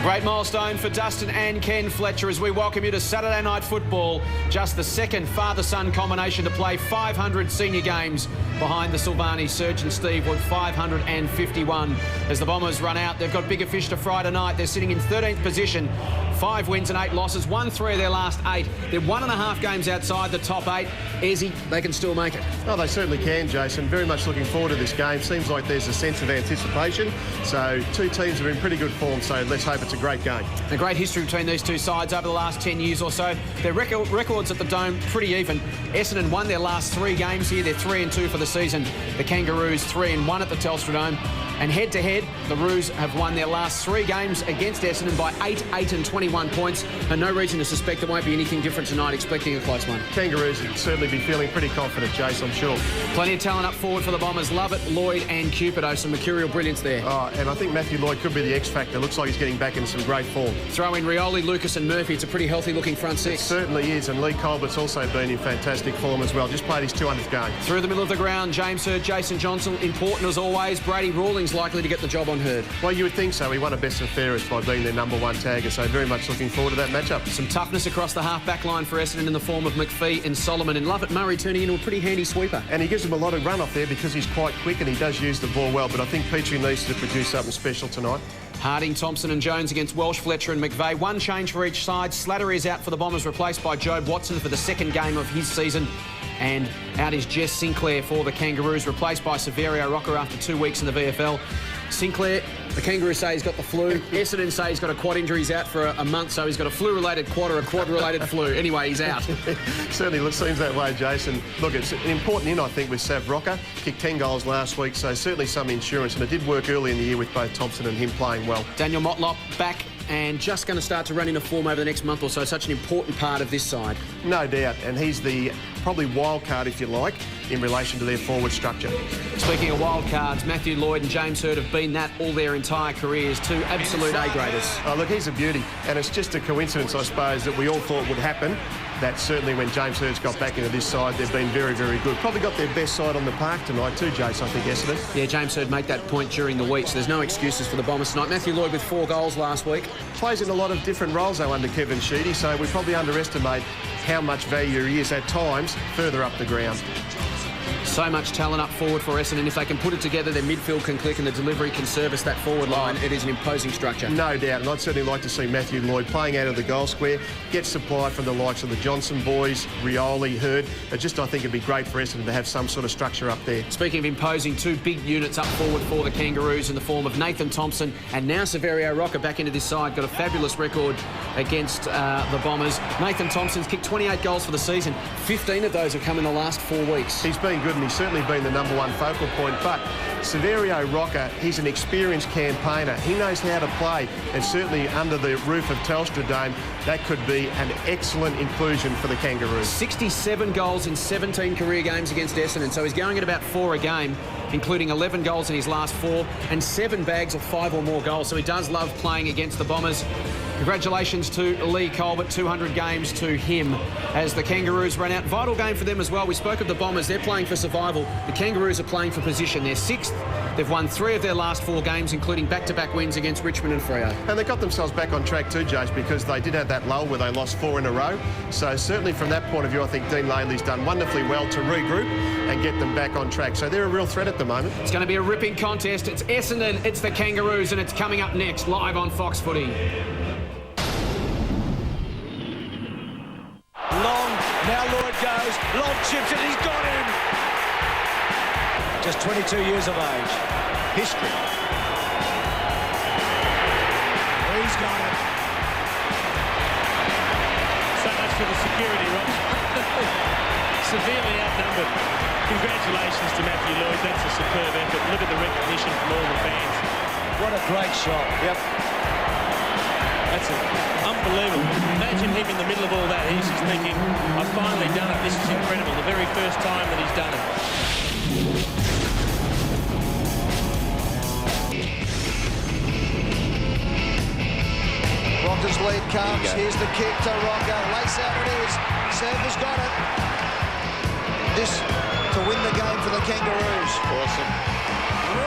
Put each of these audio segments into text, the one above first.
great milestone for Dustin and Ken Fletcher as we welcome you to Saturday Night Football. Just the second father-son combination to play 500 senior games behind the Silvani Surgeon Steve with 551. As the Bombers run out, they've got bigger fish to Friday night. They're sitting in 13th position, 5 wins and 8 losses, won 3 of their last 8. They're 1.5 games outside the top 8. Ezzy, they can still make it. Oh, they certainly can, Jason. Very much looking forward to this game. Seems like there's a sense of anticipation. So two teams are in pretty good form, so let's hope it's a great game. A great history between these two sides over the last 10 years or so. Their records at the Dome pretty even. Essendon won their last 3 games here. They're 3-2 for the season. The Kangaroos 3-1 at the Telstra Dome. And head-to-head, the Roos have won their last 3 games against Essendon by 8 and 21 points. And no reason to suspect there won't be anything different tonight, expecting a close one. Kangaroos would certainly be feeling pretty confident, Jace, I'm sure. Plenty of talent up forward for the Bombers. Lovett, Lloyd and Cupido. Some mercurial brilliance there. Oh, and I think Matthew Lloyd could be the X-factor. Looks like he's getting back in some great form. Throw in Rioli, Lucas and Murphy. It's a pretty healthy-looking front 6. It certainly is, and Lee Colbert's also been in fantastic form as well. Just played his 200th game. Through the middle of the ground, James Hurd, Jason Johnson, important as always. Brady Rawlings likely to get the job on Hurd. Well, you would think so. He won a best and fairest by being their #1 tagger, so very much looking forward to that matchup. Some toughness across the half-back line for Essendon in the form of McPhee and Solomon, and Lovett Murray turning into a pretty handy sweeper. And he gives them a lot of run off there because he's quite quick and he does use the ball well, but I think Petrie needs to produce something special tonight. Harding, Thompson and Jones against Welsh, Fletcher and McVeigh. 1 change for each side. Slattery is out for the Bombers, replaced by Jobe Watson for the 2nd game of his season. And out is Jess Sinclair for the Kangaroos, replaced by Severio Rocker after 2 weeks in the VFL. Sinclair, the Kangaroos say he's got the flu. Essendon say he's got a quad injury. He's out for a month, so he's got a flu-related quad or a quad-related flu. Anyway, he's out. Certainly seems that way, Jason. Look, it's an important in, I think, with Sav Rocker. Kicked 10 goals last week, so certainly some insurance. And it did work early in the year with both Thompson and him playing well. Daniel Motlop back and just going to start to run into form over the next month or so. Such an important part of this side. No doubt, and he's the probably wild card, if you like, in relation to their forward structure. Speaking of wild cards, Matthew Lloyd and James Hurd have been that all their entire careers, 2 absolute A-graders. Oh, look, he's a beauty, and it's just a coincidence, I suppose, that we all thought would happen. That certainly when James Hurd's got back into this side, they've been very, very good. Probably got their best side on the park tonight too, Jace, I think, Essendon. Yeah, James Hurd made that point during the week, so there's no excuses for the Bombers tonight. Matthew Lloyd with 4 goals last week. Plays in a lot of different roles, though, under Kevin Sheedy, so we probably underestimate how much value he is at times further up the ground. So much talent up forward for Essendon. If they can put it together, their midfield can click and the delivery can service that forward line. It is an imposing structure. No doubt, and I'd certainly like to see Matthew Lloyd playing out of the goal square, get supply from the likes of the Johnson boys, Rioli, Hurd. I think it'd be great for Essendon to have some sort of structure up there. Speaking of imposing, 2 big units up forward for the Kangaroos in the form of Nathan Thompson and now Severio Rocker back into this side. Got a fabulous record against the Bombers. Nathan Thompson's kicked 28 goals for the season. 15 of those have come in the last 4 weeks. He's been good and he's certainly been the #1 focal point, but Severio Rocker, he's an experienced campaigner. He knows how to play, and certainly under the roof of Telstra Dome, that could be an excellent inclusion for the Kangaroos. 67 goals in 17 career games against Essendon, so he's going at about 4 a game, including 11 goals in his last 4 and 7 bags of 5 or more goals, so he does love playing against the Bombers. Congratulations to Lee Colbert, 200 games to him as the Kangaroos run out. Vital game for them as well. We spoke of the Bombers. They're playing for survival. The Kangaroos are playing for position. They're 6th. They've won 3 of their last 4 games, including back-to-back wins against Richmond and Freo. And they got themselves back on track too, Jace, because they did have that lull where they lost 4 in a row. So certainly from that point of view, I think Dean Laley's done wonderfully well to regroup and get them back on track. So they're a real threat at the moment. It's going to be a ripping contest. It's Essendon, it's the Kangaroos, and it's coming up next, live on Fox Footy. Now Lloyd goes, long chips and he's got him. Just 22 years of age. History. He's got it. So much for the security, Rob. Severely outnumbered. Congratulations to Matthew Lloyd. That's a superb effort. Look at the recognition from all the fans. What a great shot. Yep. That's unbelievable. Imagine him in the middle of all that. He's just thinking, I've finally done it. This is incredible. The very first time that he's done it. Rocker's lead comes. Here's the kick to Rocker. Lace out it is. Sev has got it. This to win the game for the Kangaroos. Awesome.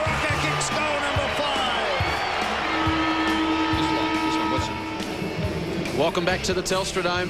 Rocker kicks goal number 5. Welcome back to the Telstra Dome.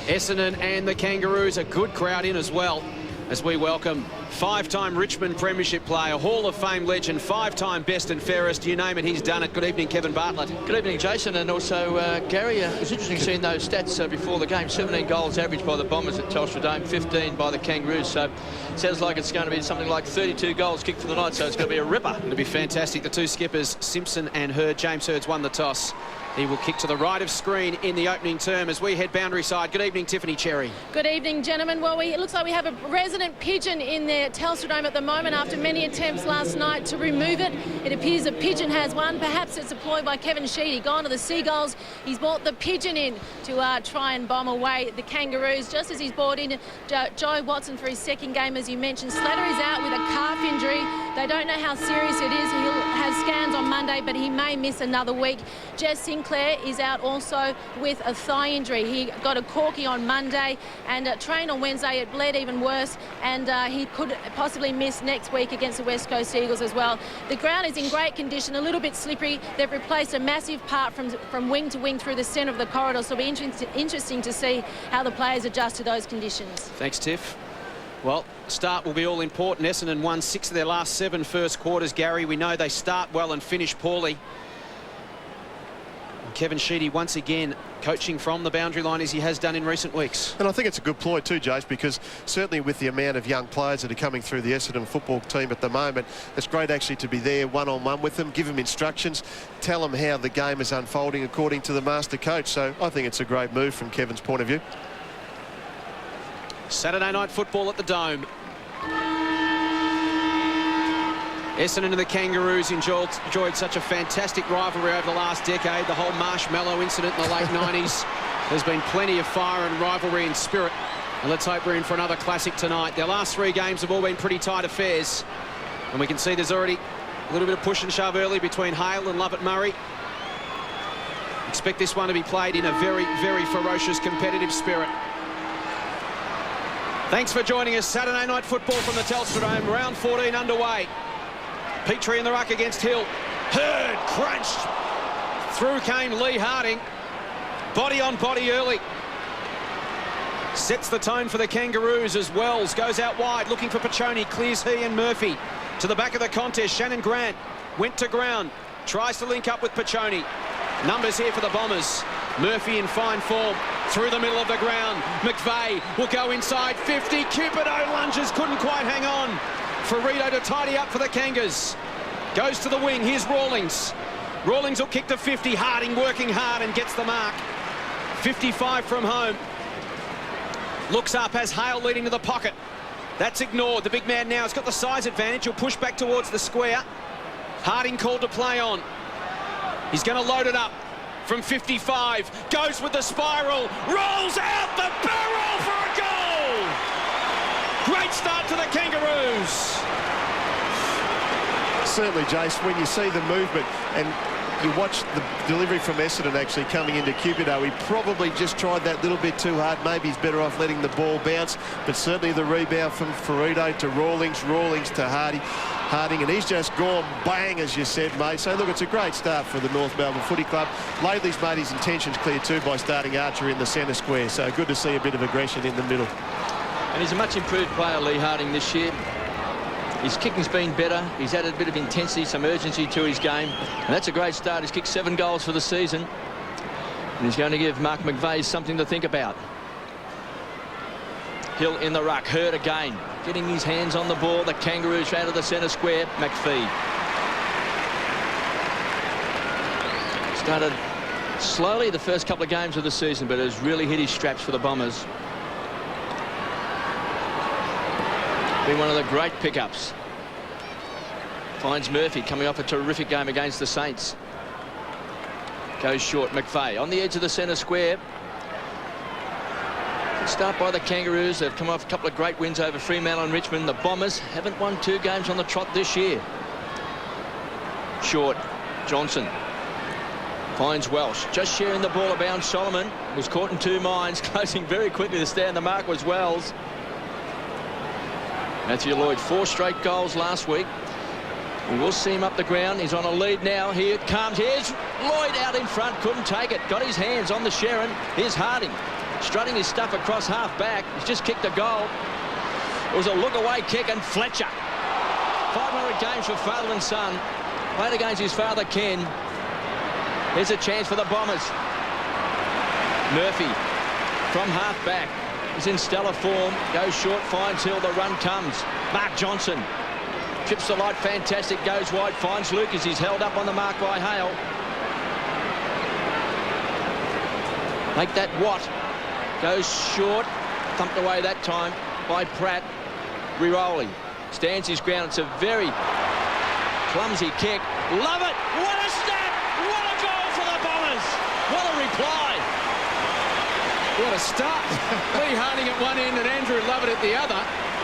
Essendon and the Kangaroos, a good crowd in as well, as we welcome five-time Richmond Premiership player, Hall of Fame legend, five-time best and fairest, you name it, he's done it. Good evening, Kevin Bartlett. Good evening, Jason, and also Gary. It was interesting seeing those stats before the game. 17 goals averaged by the Bombers at Telstra Dome, 15 by the Kangaroos. So it sounds like it's going to be something like 32 goals kicked for the night, so it's going to be a ripper. It'll be fantastic. The two skippers, Simpson and Hurd. James Hurd's won the toss. He will kick to the right of screen in the opening term as we head boundary side. Good evening, Tiffany Cherry. Good evening, gentlemen. Well, it looks like we have a resident pigeon in the Telstra Dome at the moment after many attempts last night to remove it. It appears a pigeon has one. Perhaps it's deployed by Kevin Sheedy. Gone to the Seagulls. He's brought the pigeon in to try and bomb away the Kangaroos, just as he's brought in Joe Watson for his second game, as you mentioned. Slater is out with a calf injury. They don't know how serious it is. He'll have scans on Monday, but he may miss another week. Jez Sinclair is out also with a thigh injury. He got a corky on Monday and trained on Wednesday. It bled even worse, and he could possibly miss next week against the West Coast Eagles as well. The ground is in great condition, a little bit slippery. They've replaced a massive part from wing to wing through the centre of the corridor, so it'll be interesting to see how the players adjust to those conditions. Thanks, Tiff. Well, start will be all important. Essendon won 6 of their last 7 first quarters, Gary. We know they start well and finish poorly. And Kevin Sheedy once again coaching from the boundary line as he has done in recent weeks. And I think it's a good ploy too, Jace, because certainly with the amount of young players that are coming through the Essendon football team at the moment, it's great actually to be there one-on-one with them, give them instructions, tell them how the game is unfolding according to the master coach. So I think it's a great move from Kevin's point of view. Saturday night football at the Dome. Essendon and the Kangaroos enjoyed such a fantastic rivalry over the last decade. The whole Marshmallow incident in the late 90s. There's been plenty of fire and rivalry and spirit. And let's hope we're in for another classic tonight. Their last 3 games have all been pretty tight affairs. And we can see there's already a little bit of push and shove early between Hale and Lovett Murray. Expect this one to be played in a very, very ferocious competitive spirit. Thanks for joining us. Saturday night football from the Telstra Dome. Round 14 underway. Petrie in the ruck against Hill. Hurd crunched. Through came Lee Harding. Body on body early. Sets the tone for the Kangaroos as Wells goes out wide looking for Pachoni. Clears he and Murphy. To the back of the contest, Shannon Grant went to ground. Tries to link up with Pachoni. Numbers here for the Bombers. Murphy in fine form. Through the middle of the ground. McVeigh will go inside 50. Cupido lunges, couldn't quite hang on. Ferrito to tidy up for the Kangas. Goes to the wing. Here's Rawlings. Rawlings will kick to 50. Harding working hard and gets the mark. 55 from home. Looks up, has Hale leading to the pocket. That's ignored. The big man now has got the size advantage. He'll push back towards the square. Harding called to play on. He's going to load it up. From 55, goes with the spiral, rolls out the barrel for a goal! Great start to the Kangaroos. Certainly, Jace, when you see the movement and you watch the delivery from Essendon actually coming into Cupido, he probably just tried that little bit too hard. Maybe he's better off letting the ball bounce, but certainly the rebound from Ferrito to Rawlings to Harding, and he's just gone bang, as you said, mate. So, look, it's a great start for the North Melbourne Footy Club. Laidley's made his intentions clear too by starting Archer in the centre square, so good to see a bit of aggression in the middle. And he's a much improved player, Lee Harding, this year. His kicking's been better. He's added a bit of intensity, some urgency to his game, and that's a great start. He's kicked 7 goals for the season, and he's going to give Mark McVeigh something to think about. Hill in the ruck. Hurd again. Getting his hands on the ball. The Kangaroos out of the centre square. McPhee. Started slowly the first couple of games of the season, but has really hit his straps for the Bombers. Been one of the great pickups. Finds Murphy coming off a terrific game against the Saints. Goes short. McVeigh on the edge of the centre square. Start by the Kangaroos. They've come off a couple of great wins over Fremantle and Richmond. The Bombers haven't won 2 games on the trot this year. Short. Johnson finds Welsh. Just sharing the ball about. Solomon was caught in 2 minds. Closing very quickly to stand the mark was Wells. Matthew Lloyd, 4 straight goals last week. We will see him up the ground. He's on a lead now. Here it comes. Here's Lloyd out in front. Couldn't take it. Got his hands on the Sharon. Here's Harding strutting his stuff across half back. He's just kicked a goal. It was a look-away kick, and Fletcher. 500 games for father and son. Played against his father, Ken. Here's a chance for the Bombers. Murphy from half back. He's in stellar form. Goes short, finds Hill. The run comes. Mark Johnson. Chips the light, fantastic, goes wide, finds Lucas. He's held up on the mark by Hale. Make that Watt. Goes short, thumped away that time by Pratt. Riroli stands his ground. It's a very clumsy kick. Love it! What a snap! What a goal for the Bombers! What a reply! What a start. Lee Harding at one end and Andrew Lovett at the other.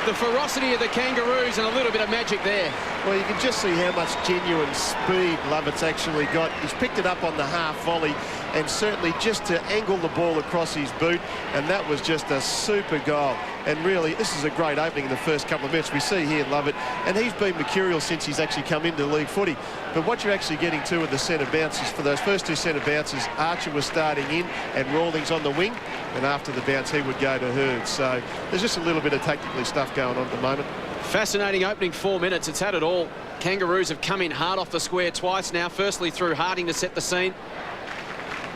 The ferocity of the Kangaroos and a little bit of magic there. Well, you can just see how much genuine speed Lovett's actually got. He's picked it up on the half volley and certainly just to angle the ball across his boot, and that was just a super goal. And really, this is a great opening in the first couple of minutes. We see here Lovett, and he's been mercurial since he's actually come into league footy. But what you're actually getting to with the centre bounces, for those first two centre bounces, Archer was starting in and Rawlings on the wing, and after the bounce he would go to Hurd. So there's just a little bit of tactically stuff going on at the moment. Fascinating opening 4 minutes. It's had it all. Kangaroos have come in hard off the square twice now. Firstly through Harding to set the scene.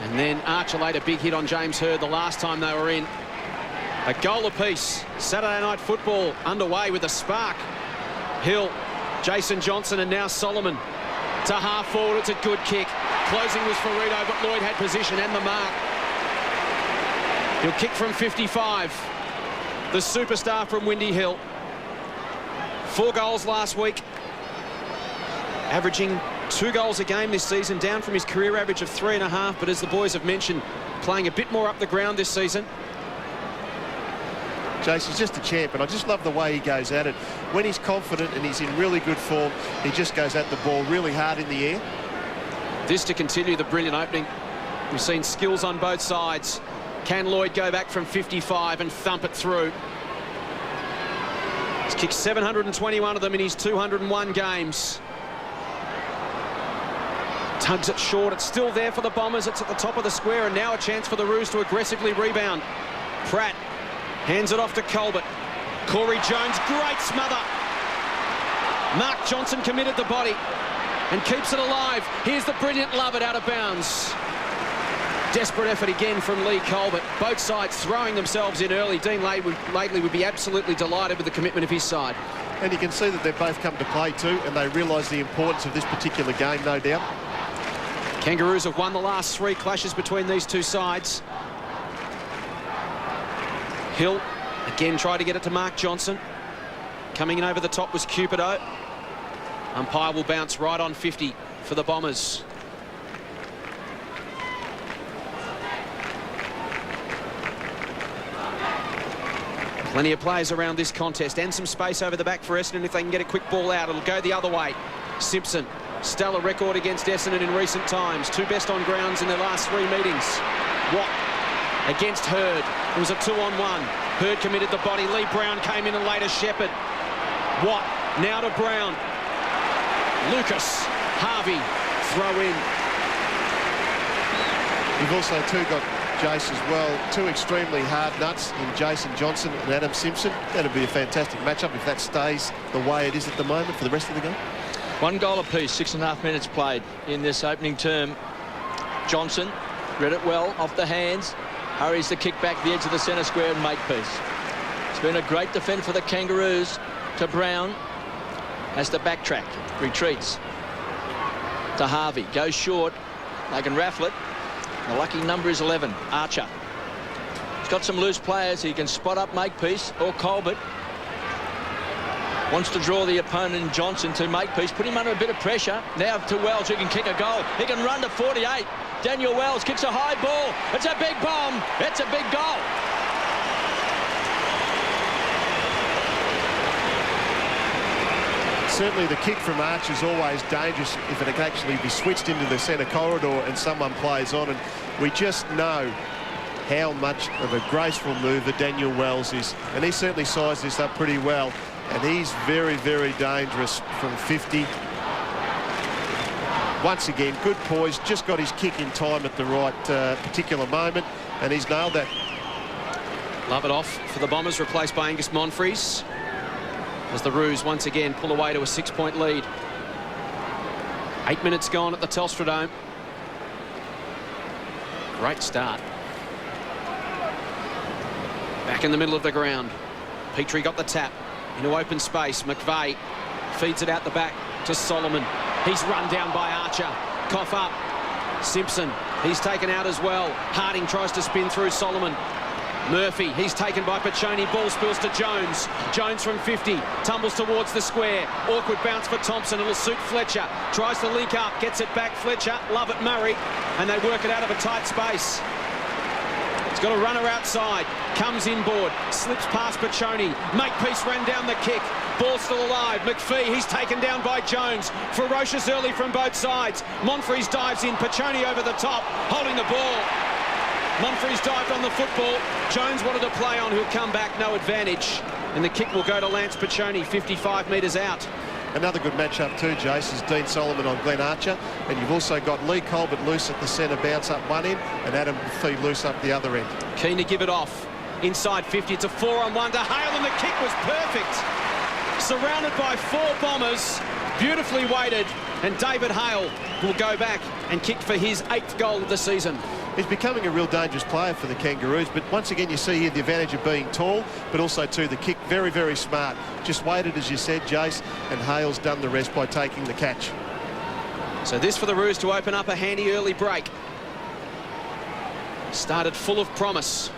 And then Archer laid a big hit on James Hurd the last time they were in. A goal apiece. Saturday night football underway with a spark. Hill, Jason Johnson, and now Solomon to half forward. It's a good kick. Closing was Ferrito, but Lloyd had position and the mark. He'll kick from 55. The superstar from Windy Hill. 4 goals last week. Averaging 2 goals a game this season, down from his career average of 3.5. But as the boys have mentioned, playing a bit more up the ground this season. Jason's just a champ, and I just love the way he goes at it. When he's confident and he's in really good form, he just goes at the ball really hard in the air. This to continue the brilliant opening. We've seen skills on both sides. Can Lloyd go back from 55 and thump it through? He's kicked 721 of them in his 201 games. Tugs it short. It's still there for the Bombers. It's at the top of the square, and now a chance for the Roos to aggressively rebound. Pratt hands it off to Colbert. Corey Jones, great smother. Mark Johnson committed the body and keeps it alive. Here's the brilliant Lovett out of bounds. Desperate effort again from Lee Colbert. Both sides throwing themselves in early. Dean Laidley would be absolutely delighted with the commitment of his side. And you can see that they've both come to play too, and they realise the importance of this particular game, no doubt. Kangaroos have won the last 3 clashes between these two sides. Hill again tried to get it to Mark Johnson. Coming in over the top was Cupido. Umpire will bounce right on 50 for the Bombers. Plenty of players around this contest and some space over the back for Essendon. If they can get a quick ball out, it'll go the other way. Simpson, stellar record against Essendon in recent times. 2 best on grounds in their last 3 meetings. Watt against Hurd. It was a 2-on-1. Hurd committed the body. Lee Brown came in and later Shepherd. Watt now to Brown. Lucas, Harvey, throw in. You've also too got Jace as well. 2 extremely hard nuts in Jason Johnson and Adam Simpson. That'd be a fantastic matchup if that stays the way it is at the moment for the rest of the game. 1 goal apiece, 6.5 minutes played in this opening term. Johnson read it well off the hands. Hurries the kick back the edge of the centre square and Makepeace. It's been a great defend for the Kangaroos. To Brown. Has to backtrack. Retreats. To Harvey. Goes short. They can raffle it. The lucky number is 11. Archer. He's got some loose players. He can spot up Makepeace or Colbert. Wants to draw the opponent in Johnson to Makepeace. Put him under a bit of pressure. Now to Wells, who can kick a goal. He can run to 48. Daniel Wells kicks a high ball. It's a big bomb. It's a big goal. Certainly the kick from Arch is always dangerous if it can actually be switched into the centre corridor and someone plays on, and we just know how much of a graceful mover Daniel Wells is, and he certainly sized this up pretty well, and he's very, very dangerous from 50. once again, good poise, just got his kick in time at the right particular moment, and he's nailed that. Love it off for the Bombers, replaced by Angus Monfries, as the Roos once again pull away to a 6-point lead. 8 minutes gone at the Telstra Dome. Great start. Back in the middle of the ground. Petrie got the tap into open space. McVeigh feeds it out the back to Solomon. He's run down by Archer. Cough up. Simpson, he's taken out as well. Harding tries to spin through Solomon. Murphy, he's taken by Piccioni. Ball spills to Jones. Jones from 50, tumbles towards the square. Awkward bounce for Thompson. It'll suit Fletcher. Tries to link up, gets it back. Fletcher, love it, Murray, and they work it out of a tight space. He's got a runner outside. Comes inboard, slips past Piccioni. Makepeace ran down the kick. Ball still alive. McPhee, he's taken down by Jones. Ferocious early from both sides. Monfries dives in. Piccioni over the top, holding the ball. Monfries dived on the football. Jones wanted to play on, who'll come back, no advantage. And the kick will go to Lance Piccioni, 55 metres out. Another good matchup too, Jace, is Dean Solomon on Glenn Archer. And you've also got Lee Colbert loose at the centre, bounce up one end, and Adam McPhee loose up the other end. Keen to give it off. Inside 50, it's a 4-on-1 to Hale, and the kick was perfect. Surrounded by 4 Bombers, beautifully weighted, and David Hale will go back and kick for his 8th goal of the season. He's becoming a real dangerous player for the Kangaroos, but once again you see here the advantage of being tall, but also too the kick very, very smart. Just waited, as you said, Jace, and Hale's done the rest by taking the catch. So this for the Roos to open up a handy early break. Started full of promise.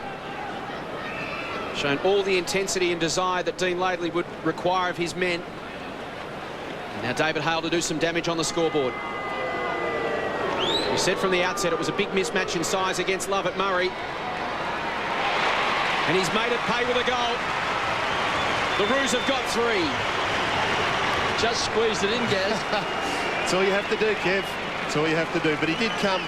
Shown all the intensity and desire that Dean Laidley would require of his men. And now David Hale to do some damage on the scoreboard. We said from the outset it was a big mismatch in size against Lovett Murray. And he's made it pay with a goal. The Roos have got 3. Just squeezed it in, Gaz. That's all you have to do, Kev. That's all you have to do. But he did come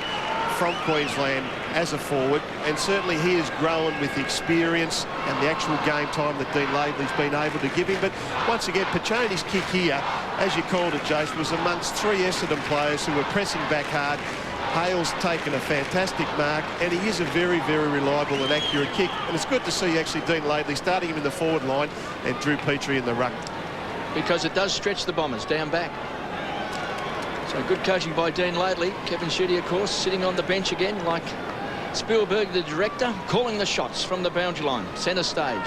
from Queensland as a forward, and certainly he has grown with the experience and the actual game time that Dean Laidley's been able to give him. But once again, Piccioni's kick here, as you called it, Jace, was amongst 3 Essendon players who were pressing back hard. Hale's taken a fantastic mark, and he is a very, very reliable and accurate kick. And it's good to see actually Dean Laidley starting him in the forward line and Drew Petrie in the ruck. Because it does stretch the Bombers down back. So good coaching by Dean Laidley. Kevin Sheedy, of course, sitting on the bench again like Spielberg, the director, calling the shots from the boundary line. Centre stage.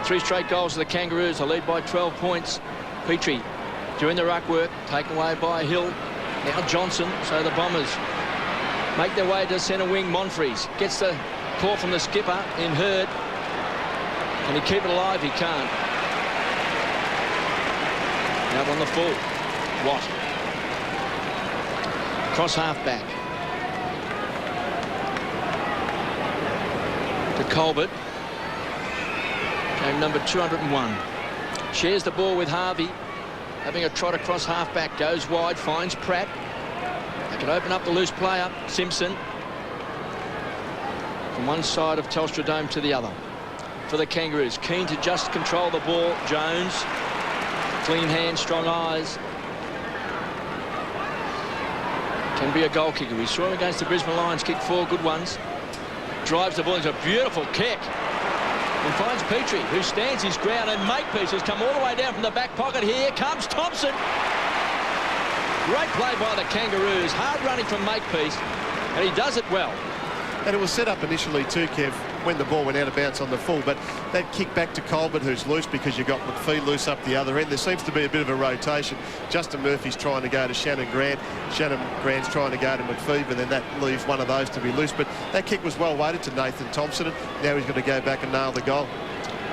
3 straight goals for the Kangaroos. They lead by 12 points. Petrie doing the ruck work, taken away by Hill. Now Johnson. So the Bombers make their way to centre wing. Monfries gets the call from the skipper in Hurd. Can he keep it alive? He can't. Out on the full. Watt. Cross half back. To Colbert. Game number 201. Shares the ball with Harvey. Having a trot across half back. Goes wide. Finds Pratt. They can open up the loose player. Simpson. From one side of Telstra Dome to the other. For the Kangaroos. Keen to just control the ball. Jones. Clean hands, strong eyes. Can be a goal kicker. We saw him against the Brisbane Lions. Kicked 4 good ones. Drives the ball into a beautiful kick. And finds Petrie, who stands his ground, and Makepeace has come all the way down from the back pocket. Here comes Thompson. Great play by the Kangaroos. Hard running from Makepeace, and he does it well. And it was set up initially too, Kev, when the ball went out of bounds on the full, but that kick back to Colbert, who's loose because you've got McPhee loose up the other end. There seems to be a bit of a rotation. Justin Murphy's trying to go to Shannon Grant. Shannon Grant's trying to go to McPhee, but then that leaves one of those to be loose. But that kick was well weighted to Nathan Thompson, and now he's going to go back and nail the goal.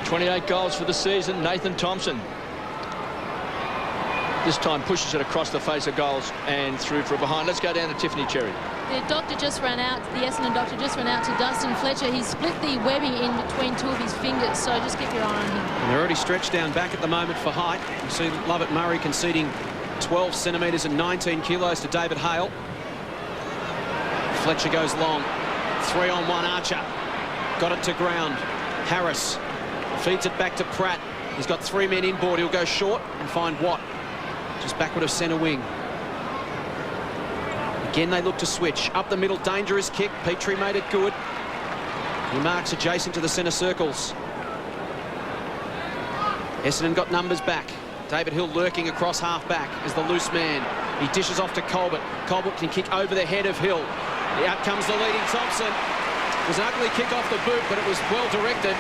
28 goals for the season, Nathan Thompson. This time pushes it across the face of goals and through for a behind. Let's go down to Tiffany Cherry. The doctor just ran out, the Essendon doctor just ran out to Dustin Fletcher. He's split the webbing in between 2 of his fingers, so just keep your eye on him. And they're already stretched down back at the moment for height. You see Lovett Murray conceding 12 centimetres and 19 kilos to David Hale. Fletcher goes long. 3-on-1 Archer. Got it to ground. Harris feeds it back to Pratt. He's got 3 men inboard. He'll go short and find Watt. Just backward of centre wing. Again, they look to switch. Up the middle, dangerous kick. Petrie made it good. He marks adjacent to the centre circles. Essendon got numbers back. David Hill lurking across half-back as the loose man. He dishes off to Colbert. Colbert can kick over the head of Hill. Out comes the leading Thompson. It was an ugly kick off the boot, but it was well directed.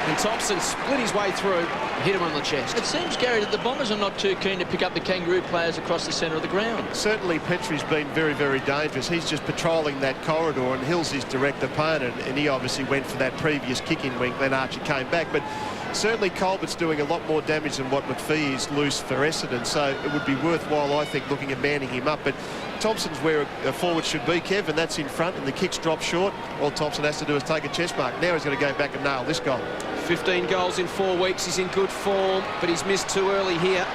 And Thompson split his way through and hit him on the chest. It seems, Gary, that the Bombers are not too keen to pick up the Kangaroo players across the centre of the ground. Certainly Petrie's been very, very dangerous. He's just patrolling that corridor, and Hill's his direct opponent, and he obviously went for that previous kicking when Glenn Archer came back. But certainly Colbert's doing a lot more damage than what McPhee is loose for Essendon, so it would be worthwhile, I think, looking at manning him up. But Thompson's where a forward should be, Kev, and that's in front, and the kick's drop short. All Thompson has to do is take a chest mark. Now he's going to go back and nail this goal. 15 goals in 4 weeks. He's in good form, but he's missed too early here.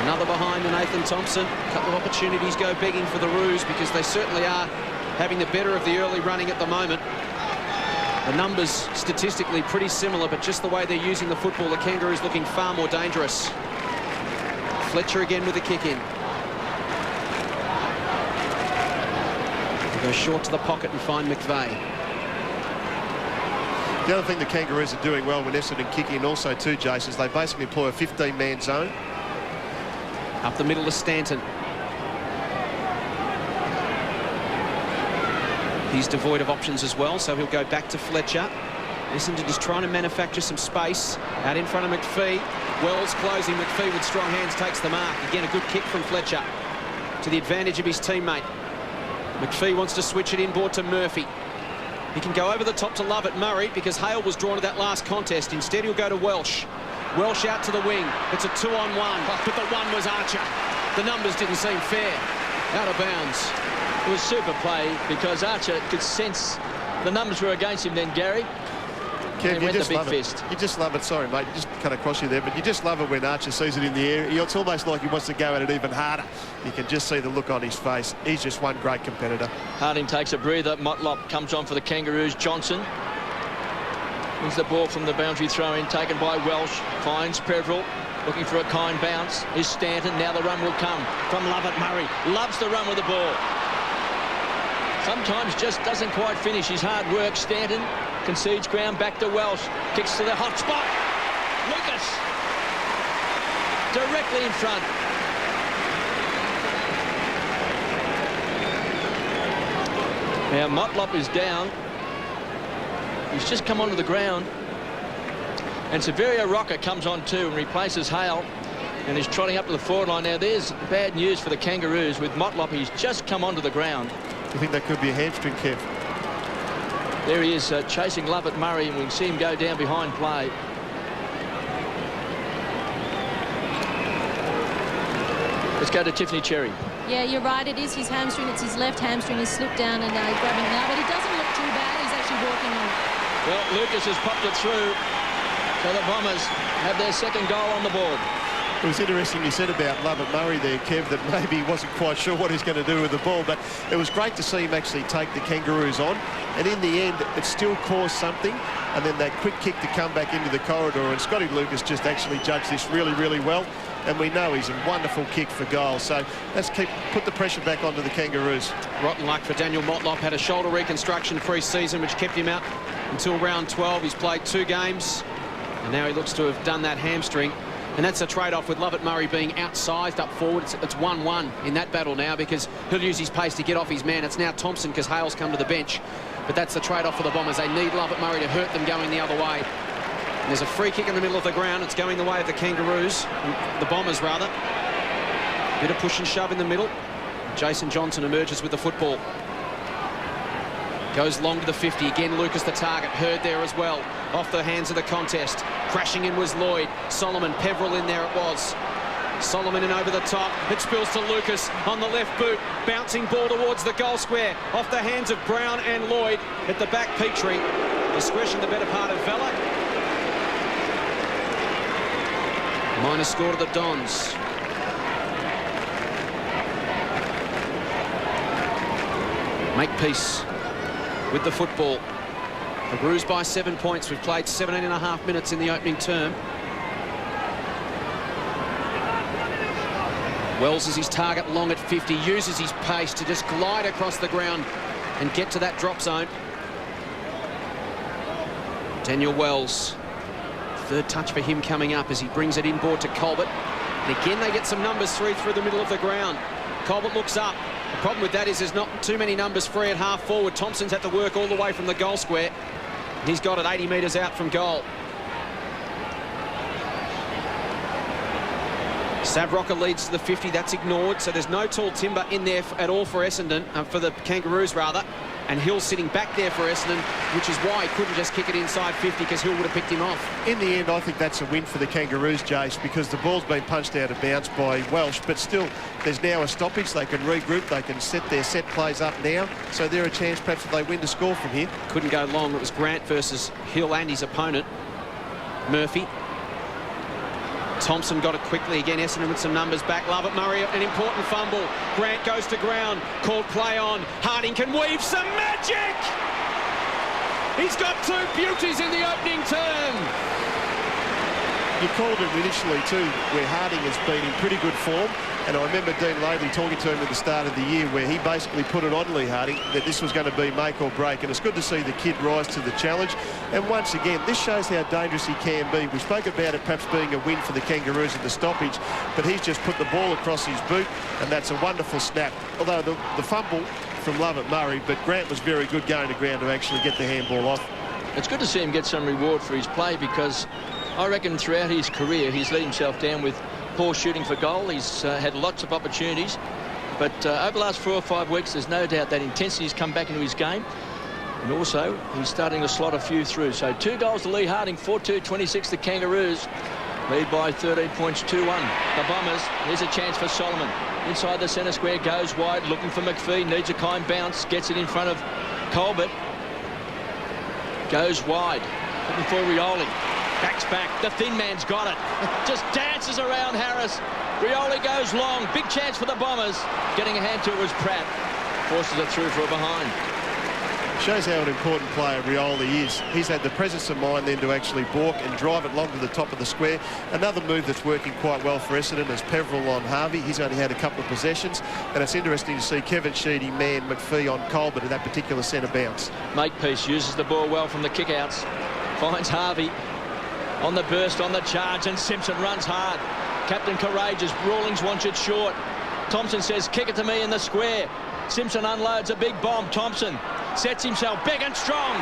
Another behind to Nathan Thompson. A couple of opportunities go begging for the Roos because they certainly are having the better of the early running at the moment. The numbers statistically pretty similar, but just the way they're using the football, the Kangaroos looking far more dangerous. Fletcher again with a kick in. They go short to the pocket and find McVeigh. The other thing the Kangaroos are doing well when Essendon kick in also too, Jason, is they basically employ a 15-man zone. Up the middle to Stanton. He's devoid of options as well, so he'll go back to Fletcher. Essendon is trying to manufacture some space out in front of McPhee. Wells closing. McPhee with strong hands takes the mark. Again, a good kick from Fletcher to the advantage of his teammate. McPhee wants to switch it inboard to Murphy. He can go over the top to Lovett Murray because Hale was drawn to that last contest. Instead, he'll go to Welsh. Welsh out to the wing. It's a 2-on-1, but the one was Archer. The numbers didn't seem fair. Out of bounds. It was super play because Archer could sense the numbers were against him then, Gary. Kev, you just love it. Fist. You just love it. Sorry, mate. You just cut across you there, but you just love it when Archer sees it in the air. It's almost like he wants to go at it even harder. You can just see the look on his face. He's just one great competitor. Harding takes a breather. Motlop comes on for the Kangaroos. Johnson wins the ball from the boundary throw-in, taken by Welsh. Finds Peveril, looking for a kind bounce. Is Stanton. Now the run will come from Lovett Murray. Loves the run with the ball. Sometimes just doesn't quite finish his hard work. Stanton concedes ground, back to Welsh. Kicks to the hot spot. Lucas directly in front. Now Motlop is down. He's just come onto the ground. And Severio Rocker comes on too and replaces Hale. And he's trotting up to the forward line. Now there's bad news for the Kangaroos with Motlop. He's just come onto the ground. You think that could be a hamstring, Kev? There he is chasing Lovett Murray, and we can see him go down behind play. Let's go to Tiffany Cherry. Yeah, you're right. It is his hamstring. It's his left hamstring. He's slipped down and grabbing it now, but it doesn't look too bad. He's actually walking on. Well, Lucas has popped it through, so the Bombers have their second goal on the board. It was interesting you said about Lovett Murray there, Kev, that maybe he wasn't quite sure what he's going to do with the ball, but it was great to see him actually take the Kangaroos on, and in the end it still caused something, and then that quick kick to come back into the corridor, and Scotty Lucas just actually judged this really, really well, and we know he's a wonderful kick for goal, so let's put the pressure back onto the Kangaroos. Rotten luck for Daniel Motlop. Had a shoulder reconstruction pre-season which kept him out until round 12. He's played 2 games, and now he looks to have done that hamstring. And that's a trade-off with Lovett Murray being outsized up forward. It's 1-1 in that battle now because he'll use his pace to get off his man. It's now Thompson because Hale's come to the bench. But that's the trade-off for the Bombers. They need Lovett Murray to hurt them going the other way. And there's a free kick in the middle of the ground. It's going the way of the Kangaroos, the Bombers rather. Bit of push and shove in the middle. Jason Johnson emerges with the football. Goes long to the 50. Again, Lucas the target. Hurd there as well. Off the hands of the contest. Crashing in was Lloyd. Solomon, Peveril in there it was. Solomon in over the top. It spills to Lucas on the left boot. Bouncing ball towards the goal square. Off the hands of Brown and Lloyd. At the back, Petrie. Discretion the better part of Vella. Minor score to the Dons. Makepeace with the football. The Roos by 7 points. We've played 17.5 minutes in the opening term. Wells is his target long at 50, uses his pace to just glide across the ground and get to that drop zone. Daniel Wells, third touch for him coming up as he brings it inboard to Colbert. And again, they get some numbers through the middle of the ground. Colbert looks up. The problem with that is there's not too many numbers free at half forward. Thompson's had to work all the way from the goal square. He's got it 80 metres out from goal. Savrocker leads to the 50. That's ignored. So there's no tall timber in there at all for Essendon, for the Kangaroos rather. And Hill sitting back there for Essendon, which is why he couldn't just kick it inside 50 because Hill would have picked him off. In the end, I think that's a win for the Kangaroos, Jace, because the ball's been punched out of bounds by Welsh, but still there's now a stoppage. They can regroup, they can set their set plays up now, so they're a chance perhaps if they win to score from here. Couldn't go long. It was Grant versus Hill and his opponent, Murphy. Thompson got it quickly again. Essendon with some numbers back. Lovett Murray, an important fumble. Grant goes to ground. Called play on. Harding can weave some magic. He's got two beauties in the opening term. You called it initially too, where Harding has been in pretty good form. And I remember Dean Laidley talking to him at the start of the year where he basically put it on Lee Harding that this was going to be make or break. And it's good to see the kid rise to the challenge. And once again, this shows how dangerous he can be. We spoke about it perhaps being a win for the Kangaroos at the stoppage, but he's just put the ball across his boot, and that's a wonderful snap. Although the fumble from Lovett Murray, but Grant was very good going to ground to actually get the handball off. It's good to see him get some reward for his play because I reckon throughout his career he's let himself down with poor shooting for goal. He's had lots of opportunities, but over the last 4 or 5 weeks there's no doubt that intensity's come back into his game, and also he's starting to slot a few through. So 2 goals to Lee Harding, 4-2-26 the Kangaroos lead by 13 points, 2-1 the Bombers. Here's a chance for Solomon inside the centre square, goes wide looking for McPhee, needs a kind bounce, gets it in front of Colbert, goes wide looking for Rioli. Backs back, the thin man's got it. Just dances around Harris. Rioli goes long, big chance for the Bombers. Getting a hand to it was Pratt. Forces it through for a behind. Shows how an important player Rioli is. He's had the presence of mind then to actually balk and drive it long to the top of the square. Another move that's working quite well for Essendon is Peveril on Harvey. He's only had a couple of possessions, and it's interesting to see Kevin Sheedy man McPhee on Colbert in that particular centre bounce. Makepeace uses the ball well from the kickouts. Finds Harvey on the burst, on the charge, and Simpson runs hard. Captain courageous. Rawlings wants it short. Thompson says, kick it to me in the square. Simpson unloads a big bomb. Thompson sets himself big and strong.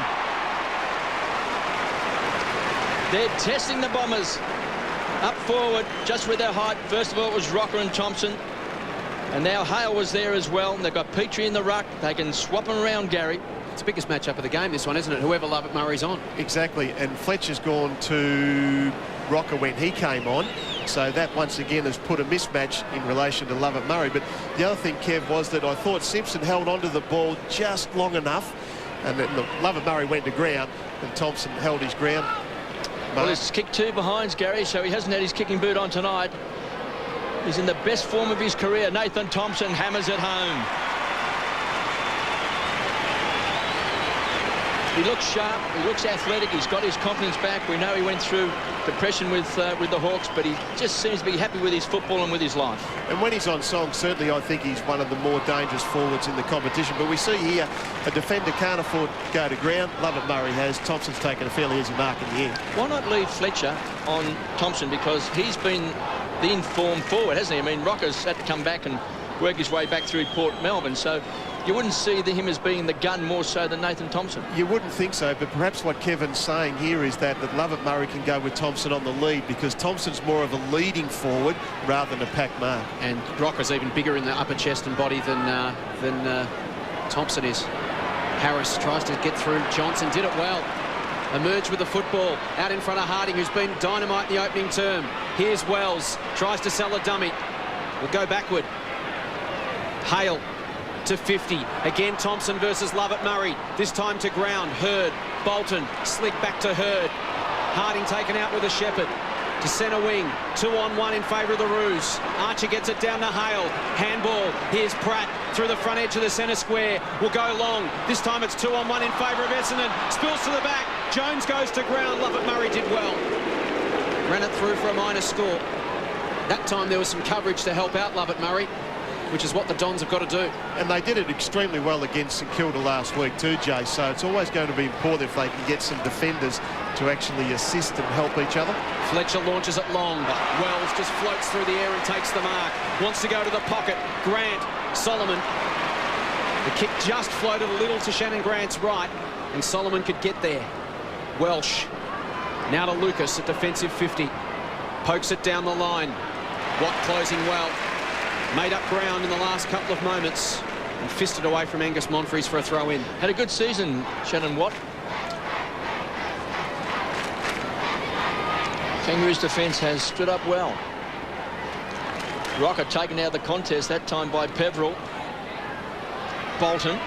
They're testing the Bombers up forward just with their height. First of all, it was Rocker and Thompson, and now Hale was there as well. And they've got Petrie in the ruck. They can swap them around, Gary. It's the biggest matchup of the game, this one, isn't it? Whoever Lovett Murray's on. Exactly, and Fletcher's gone to Rocker when he came on, so that once again has put a mismatch in relation to Lovett Murray. But the other thing, Kev, was that I thought Simpson held onto the ball just long enough, and then Lovett Murray went to ground and Thompson held his ground. Well, he's kicked 2 behinds, Gary, so he hasn't had his kicking boot on tonight. He's in the best form of his career. Nathan Thompson hammers it home. He looks sharp, he looks athletic, he's got his confidence back. We know he went through depression with the Hawks, but he just seems to be happy with his football and with his life. And when he's on song, certainly I think he's one of the more dangerous forwards in the competition. But we see here a defender can't afford to go to ground. Lovett Murray has. Thompson's taken a fairly easy mark in the air. Why not leave Fletcher on Thompson? Because he's been the informed forward, hasn't he? I mean, Rocker's had to come back and work his way back through Port Melbourne, so you wouldn't see him as being the gun more so than Nathan Thompson. You wouldn't think so, but perhaps what Kevin's saying here is that Lovett Murray can go with Thompson on the lead because Thompson's more of a leading forward rather than a pack mark. And Rocker's even bigger in the upper chest and body than Thompson is. Harris tries to get through. Johnson did it well. Emerged with the football out in front of Harding, who's been dynamite in the opening term. Here's Wells, tries to sell a dummy. Will go backward. Hale to 50. Again, Thompson versus Lovett Murray. This time to ground. Hurd, Bolton, slick back to Hurd. Harding taken out with a Shepherd. To centre wing. 2-on-1 in favour of the Roos. Archer gets it down to Hale. Handball. Here's Pratt through the front edge of the centre square. Will go long. This time it's 2-on-1 in favour of Essendon. Spills to the back. Jones goes to ground. Lovett Murray did well. Ran it through for a minor score. That time there was some coverage to help out Lovett Murray, which is what the Dons have got to do. And they did it extremely well against St Kilda last week too, Jay, so it's always going to be important if they can get some defenders to actually assist and help each other. Fletcher launches it long. Wells just floats through the air and takes the mark. Wants to go to the pocket. Grant, Solomon. The kick just floated a little to Shannon Grant's right, and Solomon could get there. Welsh. Now to Lucas at defensive 50. Pokes it down the line. Watt closing well. Made up ground in the last couple of moments and fisted away from Angus Monfries for a throw-in. Had a good season, Shannon Watt. Kangaroos defence has stood up well. Rocker taken out of the contest, that time by Peveril. Bolton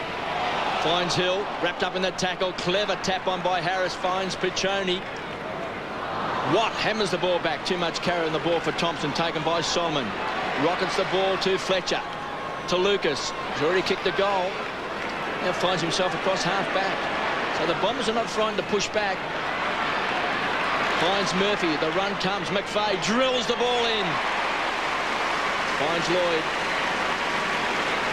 finds Hill, wrapped up in that tackle. Clever tap on by Harris, finds Piccioni. Watt hammers the ball back. Too much carry on the ball for Thompson, taken by Solomon. Rockets the ball to Fletcher. To Lucas. He's already kicked the goal. Now finds himself across half-back. So the Bombers are not frightened to push back. Finds Murphy. The run comes. McVeigh drills the ball in. Finds Lloyd.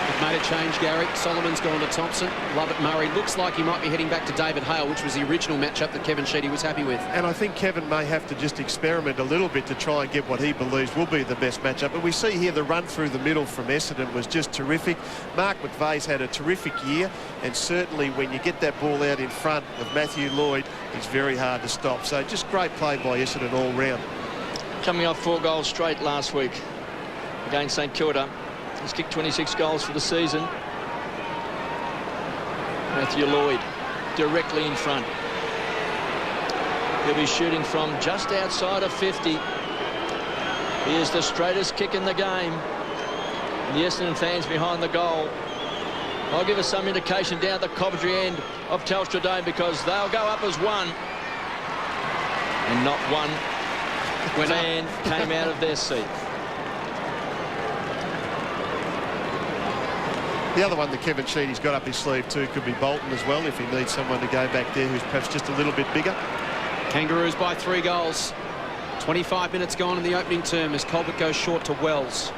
They've made a change, Gary. Solomon's gone to Thompson. Lovett Murray looks like he might be heading back to David Hale, which was the original matchup that Kevin Sheedy was happy with. And I think Kevin may have to just experiment a little bit to try and get what he believes will be the best matchup. But we see here the run through the middle from Essendon was just terrific. Mark McVeigh's had a terrific year, and certainly when you get that ball out in front of Matthew Lloyd, it's very hard to stop. So just great play by Essendon all round. Coming off 4 goals straight last week against St Kilda. He's kicked 26 goals for the season. Matthew Lloyd directly in front. He'll be shooting from just outside of 50. He is the straightest kick in the game. And the Essendon fans behind the goal. I'll give us some indication down at the Coventry end of Telstra Dome, because they'll go up as one. And not one man came out of their seat. The other one that Kevin Sheedy's got up his sleeve too could be Bolton as well, if he needs someone to go back there who's perhaps just a little bit bigger. Kangaroos by 3 goals. 25 minutes gone in the opening term as Colbert goes short to Wells.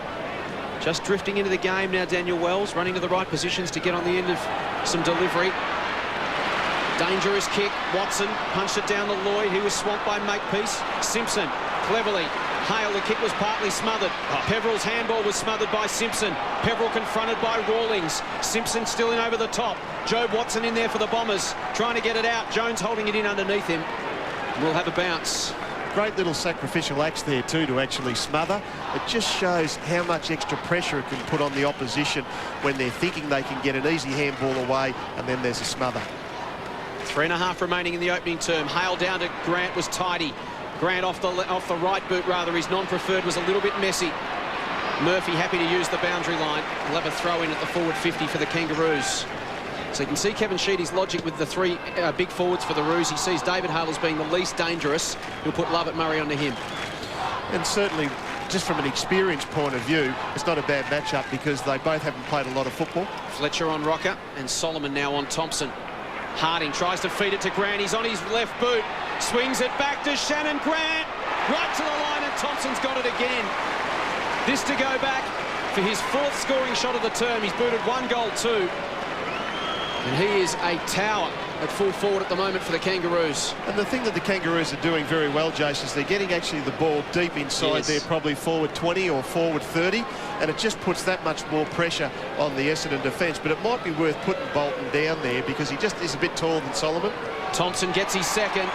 Just drifting into the game now, Daniel Wells, running to the right positions to get on the end of some delivery. Dangerous kick. Watson punched it down to Lloyd. He was swamped by Makepeace. Simpson cleverly. Hale, the kick was partly smothered. Peveril's handball was smothered by Simpson. Peveril confronted by Rawlings. Simpson still in over the top. Jobe Watson in there for the Bombers, trying to get it out. Jones holding it in underneath him. We'll have a bounce. Great little sacrificial acts there too to actually smother. It just shows how much extra pressure it can put on the opposition when they're thinking they can get an easy handball away, and then there's a smother. 3.5 remaining in the opening term. Hale down to Grant was tidy. Grant off the right boot, rather. His non-preferred was a little bit messy. Murphy happy to use the boundary line. We'll have a throw in at the forward 50 for the Kangaroos. So you can see Kevin Sheedy's logic with the 3 big forwards for the Roos. He sees David Hale as being the least dangerous. He'll put Lovett Murray onto him. And certainly, just from an experience point of view, it's not a bad matchup because they both haven't played a lot of football. Fletcher on Rocker and Solomon now on Thompson. Harding tries to feed it to Grant. He's on his left boot. Swings it back to Shannon Grant. Right to the line, and Thompson's got it again. This to go back for his 4th scoring shot of the term. He's booted 1 goal, 2. And he is a tower at full forward at the moment for the Kangaroos. And the thing that the Kangaroos are doing very well, Jason, is they're getting actually the ball deep inside there, probably forward 20 or forward 30, and it just puts that much more pressure on the Essendon defence. But it might be worth putting Bolton down there because he just is a bit taller than Solomon. Thompson gets his 2nd.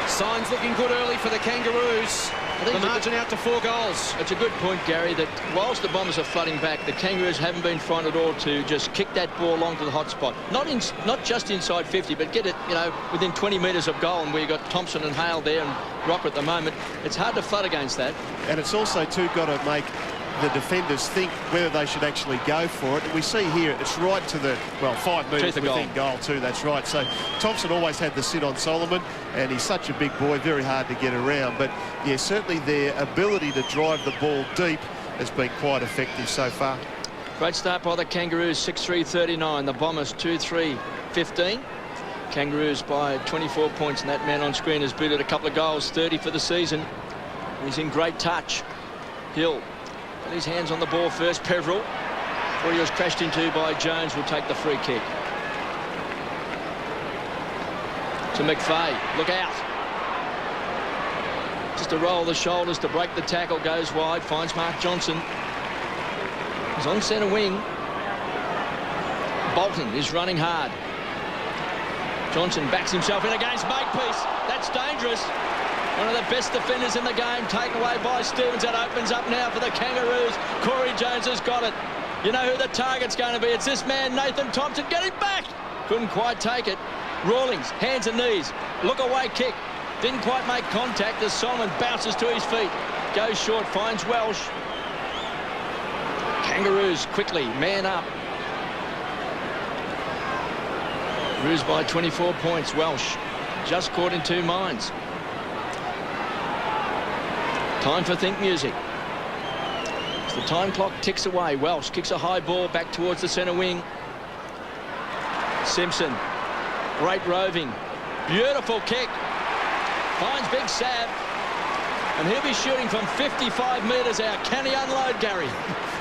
Signs looking good early for the Kangaroos. The margin out to 4 goals. It's a good point, Gary, that whilst the Bombers are flooding back, the Kangaroos haven't been frightened at all to just kick that ball along to the hot spot. Not just inside 50, but get it, within 20 metres of goal, and where you've got Thompson and Hale there and Rocker at the moment. It's hard to flood against that. And it's also, too, got to make the defenders think whether they should actually go for it. And we see here it's right to the, 5 metres within goal too, that's right. So Thompson always had the sit on Solomon, and he's such a big boy, very hard to get around. But, yeah, certainly their ability to drive the ball deep has been quite effective so far. Great start by the Kangaroos, 6-3-39. The Bombers 2-3-15. Kangaroos by 24 points, and that man on screen has booted a couple of goals, 30 for the season. He's in great touch. Hill got his hands on the ball first. Peveril, before he was crashed into by Jones, will take the free kick. To McVeigh. Look out. Just a roll of the shoulders to break the tackle. Goes wide. Finds Mark Johnson. He's on centre wing. Bolton is running hard. Johnson backs himself in against Makepeace. That's dangerous. One of the best defenders in the game, taken away by Stevens. That opens up now for the Kangaroos. Corey Jones has got it. You know who the target's going to be. It's this man, Nathan Thompson. Get him back. Couldn't quite take it. Rawlings, hands and knees. Look away kick. Didn't quite make contact as Solomon bounces to his feet. Goes short, finds Welsh. Kangaroos quickly, man up. Roos by 24 points. Welsh just caught in two minds. Time for think music. As the time clock ticks away, Welsh kicks a high ball back towards the centre wing. Simpson, great roving, beautiful kick. Finds Big Sav, and he'll be shooting from 55 metres out. Can he unload, Gary?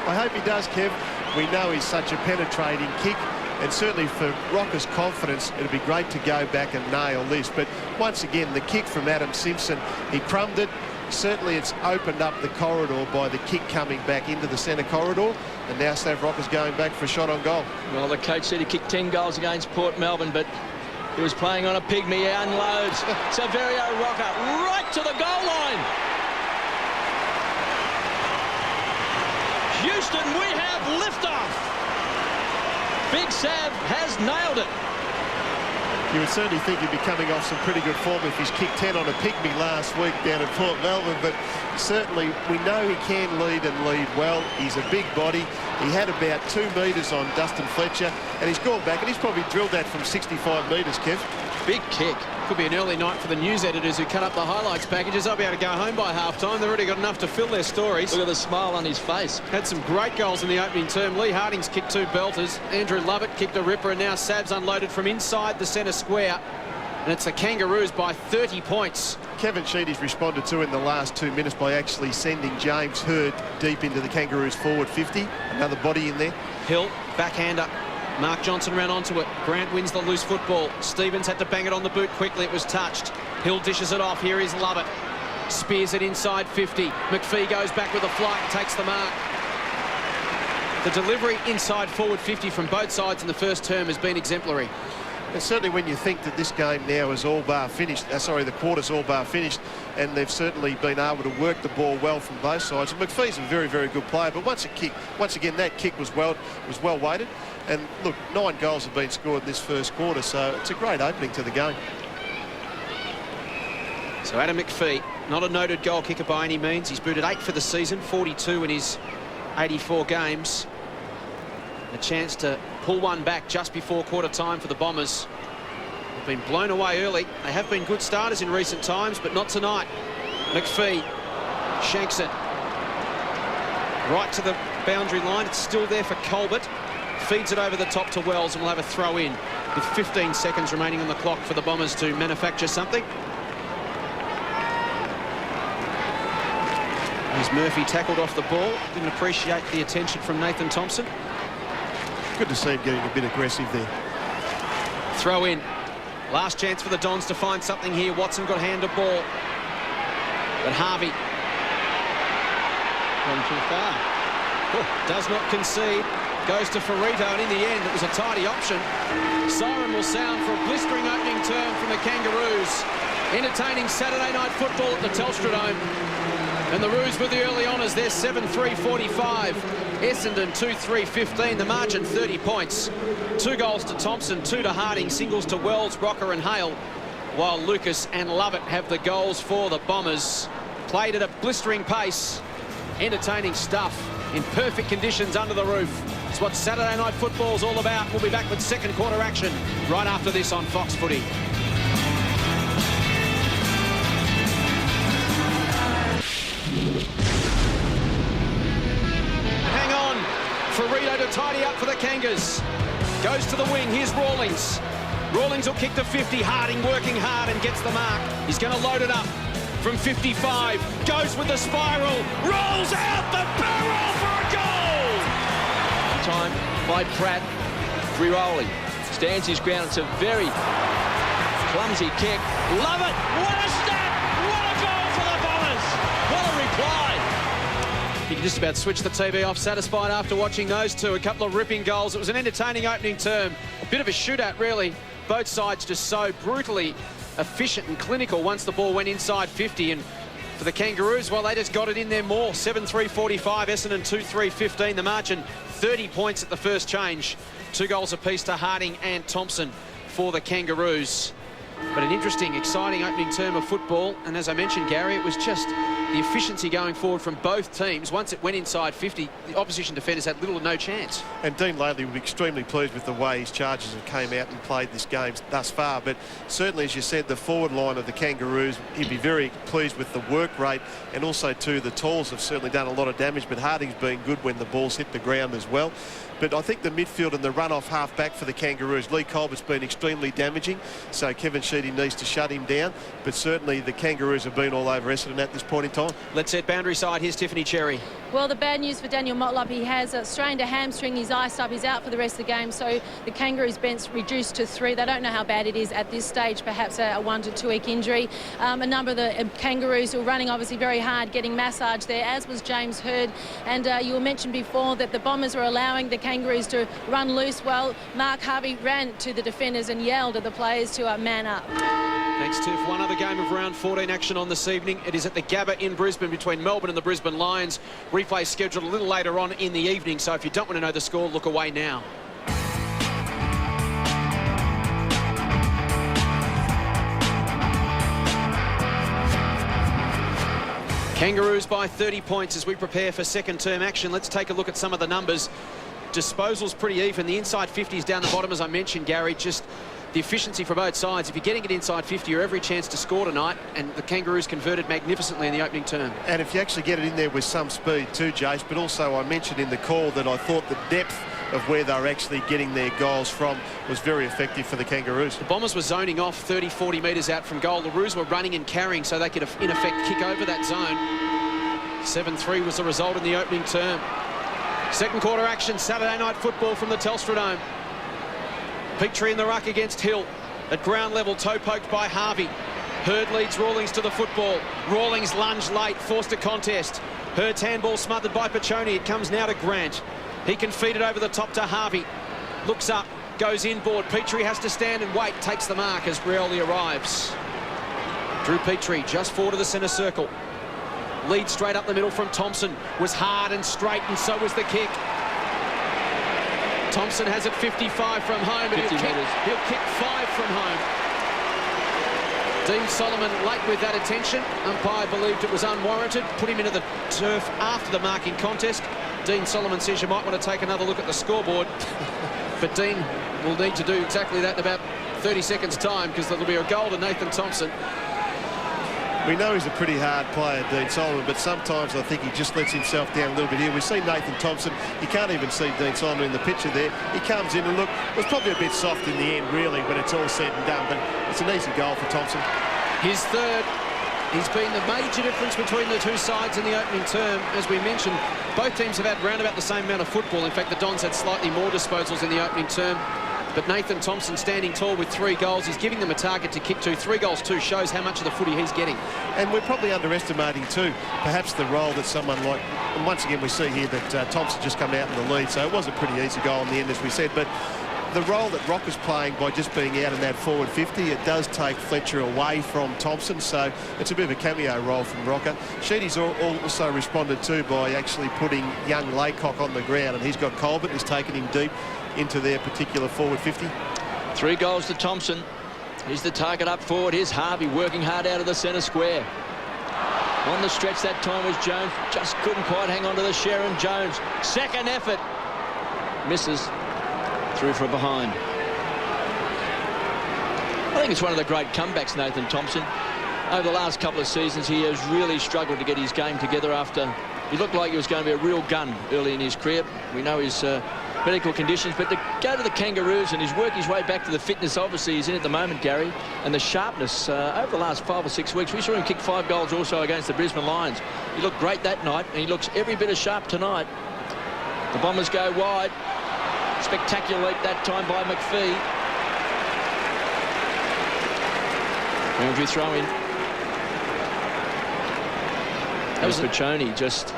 I hope he does, Kev. We know he's such a penetrating kick, and certainly for Rocker's confidence, it'd be great to go back and nail this. But once again, the kick from Adam Simpson, he crumbed it. Certainly it's opened up the corridor by the kick coming back into the centre corridor, and now Sav Rocker's going back for a shot on goal. Well, the coach said he kicked 10 goals against Port Melbourne, but he was playing on a pygmy. He unloads. Saverio Rocker right to the goal line. Houston, we have liftoff. Big Sav has nailed it. You would certainly think he'd be coming off some pretty good form if he's kicked 10 on a pygmy last week down at Port Melbourne, but certainly we know he can lead and lead well. He's a big body. He had about 2 metres on Dustin Fletcher, and he's gone back and he's probably drilled that from 65 metres, Kev. Big kick. Could be an early night for the news editors who cut up the highlights packages. They'll be able to go home by half-time. They've already got enough to fill their stories. Look at the smile on his face. Had some great goals in the opening term. Lee Harding's kicked 2 belters. Andrew Lovett kicked a ripper, and now Sav's unloaded from inside the centre square. And it's the Kangaroos by 30 points. Kevin Sheedy's responded to in the last 2 minutes by actually sending James Hurd deep into the Kangaroos forward 50. Another body in there. Hill, backhander. Mark Johnson ran onto it. Grant wins the loose football. Stevens had to bang it on the boot quickly. It was touched. Hill dishes it off. Here is Lovett. Spears it inside 50. McPhee goes back with a flight and takes the mark. The delivery inside forward 50 from both sides in the first term has been exemplary. And certainly when you think that this game now is all bar finished, the quarter's all bar finished, and they've certainly been able to work the ball well from both sides. And McPhee's a very, very good player, but once again, that kick was well weighted. And look, 9 goals have been scored this first quarter, so it's a great opening to the game. So Adam McPhee, not a noted goal kicker by any means. He's booted 8 for the season, 42 in his 84 games. A chance to pull one back just before quarter time for the Bombers. They've been blown away early. They have been good starters in recent times, but not tonight. McPhee shanks it right to the boundary line. It's still there for Colbert. Feeds it over the top to Wells, and we'll have a throw in with 15 seconds remaining on the clock for the Bombers to manufacture something. As Murphy tackled off the ball, didn't appreciate the attention from Nathan Thompson. Good to see him getting a bit aggressive there. Throw in. Last chance for the Dons to find something here. Watson got hand of ball, but Harvey gone too far. Does not concede. Goes to Ferrito, and in the end, it was a tidy option. Siren will sound for a blistering opening term from the Kangaroos. Entertaining Saturday night football at the Telstra Dome. And the Roos with the early honours. They're 7-3-45. Essendon 2-3-15. The margin 30 points. 2 goals to Thompson, 2 to Harding, singles to Wells, Rocker and Hale. While Lucas and Lovett have the goals for the Bombers. Played at a blistering pace. Entertaining stuff in perfect conditions under the roof. It's what Saturday night football is all about. We'll be back with second quarter action right after this on Fox Footy. Hang on. Ferrito to tidy up for the Kangas. Goes to the wing. Here's Rawlings. Rawlings will kick to 50. Harding working hard and gets the mark. He's going to load it up. from 55, goes with the spiral, rolls out the barrel for a goal! Time by Pratt. Free-rolling. Stands his ground. It's a very clumsy kick. Love it! What a stat! What a goal for the Bombers! What a reply! You can just about switch the TV off, satisfied after watching those two. A couple of ripping goals. It was an entertaining opening term. A bit of a shootout, really. Both sides just so brutally efficient and clinical once the ball went inside 50. And for the Kangaroos, well, they just got it in there more. 7-3-45, Essendon 2-3-15. The margin, 30 points at the first change. 2 goals apiece to Harding and Thompson for the Kangaroos. But an interesting, exciting opening term of football. And as I mentioned, Gary, it was just the efficiency going forward from both teams. Once it went inside 50, the opposition defenders had little or no chance. And Dean Laidley will be extremely pleased with the way his Chargers have came out and played this game thus far. But certainly, as you said, the forward line of the Kangaroos, he'd be very pleased with the work rate. And also, too, the tools have certainly done a lot of damage. But Harding's been good when the ball's hit the ground as well. But I think the midfield and the run-off half-back for the Kangaroos, Lee Colbert's been extremely damaging, so Kevin Sheedy needs to shut him down. But certainly the Kangaroos have been all over Essendon at this point in time. Let's head boundary side. Here's Tiffany Cherry. Well, the bad news for Daniel Motlop, he has strained a hamstring. He's iced up. He's out for the rest of the game. So the Kangaroos bench reduced to 3. They don't know how bad it is at this stage, perhaps a 1 to 2 week injury. A number of the Kangaroos who are running obviously very hard, getting massage there, as was James Hurd. And you were mentioned before that the Bombers are allowing the Kangaroos to run loose. Well, Mark Harvey ran to the defenders and yelled at the players to man up. Thanks, Tiff. One other game of round 14 action on this evening. It is at the Gabba in Brisbane between Melbourne and the Brisbane Lions. Replay scheduled a little later on in the evening, so if you don't want to know the score, look away now. Kangaroos by 30 points as we prepare for second term action. Let's take a look at some of the numbers. Disposals pretty even. The inside 50s down the bottom, as I mentioned, Gary. Just the efficiency for both sides. If you're getting it inside 50, you're every chance to score tonight, and the Kangaroos converted magnificently in the opening term. And if you actually get it in there with some speed too, Jace, but also I mentioned in the call that I thought the depth of where they're actually getting their goals from was very effective for the Kangaroos. The Bombers were zoning off 30, 40 metres out from goal. The Roos were running and carrying so they could, in effect, kick over that zone. 7-3 was the result in the opening term. Second quarter action, Saturday night football from the Telstra Dome. Petrie in the ruck against Hill. At ground level, toe poked by Harvey. Hurd leads Rawlings to the football. Rawlings lunged late, forced a contest. Hurd's handball smothered by Piccioni. It comes now to Grant. He can feed it over the top to Harvey. Looks up, goes inboard. Petrie has to stand and wait, takes the mark as Brioli arrives. Drew Petrie just forward of the centre circle. Lead straight up the middle from Thompson. Was hard and straight, and so was the kick. Thompson has it 55 from home, and he'll kick 5 from home. Dean Solomon late with that attention. Umpire believed it was unwarranted. Put him into the turf after the marking contest. Dean Solomon says you might want to take another look at the scoreboard. But Dean will need to do exactly that in about 30 seconds' time, because there'll be a goal to Nathan Thompson. We know he's a pretty hard player, Dean Solomon, but sometimes I think he just lets himself down a little bit here. We see Nathan Thompson. You can't even see Dean Solomon in the picture there. He comes in and look, it was probably a bit soft in the end, really, when it's all said and done, but it's an easy goal for Thompson. His third. He's been the major difference between the two sides in the opening term. As we mentioned, both teams have had round about the same amount of football. In fact, the Dons had slightly more disposals in the opening term. But Nathan Thompson standing tall with 3 goals. He's giving them a target to kick to. 3 goals too shows how much of the footy he's getting. And we're probably underestimating too perhaps the role that someone like, and once again we see here that Thompson just come out in the lead, so it was a pretty easy goal in the end, as we said. But the role that Rocker's playing by just being out in that forward 50, it does take Fletcher away from Thompson, so it's a bit of a cameo role from Rocker. Sheedy's also responded to by actually putting young Laycock on the ground, and he's got Colbert, who's taken him deep into their particular forward 50. 3 goals to Thompson. He's the target up forward. Here's Harvey working hard out of the centre square. On the stretch that time was Jones. Just couldn't quite hang on to the Sharon Jones. Second effort. Misses. Through from behind. I think it's one of the great comebacks, Nathan Thompson. Over the last couple of seasons, he has really struggled to get his game together after he looked like he was going to be a real gun early in his career. We know he's medical conditions, but to go to the Kangaroos and work his way back to the fitness obviously he's in at the moment, Gary, and the sharpness over the last 5 or 6 weeks. We saw him kick 5 goals also against the Brisbane Lions. He looked great that night, and he looks every bit as sharp tonight. The Bombers go wide. Spectacular leap that time by McPhee. Boundary throw in. That was Pachoni just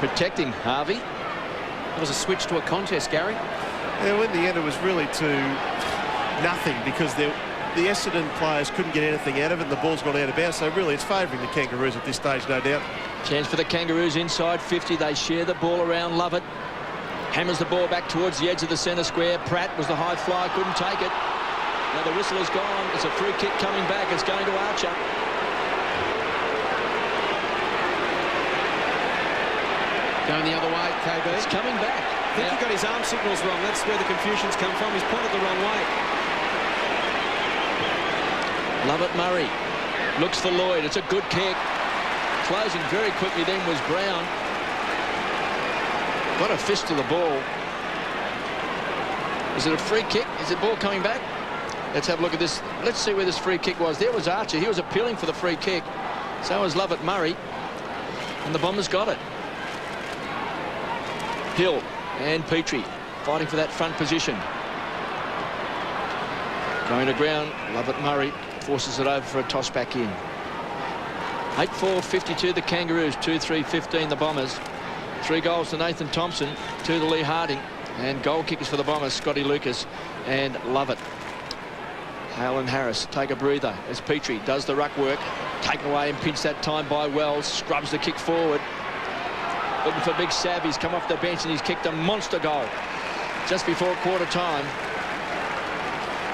protecting Harvey. It was a switch to a contest, Gary. Yeah, well, in the end, it was really to nothing because the Essendon players couldn't get anything out of it, and the ball's gone out of bounds. So really, it's favouring the Kangaroos at this stage, no doubt. Chance for the Kangaroos inside 50. They share the ball around. Love it. Hammers the ball back towards the edge of the centre square. Pratt was the high flyer, couldn't take it. Now the whistle is gone. It's a free kick coming back. It's going to Archer. Going the other way, KB. It's coming back. I think he got his arm signals wrong. That's where the confusion's come from. He's pointed the wrong way. Lovett Murray looks for Lloyd. It's a good kick. Closing very quickly then was Brown. Got a fist to the ball. Is it a free kick? Is the ball coming back? Let's have a look at this. Let's see where this free kick was. There was Archer. He was appealing for the free kick. So was Lovett Murray. And the Bombers got it. Hill and Petrie fighting for that front position. Going to ground. Lovett Murray forces it over for a toss back in. 8-4-52 the Kangaroos. 2-3-15 the Bombers. 3 goals to Nathan Thompson, 2 to Lee Harding, and goal kickers for the Bombers, Scotty Lucas and Lovett. Hale and Harris take a breather as Petrie does the ruck work. Taken away and pinched that time by Wells. Scrubs the kick forward. Looking for Big Sav. He's come off the bench and he's kicked a monster goal just before quarter time.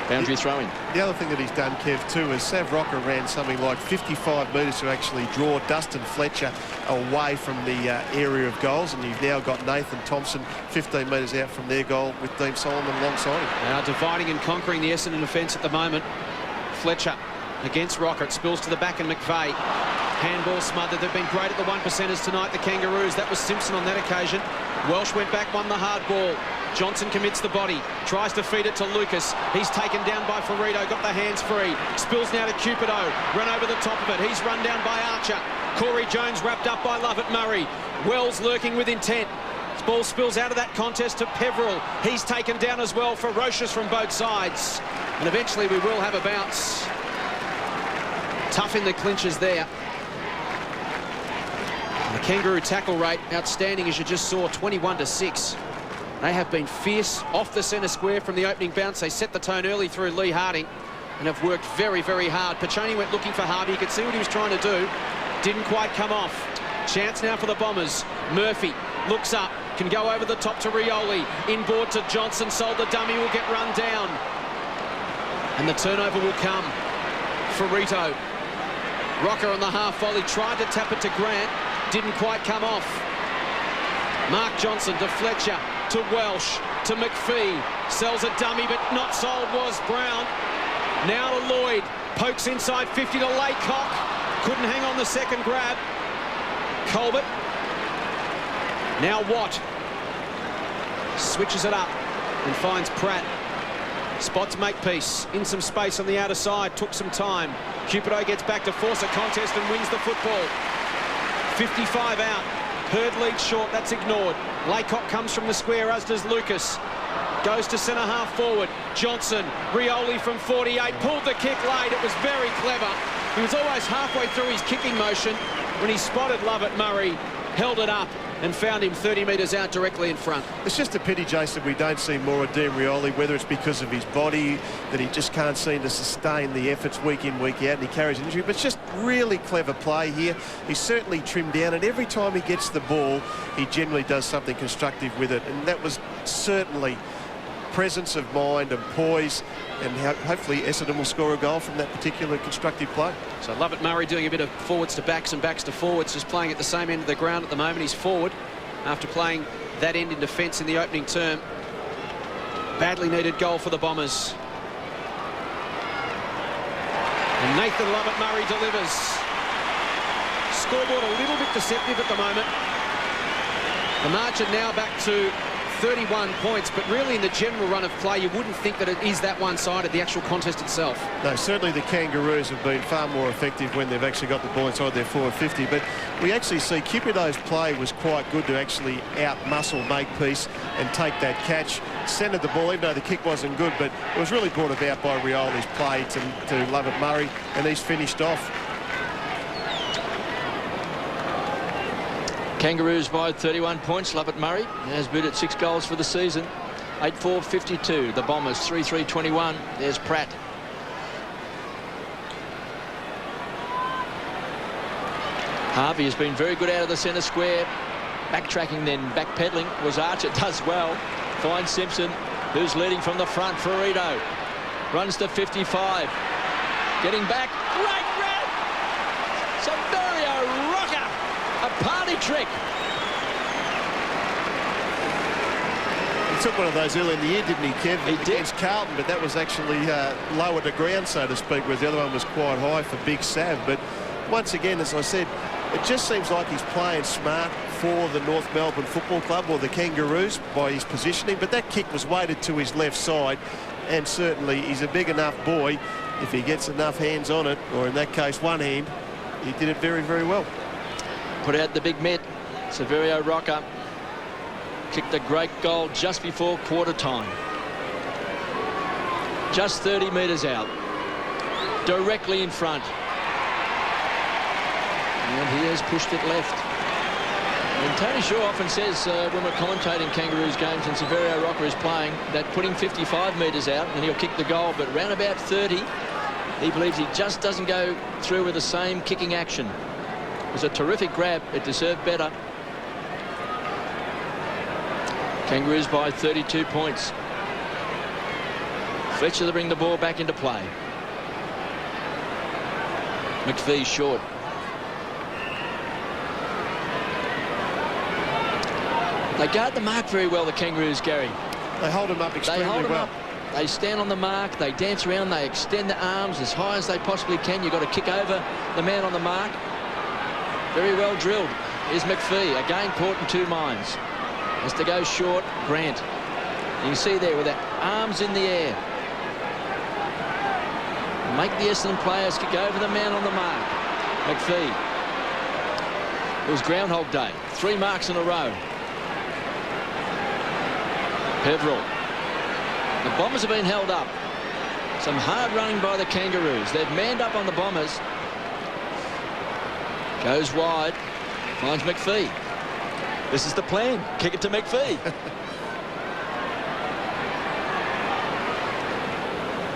Boundary throwing. The other thing that he's done, Kev, too, is Sav Rocker ran something like 55 metres to actually draw Dustin Fletcher away from the area of goals, and you've now got Nathan Thompson 15 metres out from their goal with Dean Solomon alongside him. They are dividing and conquering the Essendon defence at the moment. Fletcher against Rocker. It spills to the back and McVeigh. Handball smothered. They've been great at the 1%ers tonight, the Kangaroos. That was Simpson on that occasion. Welsh went back, won the hard ball. Johnson commits the body, tries to feed it to Lucas. He's taken down by Ferrito, got the hands free. Spills now to Cupido, run over the top of it. He's run down by Archer. Corey Jones wrapped up by Lovett Murray. Wells lurking with intent. This ball spills out of that contest to Peveril. He's taken down as well, ferocious from both sides. And eventually we will have a bounce. Tough in the clinches there. The Kangaroo tackle rate outstanding, as you just saw, 21-6. They have been fierce off the centre square from the opening bounce. They set the tone early through Lee Harding and have worked very, very hard. Pachoni went looking for Harvey. You could see what he was trying to do. Didn't quite come off. Chance now for the Bombers. Murphy looks up, can go over the top to Rioli. Inboard to Johnson. Sold the dummy, will get run down. And the turnover will come. Ferrito. Rocker on the half volley. Tried to tap it to Grant. Didn't quite come off. Mark Johnson to Fletcher, to Welsh, to McPhee. Sells a dummy, but not sold was Brown. Now to Lloyd. Pokes inside 50 to Laycock. Couldn't hang on the second grab. Colbert. Now Watt. Switches it up and finds Pratt. Spots Makepeace in some space on the outer side. Took some time. Cupido gets back to force a contest and wins the football. 55 out. Hurd leads short. That's ignored. Laycock comes from the square, as does Lucas. Goes to centre half forward. Johnson. Rioli from 48. Pulled the kick late. It was very clever. He was almost halfway through his kicking motion when he spotted Lovett Murray, held it up and found him 30 metres out directly in front. It's just a pity, Jason, we don't see more of Dean Rioli, whether it's because of his body, that he just can't seem to sustain the efforts week in, week out, and he carries an injury. But it's just really clever play here. He's certainly trimmed down, and every time he gets the ball, he generally does something constructive with it. And that was certainly presence of mind and poise, and hopefully Essendon will score a goal from that particular constructive play. So Lovett Murray doing a bit of forwards to backs and backs to forwards, just playing at the same end of the ground at the moment. He's forward after playing that end in defence in the opening term. Badly needed goal for the Bombers. And Nathan Lovett Murray delivers. Scoreboard a little bit deceptive at the moment. The margin now back to 31 points, but really in the general run of play, you wouldn't think that it is that one-sided, the actual contest itself. No, certainly the Kangaroos have been far more effective when they've actually got the ball inside their forward 50, but we actually see Cupido's play was quite good to actually out-muscle Makepeace and take that catch. Centred the ball, even though the kick wasn't good, but it was really brought about by Rioli's play to Lovett Murray, and he's finished off. Kangaroos by 31 points. Lovett Murray has booted 6 goals for the season. 8-4-52. The Bombers 3-3-21. There's Pratt. Harvey has been very good out of the centre square. Backtracking then backpedaling was Archer. Does well. Finds Simpson, who's leading from the front. Ferrito runs to 55. Getting back. Great grab. Severio rocker. A party trick. He took one of those early in the year, didn't he, Kev? He did. Against Carlton, but that was actually lower to ground, so to speak, whereas the other one was quite high for Big Sav. But once again, as I said, it just seems like he's playing smart for the North Melbourne Football Club or the Kangaroos by his positioning, but that kick was weighted to his left side, and certainly he's a big enough boy. If he gets enough hands on it, or in that case one hand, he did it very, very well. Put out the big mitt. Severio Rocker kicked a great goal just before quarter time. Just 30 metres out. Directly in front. And he has pushed it left. And Tony Shaw often says when we're commentating Kangaroos games and Severio Rocker is playing, that put him 55 metres out and he'll kick the goal, but round about 30, he believes he just doesn't go through with the same kicking action. It was a terrific grab. It deserved better. Kangaroos by 32 points. Fletcher to bring the ball back into play. McPhee short. They guard the mark very well, the Kangaroos, Gary. They hold him up extremely well. They hold him up. They stand on the mark. They dance around. They extend the arms as high as they possibly can. You've got to kick over the man on the mark. Very well drilled. Here's McPhee, again caught in 2 minds. Has to go short. Grant. You can see there with their arms in the air. Make the Essendon players kick over the man on the mark. McPhee. It was Groundhog Day. 3 marks in a row. Peveril. The Bombers have been held up. Some hard running by the Kangaroos. They've manned up on the Bombers. Goes wide. Finds McPhee. This is the plan. Kick it to McPhee.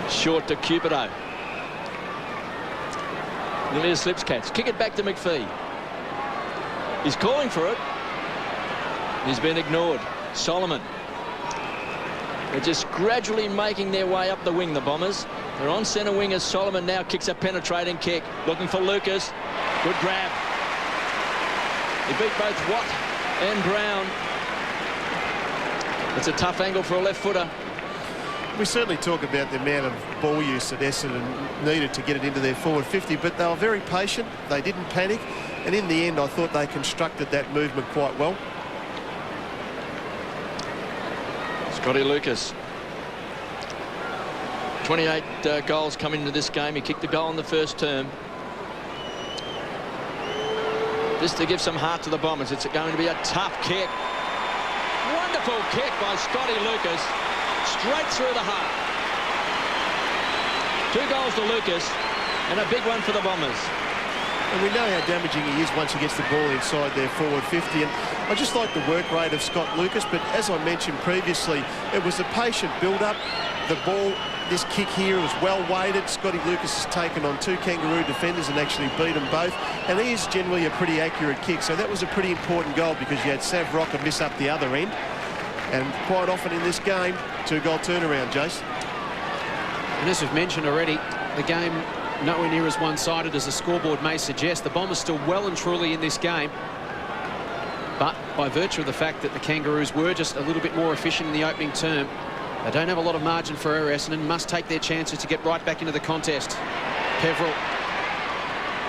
Short to Cupido. Nearly a slips catch. Kick it back to McPhee. He's calling for it. He's been ignored. Solomon. They're just gradually making their way up the wing, the Bombers. They're on centre wing as Solomon now kicks a penetrating kick. Looking for Lucas. Good grab. He beat both Watt and Brown. It's a tough angle for a left footer. We certainly talk about the amount of ball use that Essendon needed to get it into their forward 50, but they were very patient. They didn't panic, and in the end I thought they constructed that movement quite well. Scotty Lucas. 28 goals coming into this game. He kicked the goal in the first term. Just to give some heart to the Bombers. It's going to be a tough kick. Wonderful kick by Scotty Lucas. Straight through the heart. 2 goals to Lucas and a big one for the Bombers. And we know how damaging he is once he gets the ball inside their forward 50. And I just like the work rate of Scott Lucas, but as I mentioned previously, it was a patient build-up. The ball, this kick here was well weighted. Scotty Lucas has taken on 2 Kangaroo defenders and actually beat them both. And he is generally a pretty accurate kick. So that was a pretty important goal because you had Sav Rocker miss up the other end. And quite often in this game, 2-goal turnaround, Jace. And as we've mentioned already, the game nowhere near as one-sided as the scoreboard may suggest. The Bombers still well and truly in this game. But by virtue of the fact that the Kangaroos were just a little bit more efficient in the opening term, they don't have a lot of margin for error. Essendon must take their chances to get right back into the contest. Peveril.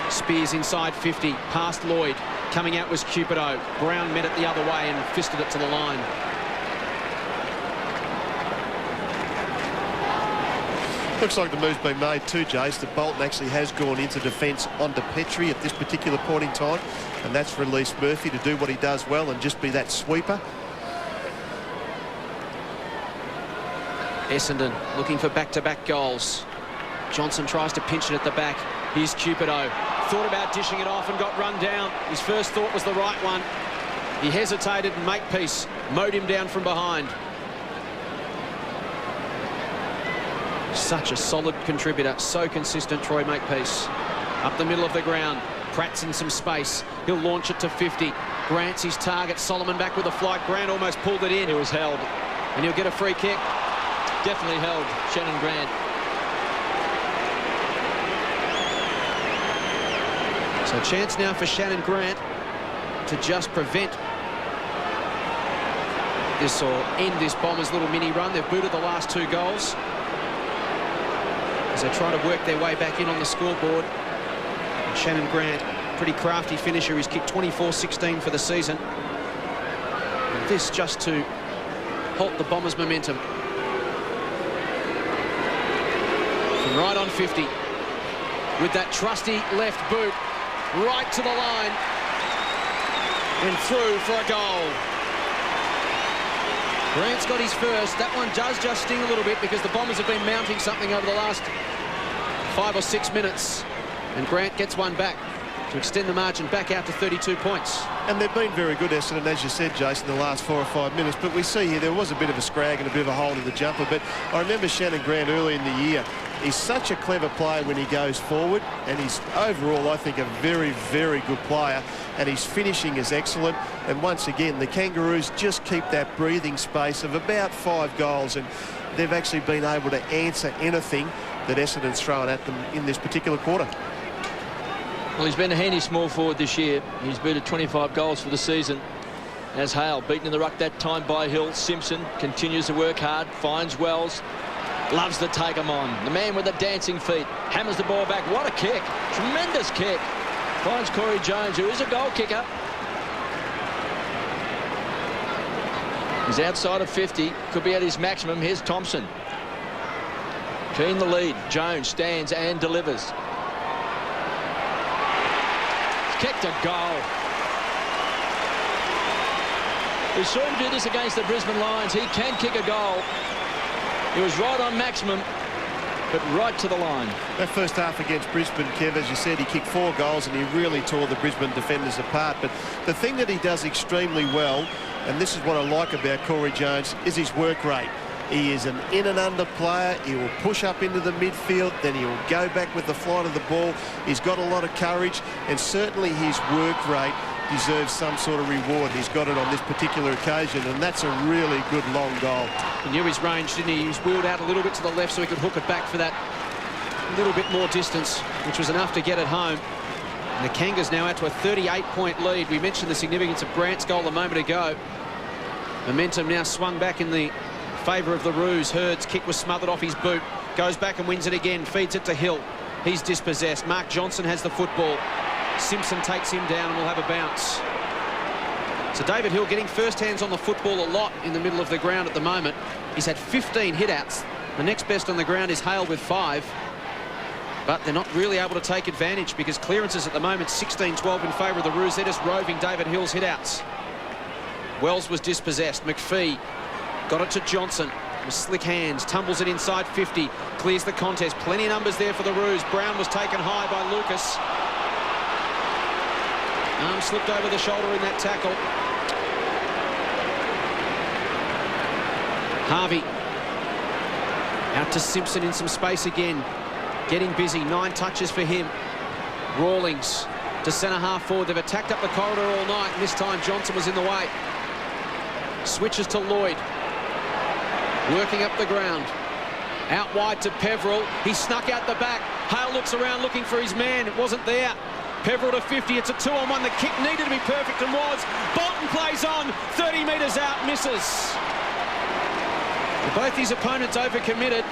Spears inside 50. Past Lloyd. Coming out was Cupido. Brown met it the other way and fisted it to the line. Looks like the move's been made too, Jace, that Bolton actually has gone into defence onto Petrie at this particular point in time, and that's released Murphy to do what he does well and just be that sweeper. Essendon looking for back-to-back goals. Johnson tries to pinch it at the back. Here's Cupido. Thought about dishing it off and got run down. His first thought was the right one. He hesitated and Makepeace mowed him down from behind. Such a solid contributor, so consistent, Troy Makepeace. Up the middle of the ground, Pratt's in some space. He'll launch it to 50. Grant's his target. Solomon back with a flight. Grant almost pulled it in. It was held. And he'll get a free kick. Definitely held, Shannon Grant. So a chance now for Shannon Grant to just prevent this or end this Bombers' little mini run. They've booted the last 2 goals as they try to work their way back in on the scoreboard. And Shannon Grant, pretty crafty finisher. He's kicked 24-16 for the season. And this just to halt the Bombers' momentum. From right on 50 with that trusty left boot right to the line and through for a goal. Grant's got his first. That one does just sting a little bit because the Bombers have been mounting something over the last 5 or 6 minutes, and Grant gets one back to extend the margin back out to 32 points. And they've been very good, Essendon, as you said, Jason, the last 4 or 5 minutes. But we see here there was a bit of a scrag and a bit of a hole in the jumper. But I remember Shannon Grant early in the year. He's such a clever player when he goes forward, and he's overall, I think, a very, very good player, and his finishing is excellent. And once again, the Kangaroos just keep that breathing space of about 5 goals, and they've actually been able to answer anything that Essendon's thrown at them in this particular quarter. Well, he's been a handy small forward this year. He's booted 25 goals for the season. As Hale, beaten in the ruck that time by Hill. Simpson continues to work hard, finds Wells. Loves to take him on. The man with the dancing feet hammers the ball back. What a kick. Tremendous kick. Finds Corey Jones, who is a goal kicker. He's outside of 50. Could be at his maximum. Here's Thompson. Keen the lead. Jones stands and delivers. He's kicked a goal. We saw him do this against the Brisbane Lions. He can kick a goal. He was right on maximum, but right to the line. That first half against Brisbane, Kev, as you said, he kicked 4 goals and he really tore the Brisbane defenders apart. But the thing that he does extremely well, and this is what I like about Corey Jones, is his work rate. He is an in and under player. He will push up into the midfield, then he'll go back with the flight of the ball. He's got a lot of courage, and certainly his work rate deserves some sort of reward. He's got it on this particular occasion, and that's a really good long goal. He knew his range, didn't he? He was wheeled out a little bit to the left so he could hook it back for that little bit more distance, which was enough to get it home. And the Kangas now out to a 38-point lead. We mentioned the significance of Grant's goal a moment ago. Momentum now swung back in the favour of the Roos. Hurd's kick was smothered off his boot. Goes back and wins it again. Feeds it to Hill. He's dispossessed. Mark Johnson has the football. Simpson takes him down and will have a bounce. So David Hill getting first hands on the football a lot in the middle of the ground at the moment. He's had 15 hit-outs. The next best on the ground is Hale with 5. But they're not really able to take advantage because clearances at the moment 16-12 in favour of the Roos. They're just roving David Hill's hit-outs. Wells was dispossessed. McPhee got it to Johnson. With slick hands, tumbles it inside 50. Clears the contest. Plenty of numbers there for the Roos. Brown was taken high by Lucas. Arm slipped over the shoulder in that tackle. Harvey out to Simpson in some space again. Getting busy. 9 touches for him. Rawlings to centre half forward. They've attacked up the corridor all night, and this time Johnson was in the way. Switches to Lloyd. Working up the ground. Out wide to Peveril. He snuck out the back. Hale looks around looking for his man. It wasn't there. Peveril to 50. It's a 2-on-1. The kick needed to be perfect and was. Bolton plays on. 30 metres out. Misses. Both his opponents overcommitted.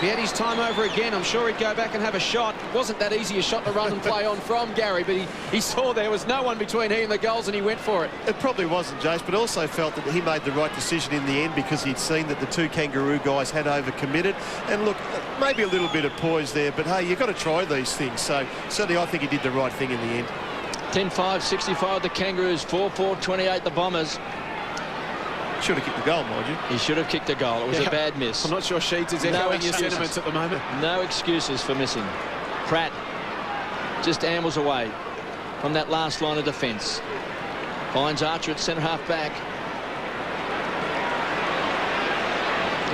If he had his time over again, I'm sure he'd go back and have a shot. It wasn't that easy a shot to run and play on from Gary, but he saw there was no one between he and the goals and he went for it. It probably wasn't, Jace, but also felt that he made the right decision in the end because he'd seen that the two Kangaroo guys had overcommitted. And look, maybe a little bit of poise there, but hey, you've got to try these things. So certainly I think he did the right thing in the end. 10-5, 65 the Kangaroos, 4-4, 28 the Bombers. Should have kicked the goal, mind you. He should have kicked a goal. It was a bad miss. I'm not sure Sheets is echoing your sentiments at the moment. No excuses for missing. Pratt just ambles away from that last line of defence. Finds Archer at centre-half back.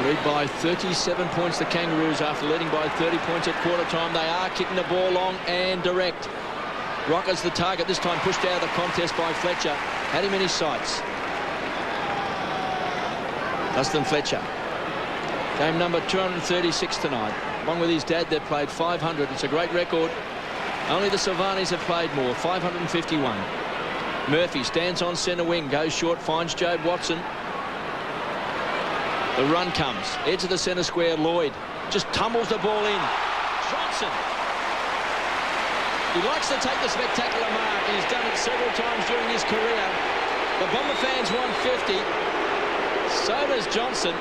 Lead by 37 points, the Kangaroos, after leading by 30 points at quarter time. They are kicking the ball long and direct. Rocker's the target, this time pushed out of the contest by Fletcher. Had him in his sights. Dustin Fletcher. Game number 236 tonight. Along with his dad, they've played 500. It's a great record. Only the Silvanis have played more, 551. Murphy stands on centre wing, goes short, finds Jobe Watson. The run comes. Edge of the centre square, Lloyd just tumbles the ball in. Johnson. He likes to take the spectacular mark. He's done it several times during his career. The Bomber fans want 50. So does Johnson.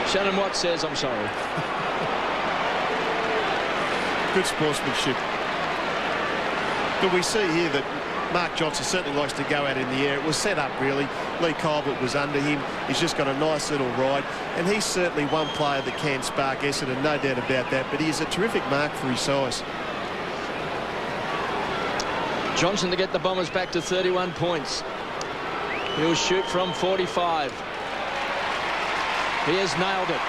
Shannon Watt says, I'm sorry. Good sportsmanship. But we see here that Mark Johnson certainly likes to go out in the air. It was set up, really. Lee Colbert was under him. He's just got a nice little ride. And he's certainly one player that can spark Essendon, no doubt about that. But he is a terrific mark for his size. Johnson to get the Bombers back to 31 points. He'll shoot from 45. He has nailed it.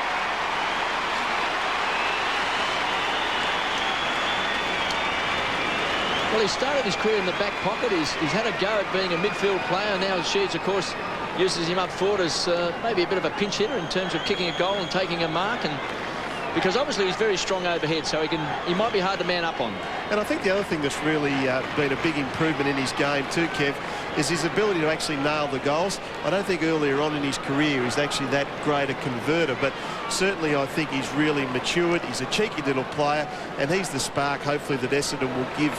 Well, he started his career in the back pocket. He's had a go at being a midfield player. Now Sheeds, of course, uses him up forward as maybe a bit of a pinch hitter in terms of kicking a goal and taking a mark. And because obviously he's very strong overhead, so he might be hard to man up on. And I think the other thing that's really been a big improvement in his game too, Kev, is his ability to actually nail the goals. I don't think earlier on in his career he's actually that great a converter, but certainly I think he's really matured. He's a cheeky little player, and he's the spark, hopefully, that Essendon will give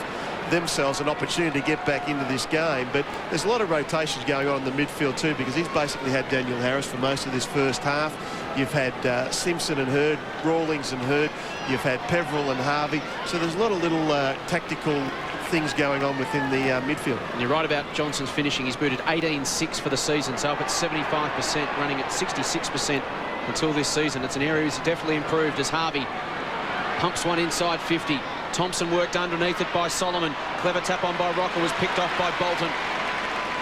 themselves an opportunity to get back into this game. But there's a lot of rotations going on in the midfield too, because he's basically had Daniel Harris for most of this first half. You've had Simpson and Hurd, Rawlings and Hurd. You've had Peveril and Harvey. So there's a lot of little tactical things going on within the midfield. And you're right about Johnson's finishing. He's booted 18-6 for the season, so up at 75%, running at 66% until this season. It's an area he's definitely improved as Harvey pumps one inside 50. Thompson worked underneath it by Solomon. Clever tap on by Rocker, was picked off by Bolton.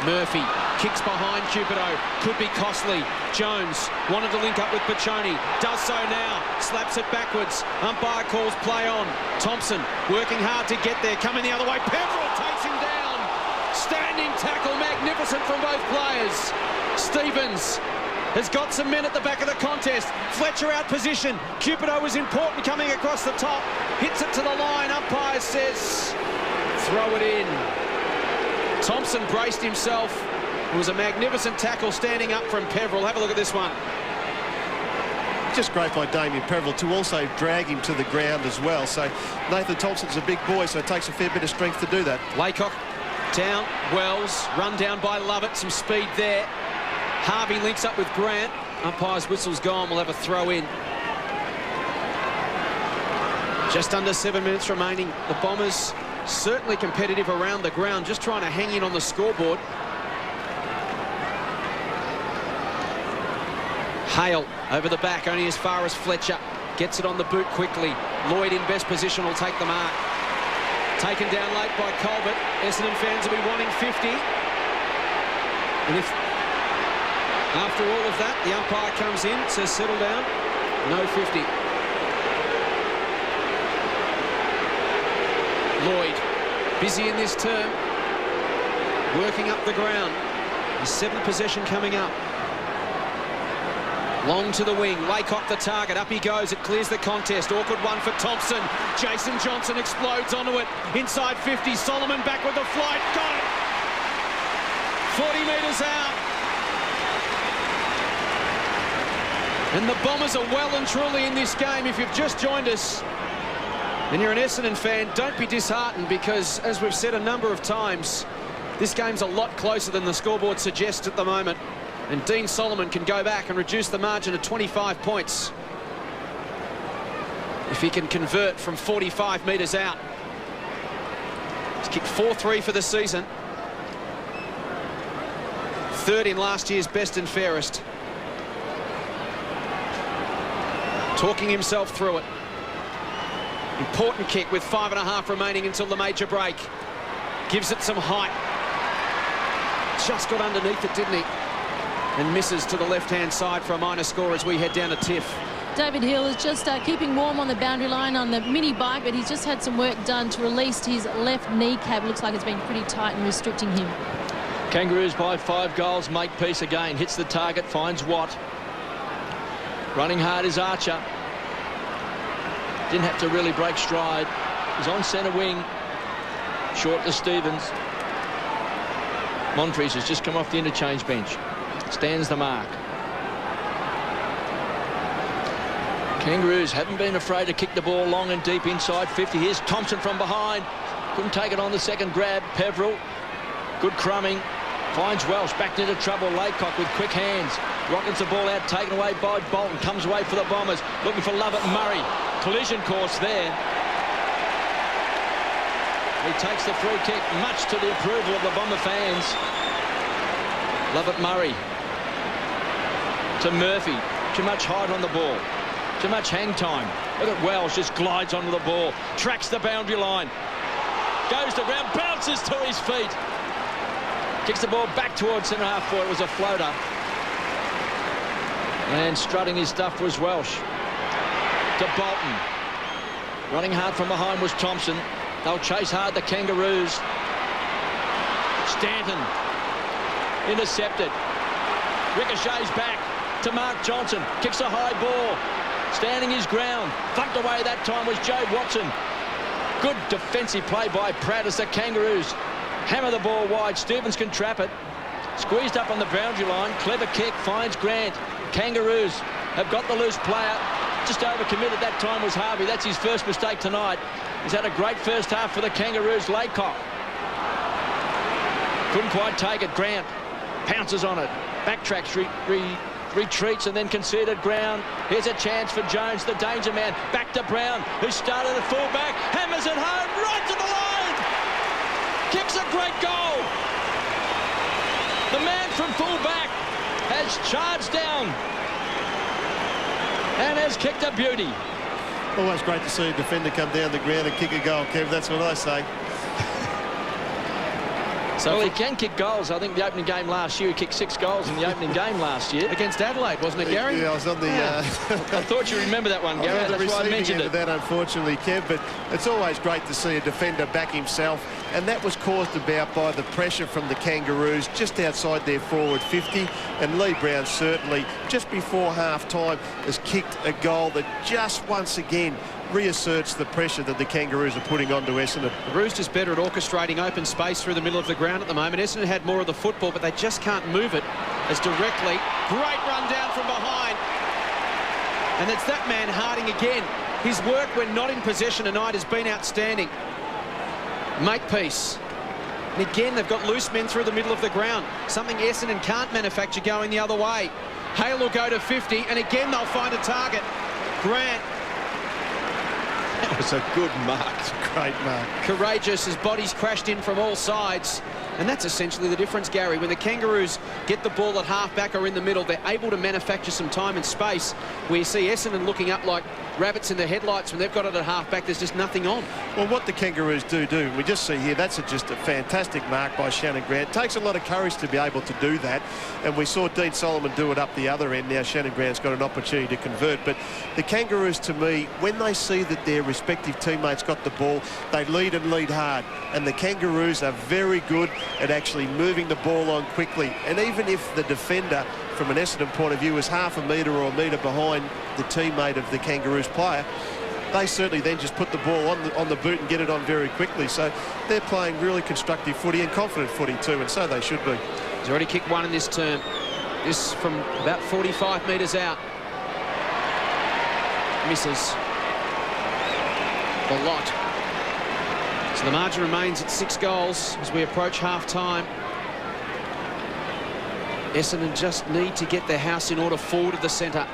Murphy kicks behind Cupido. Could be costly. Jones wanted to link up with Piccioni. Does so now. Slaps it backwards. Umpire calls play on. Thompson working hard to get there. Coming the other way. Peveril takes him down. Standing tackle. Magnificent from both players. Stevens has got some men at the back of the contest. Fletcher out position. Cupido was important coming across the top. Hits it to the line. Umpire says throw it in. Thompson braced himself. It was a magnificent tackle standing up from Peveril. Have a look at this one. Just great by Damien Peveril to also drag him to the ground as well. So Nathan Thompson's a big boy, so it takes a fair bit of strength to do that. Laycock down. Wells run down by Lovett. Some speed there. Harvey links up with Grant. Umpire's whistle's gone. We'll have a throw in. Just under 7 minutes remaining. The Bombers certainly competitive around the ground, just trying to hang in on the scoreboard. Hale over the back, only as far as Fletcher. Gets it on the boot quickly. Lloyd in best position will take the mark. Taken down late by Colbert. Essendon fans will be wanting 50. And if after all of that, the umpire comes in, says settle down, no 50. Lloyd, busy in this term, working up the ground. His 7th possession coming up. Long to the wing, Laycock the target, up he goes, it clears the contest. Awkward one for Thompson. Jason Johnson explodes onto it. Inside 50, Solomon back with the flight, got it! 40 metres out. And the Bombers are well and truly in this game. If you've just joined us and you're an Essendon fan, don't be disheartened, because, as we've said a number of times, this game's a lot closer than the scoreboard suggests at the moment. And Dean Solomon can go back and reduce the margin to 25 points if he can convert from 45 metres out. He's kicked 4-3 for the season. Third in last year's best and fairest. Talking himself through it. Important kick with 5.5 remaining until the major break. Gives it some height. Just got underneath it, didn't he? And misses to the left-hand side for a minor score as we head down to Tiff. David Hill is just keeping warm on the boundary line on the mini bike, but he's just had some work done to release his left kneecap. Looks like it's been pretty tight and restricting him. Kangaroos by 5 goals. Makepeace again. Hits the target, finds Watt. Running hard is Archer. Didn't have to really break stride. He's on centre wing. Short to Stevens. Monfries has just come off the interchange bench. Stands the mark. Kangaroos haven't been afraid to kick the ball long and deep inside 50. Here's Thompson from behind. Couldn't take it on the second grab. Peveril. Good crumbing. Finds Welsh. Back into trouble. Laycock with quick hands. Rockets the ball out. Taken away by Bolton. Comes away for the Bombers. Looking for Lovett Murray. Collision course there. He takes the free kick, much to the approval of the Bomber fans. Lovett Murray to Murphy. Too much height on the ball. Too much hang time. Look at Welsh, just glides onto the ball. Tracks the boundary line. Goes to ground, bounces to his feet. Kicks the ball back towards centre half forward. It was a floater. And strutting his stuff was Welsh. To Bolton. Running hard from behind was Thompson. They'll chase hard the Kangaroos. Stanton. Intercepted. Ricochets back to Mark Johnson. Kicks a high ball. Standing his ground. Thumped away that time was Joe Watson. Good defensive play by Pratt as the Kangaroos hammer the ball wide. Stevens can trap it. Squeezed up on the boundary line. Clever kick. Finds Grant. Kangaroos have got the loose player. Just overcommitted that time was Harvey. That's his first mistake tonight. He's had a great first half for the Kangaroos. Laycock. Couldn't quite take it. Grant pounces on it. Backtracks, retreats and then conceded ground. Here's a chance for Jones, the danger man. Back to Brown, who started at fullback. Hammers it home, right to the line. Kicks a great goal. The man from fullback has charged down and has kicked a beauty. Always great to see a defender come down the ground and kick a goal, Kev. That's what I say. So well, he can kick goals. I think the opening game last year, he kicked 6 goals in the opening game last year. Against Adelaide, wasn't it, Gary? Yeah, I was on the... I thought you remember that one, Gary. That's why I mentioned it. That, unfortunately, Kev, but it's always great to see a defender back himself, and that was caused about by the pressure from the Kangaroos just outside their forward 50, and Lee Brown certainly, just before half-time, has kicked a goal that just once again reasserts the pressure that the Kangaroos are putting onto Essendon. The Roosters better at orchestrating open space through the middle of the ground at the moment. Essendon had more of the football, but they just can't move it as directly. Great run down from behind. And it's that man Harding again. His work when not in possession tonight has been outstanding. Makepeace. And again, they've got loose men through the middle of the ground. Something Essendon can't manufacture going the other way. Hale will go to 50, and again they'll find a target. Grant. That was a good mark. It's a great mark. Courageous as bodies crashed in from all sides. And that's essentially the difference, Gary. When the Kangaroos get the ball at half-back or in the middle, they're able to manufacture some time and space, where you see Essendon looking up like rabbits in the headlights when they've got it at half-back. There's just nothing on. Well, what the Kangaroos do, we just see here, that's just a fantastic mark by Shannon Grant. It takes a lot of courage to be able to do that, and we saw Dean Solomon do it up the other end. Now Shannon Grant's got an opportunity to convert, but the Kangaroos, to me, when they see that their respective teammates got the ball, they lead and lead hard, and the Kangaroos are very good at actually moving the ball on quickly. And even if the defender, from an Essendon point of view, is half a metre or a metre behind the teammate of the Kangaroos player, they certainly then just put the ball on the boot and get it on very quickly. So they're playing really constructive footy and confident footy too, and so they should be. He's already kicked one in this term. This from about 45 metres out. misses the lot. So the margin remains at 6 goals as we approach half-time. Essendon just need to get their house in order forward of the centre.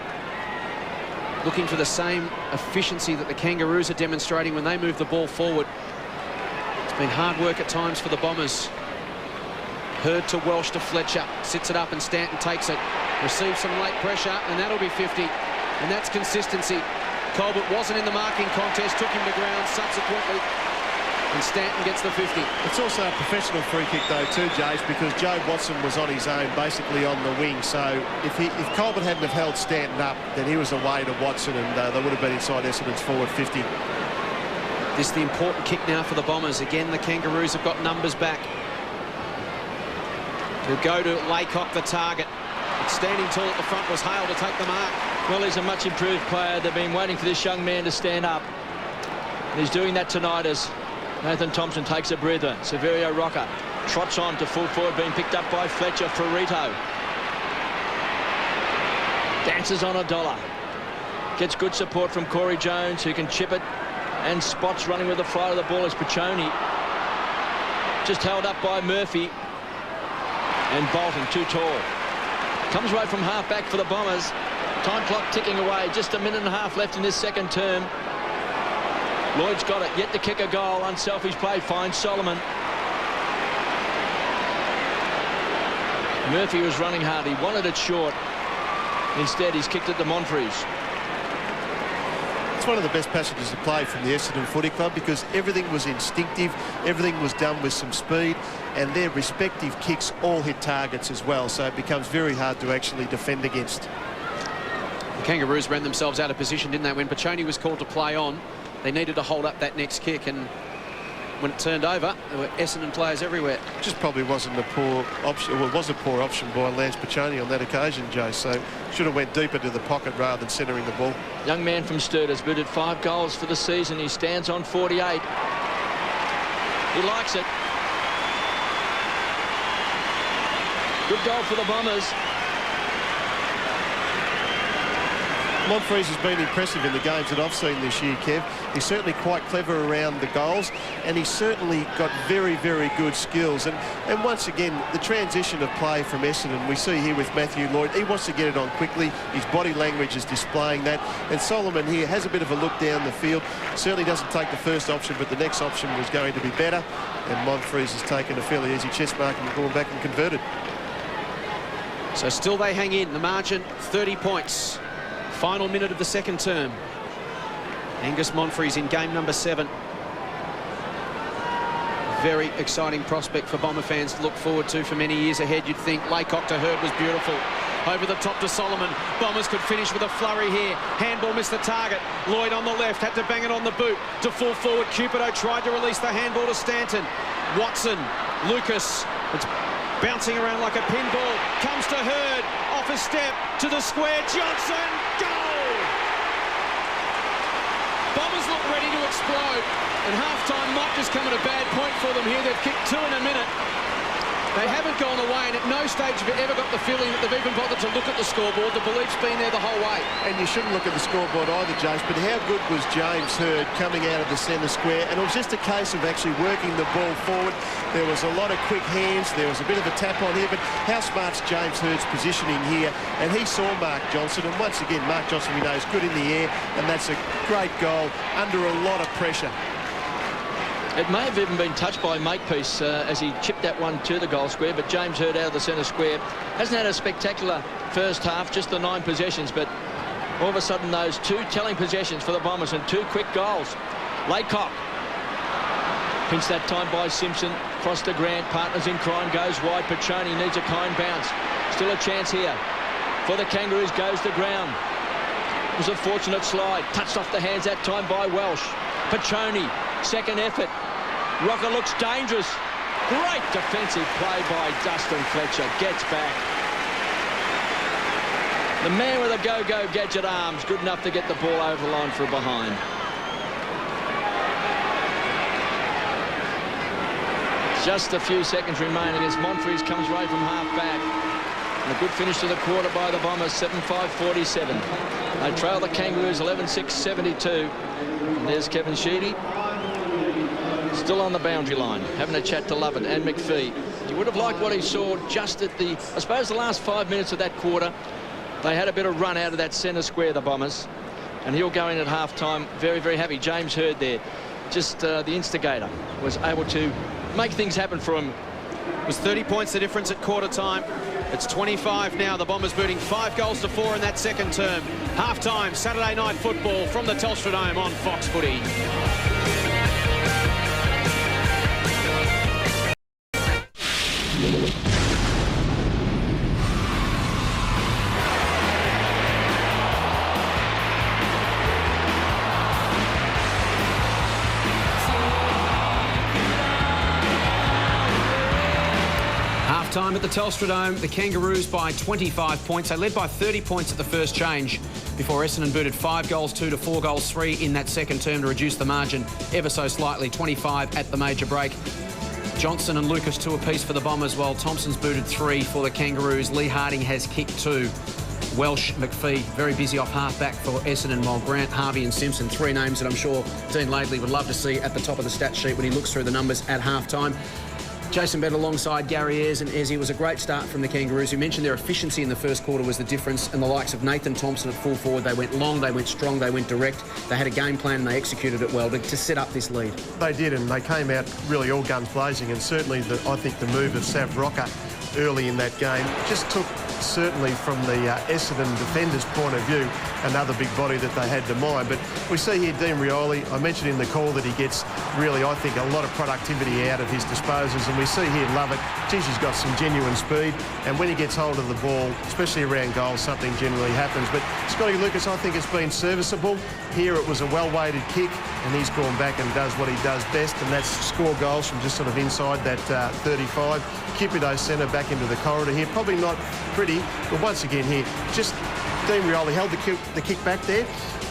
Looking for the same efficiency that the Kangaroos are demonstrating when they move the ball forward. It's been hard work at times for the Bombers. Hurd to Welsh to Fletcher. Sits it up and Stanton takes it. Receives some late pressure and that'll be 50. And that's consistency. Colbert wasn't in the marking contest, took him to ground subsequently. And Stanton gets the 50. It's also a professional free kick though too, James, because Joe Watson was on his own, basically on the wing. So if Colbert hadn't have held Stanton up, then he was away to Watson, and they would have been inside Essendon's forward 50. This is the important kick now for the Bombers. Again, the Kangaroos have got numbers back. We'll go to Laycock, the target. Standing tall at the front was Hale to take the mark. Well, he's a much improved player. They've been waiting for this young man to stand up. And he's doing that tonight as Nathan Thompson takes a breather. Severio Rocker trots on to full forward, being picked up by Fletcher. Ferrito dances on a dollar. Gets good support from Corey Jones, who can chip it, and spots running with the flight of the ball as Piccioni. Just held up by Murphy. And Bolton, too tall. Comes right from half-back for the Bombers. Time clock ticking away. Just a minute and a half left in this second term. Lloyd's got it, yet to kick a goal. Unselfish play, finds Solomon. Murphy was running hard. He wanted it short. Instead, he's kicked it to Monfries. It's one of the best passages to play from the Essendon Footy Club because everything was instinctive, everything was done with some speed, and their respective kicks all hit targets as well, so it becomes very hard to actually defend against. The Kangaroos ran themselves out of position, didn't they? When Piccioni was called to play on, they needed to hold up that next kick, and when it turned over, there were Essendon players everywhere. Just probably wasn't a poor option. Well, it was a poor option by Lance Piccioni on that occasion, Joe, so should have went deeper to the pocket rather than centering the ball. Young man from Sturt has booted 5 goals for the season. He stands on 48. He likes it. Good goal for the Bombers. Monfries has been impressive in the games that I've seen this year, Kev. He's certainly quite clever around the goals, and he's certainly got very, very good skills. And once again, the transition of play from Essendon, we see here with Matthew Lloyd, he wants to get it on quickly. His body language is displaying that. And Solomon here has a bit of a look down the field. Certainly doesn't take the first option, but the next option was going to be better. And Monfries has taken a fairly easy chest mark and gone back and converted. So still they hang in. The margin, 30 points. Final minute of the second term. Angus Monfries in game number 7. Very exciting prospect for Bomber fans to look forward to for many years ahead. You'd think Laycock to Hurd was beautiful. Over the top to Solomon. Bombers could finish with a flurry here. Handball missed the target. Lloyd on the left had to bang it on the boot. To full forward, Cupido tried to release the handball to Stanton. Watson, Lucas. It's bouncing around like a pinball. Comes to Hurd. Off a step to the square. Johnson. Goal! Bombers look ready to explode. And half-time might just come at a bad point for them here. They've kicked 2 in a minute. They haven't gone away, and at no stage have you ever got the feeling that they've even bothered to look at the scoreboard. The belief's been there the whole way. And you shouldn't look at the scoreboard either, James, but how good was James Hurd coming out of the centre square? And it was just a case of actually working the ball forward. There was a lot of quick hands. There was a bit of a tap on here, but how smart's James Hurd's positioning here? And he saw Mark Johnson, and once again, Mark Johnson, we know, is good in the air, and that's a great goal under a lot of pressure. It may have even been touched by Makepeace as he chipped that one to the goal square, but James Hurd out of the centre square hasn't had a spectacular first half, just the 9 possessions, but all of a sudden those 2 telling possessions for the Bombers and 2 quick goals. Laycock pinched that time by Simpson, cross to Grant, partners in crime, goes wide. Piccioni needs a kind bounce. Still a chance here for the Kangaroos, goes to ground. It was a fortunate slide, touched off the hands that time by Welsh. Piccioni, second effort. Rocker looks dangerous. Great defensive play by Dustin Fletcher. Gets back. The man with the go-go gadget arms, good enough to get the ball over the line for a behind. Just a few seconds remaining as Monfries comes right from half-back. And a good finish to the quarter by the Bombers, 7-5-47. They trail the Kangaroos 11-6-72. And there's Kevin Sheedy. Still on the boundary line, having a chat to Lovett and McPhee. He would have liked what he saw just at the, I suppose, the last 5 minutes of that quarter. They had a bit of run out of that centre square, the Bombers. And he'll go in at half-time very, very happy. James Hurd there, just the instigator, was able to make things happen for him. It was 30 points the difference at quarter time. It's 25 now. The Bombers booting 5 goals to 4 in that second term. Half-time, Saturday night football from the Telstra Dome on Fox Footy. Time at the Telstra Dome, the Kangaroos by 25 points. They led by 30 points at the first change before Essendon booted 5 goals 2 to 4 goals 3 in that second term to reduce the margin ever so slightly. 25 at the major break. Johnson and Lucas 2 apiece for the Bombers, while Thompson's booted 3 for the Kangaroos. Lee Harding has kicked 2. Welsh, McPhee, very busy off half-back for Essendon, while Grant, Harvey and Simpson, 3 names that I'm sure Dean Laidley would love to see at the top of the stat sheet when he looks through the numbers at half-time. Jason Bett alongside Gary Ayres, and Ayres was a great start from the Kangaroos. You mentioned their efficiency in the first quarter was the difference, and the likes of Nathan Thompson at full forward. They went long, they went strong, they went direct. They had a game plan and they executed it well to set up this lead. They did, and they came out really all guns blazing, and certainly I think the move of Sav Rocker early in that game just took, certainly from the Essendon defenders' point of view, another big body that they had to mind. But we see here Dean Rioli, I mentioned in the call that he gets really, I think, a lot of productivity out of his disposals, and we see here Lovett, geez, he's got some genuine speed, and when he gets hold of the ball, especially around goals, something generally happens. But Scotty Lucas, I think, has been serviceable. Here it was a well-weighted kick, and he's gone back and does what he does best, and that's score goals from just sort of inside that 35. Cupido centre back into the corridor here. Probably not pretty, but once again here, just Dean Rioli held the kick back there,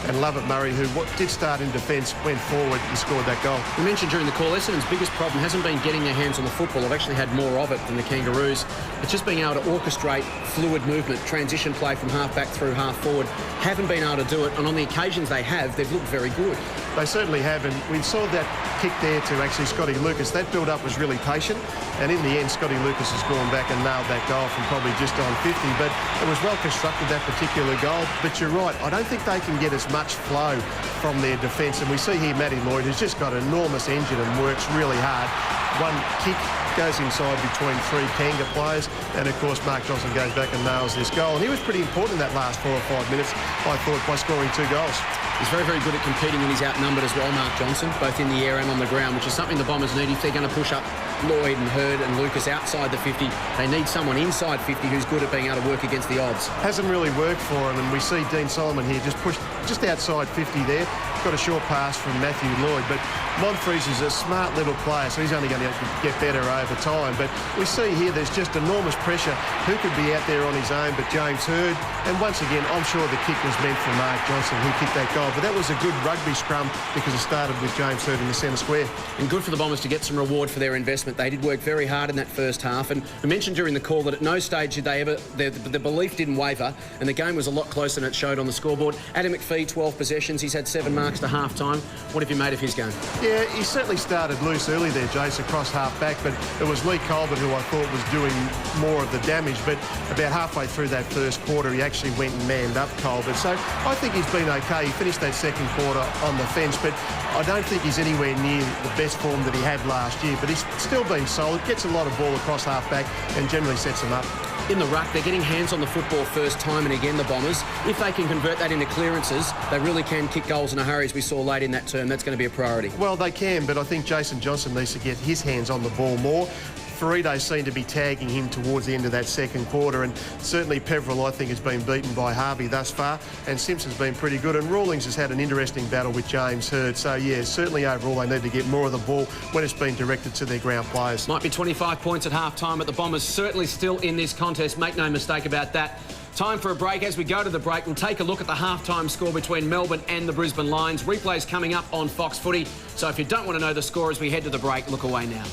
and Lovett Murray, who did start in defence, went forward and scored that goal. We mentioned during the call, Essendon's biggest problem hasn't been getting their hands on the football. They've actually had more of it than the Kangaroos. It's just being able to orchestrate fluid movement, transition play from half-back through half-forward. Haven't been able to do it, and on the occasions they have, they've looked very good. They certainly have, and we saw that kick there to actually Scotty Lucas. That build-up was really patient, and in the end, Scotty Lucas has gone back and nailed that goal from probably just on 50, but it was well constructed, that particular goal. But you're right, I don't think they can get as much flow from their defence, and we see here Matty Lloyd, who's just got enormous engine and works really hard. One kick goes inside between 3 Kanga players, and of course Mark Johnson goes back and nails this goal, and he was pretty important in that last 4 or 5 minutes, I thought, by scoring 2 goals. He's very, very good at competing when he's outnumbered as well, Mark Johnson, both in the air and on the ground, which is something the Bombers need if they're going to push up Lloyd and Hurd and Lucas outside the 50. They need someone inside 50 who's good at being able to work against the odds. Hasn't really worked for him, and we see Dean Solomon here just pushed just outside 50 there. Got a short pass from Matthew Lloyd, but Monfries is a smart little player, so he's only going to get better over time. But we see here there's just enormous pressure. Who could be out there on his own but James Hurd? And once again, I'm sure the kick was meant for Mark Johnson, who kicked that goal. But that was a good rugby scrum because it started with James Hurd in the centre square. And good for the Bombers to get some reward for their investment. They did work very hard in that first half. And we mentioned during the call that at no stage did they ever, the belief didn't waver, and the game was a lot closer than it showed on the scoreboard. Adam McPhee, 12 possessions. He's had 7 marks to half-time. What have you made of his game? Yeah, he certainly started loose early there, Jace, across half-back, but it was Lee Colbert who I thought was doing more of the damage. But about halfway through that first quarter, he actually went and manned up Colbert. So I think he's been okay. He finished that second quarter on the fence, but I don't think he's anywhere near the best form that he had last year. But he's still been solid, gets a lot of ball across half-back and generally sets them up. In the ruck, they're getting hands on the football first time and again, the Bombers. If they can convert that into clearances, they really can kick goals in a hurry, as we saw late in that term. That's going to be a priority. Well, they can, but I think Jason Johnson needs to get his hands on the ball more. Ferrito seemed to be tagging him towards the end of that second quarter, and certainly Peveril, I think, has been beaten by Harvey thus far, and Simpson's been pretty good, and Rawlings has had an interesting battle with James Hurd. So, yeah, certainly overall they need to get more of the ball when it's been directed to their ground players. Might be 25 points at half-time, but the Bombers certainly still in this contest. Make no mistake about that. Time for a break. As we go to the break, we'll take a look at the half-time score between Melbourne and the Brisbane Lions. Replays coming up on Fox Footy. So if you don't want to know the score as we head to the break, look away now.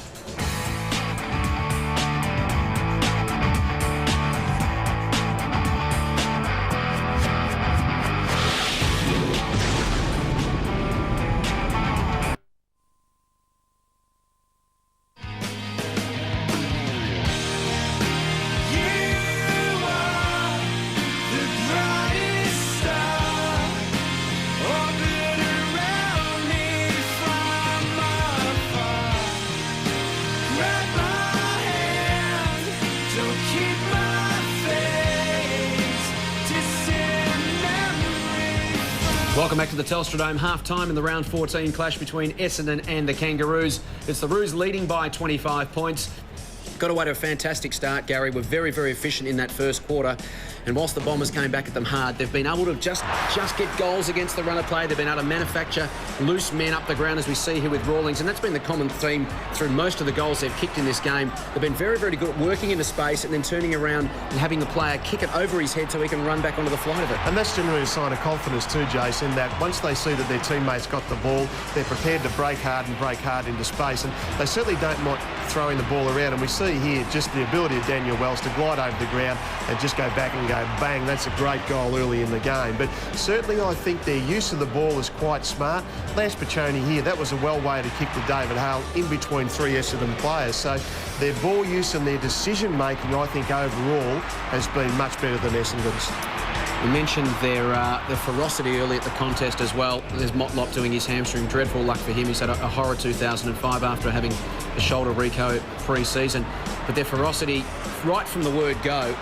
Welcome back to the Telstra Dome. Half-time in the round 14 clash between Essendon and the Kangaroos. It's the Roos leading by 25 points. Got away to a fantastic start, Gary. We're very, very efficient in that first quarter. And whilst the Bombers came back at them hard, they've been able to just get goals against the run of play. They've been able to manufacture loose men up the ground, as we see here with Rawlings. And that's been the common theme through most of the goals they've kicked in this game. They've been very, very good at working into space and then turning around and having the player kick it over his head so he can run back onto the flight of it. And that's generally a sign of confidence too, Jason, that once they see that their teammates got the ball, they're prepared to break hard into space. And they certainly don't mind throwing the ball around. And we see here just the ability of Daniel Wells to glide over the ground and just go back and go bang. That's a great goal early in the game. But certainly I think their use of the ball is quite smart. Lance Piccioni here, that was a well-weighted kick to David Hale in between three Essendon players. So their ball use and their decision-making, I think, overall has been much better than Essendon's. We mentioned their ferocity early at the contest as well. There's Motlop doing his hamstring. Dreadful luck for him. He's had a horror 2005 after having a shoulder reco pre-season. But their ferocity, right from the word go,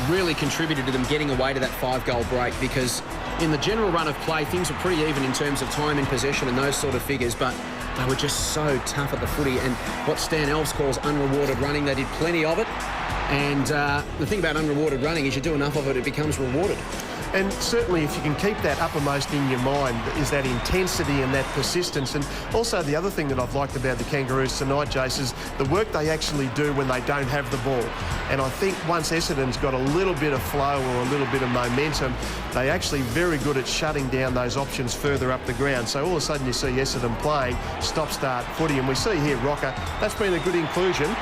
really contributed to them getting away to that 5-goal break, because in the general run of play, things were pretty even in terms of time in possession and those sort of figures, but they were just so tough at the footy. And what Stan Elves calls unrewarded running, they did plenty of it. And the thing about unrewarded running is you do enough of it, it becomes rewarded. And certainly if you can keep that uppermost in your mind is that intensity and that persistence. And also the other thing that I've liked about the Kangaroos tonight, Jace, is the work they actually do when they don't have the ball. And I think once Essendon's got a little bit of flow or a little bit of momentum, they're actually very good at shutting down those options further up the ground. So all of a sudden you see Essendon playing stop-start footy. And we see here Rocker, that's been a good inclusion.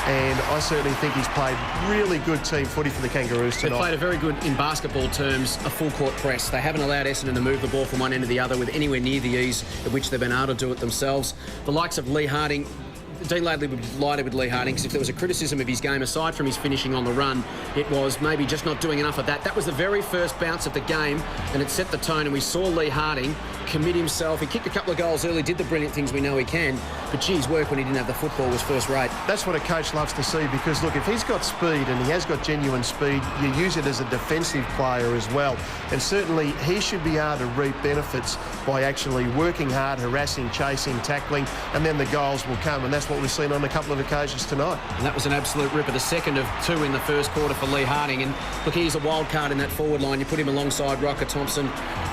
And I certainly think he's played really good team footy for the Kangaroos tonight. They've played a very good, in basketball terms, a full-court press. They haven't allowed Essendon to move the ball from one end to the other with anywhere near the ease at which they've been able to do it themselves. The likes of Lee Harding, Dean Ladley would be delighted with Lee Harding, because if there was a criticism of his game, aside from his finishing on the run, it was maybe just not doing enough of that. That was the very first bounce of the game, and it set the tone, and we saw Lee Harding commit himself. He kicked a couple of goals early, did the brilliant things we know he can, but geez, work when he didn't have the football was first rate. That's what a coach loves to see, because look, if he's got speed, and he has got genuine speed, you use it as a defensive player as well. And certainly he should be able to reap benefits by actually working hard, harassing, chasing, tackling, and then the goals will come. And that's what we've seen on a couple of occasions tonight. And that was an absolute ripper, the second of two in the first quarter for Lee Harding. And look, he's a wild card in that forward line. You put him alongside Rocker Thompson.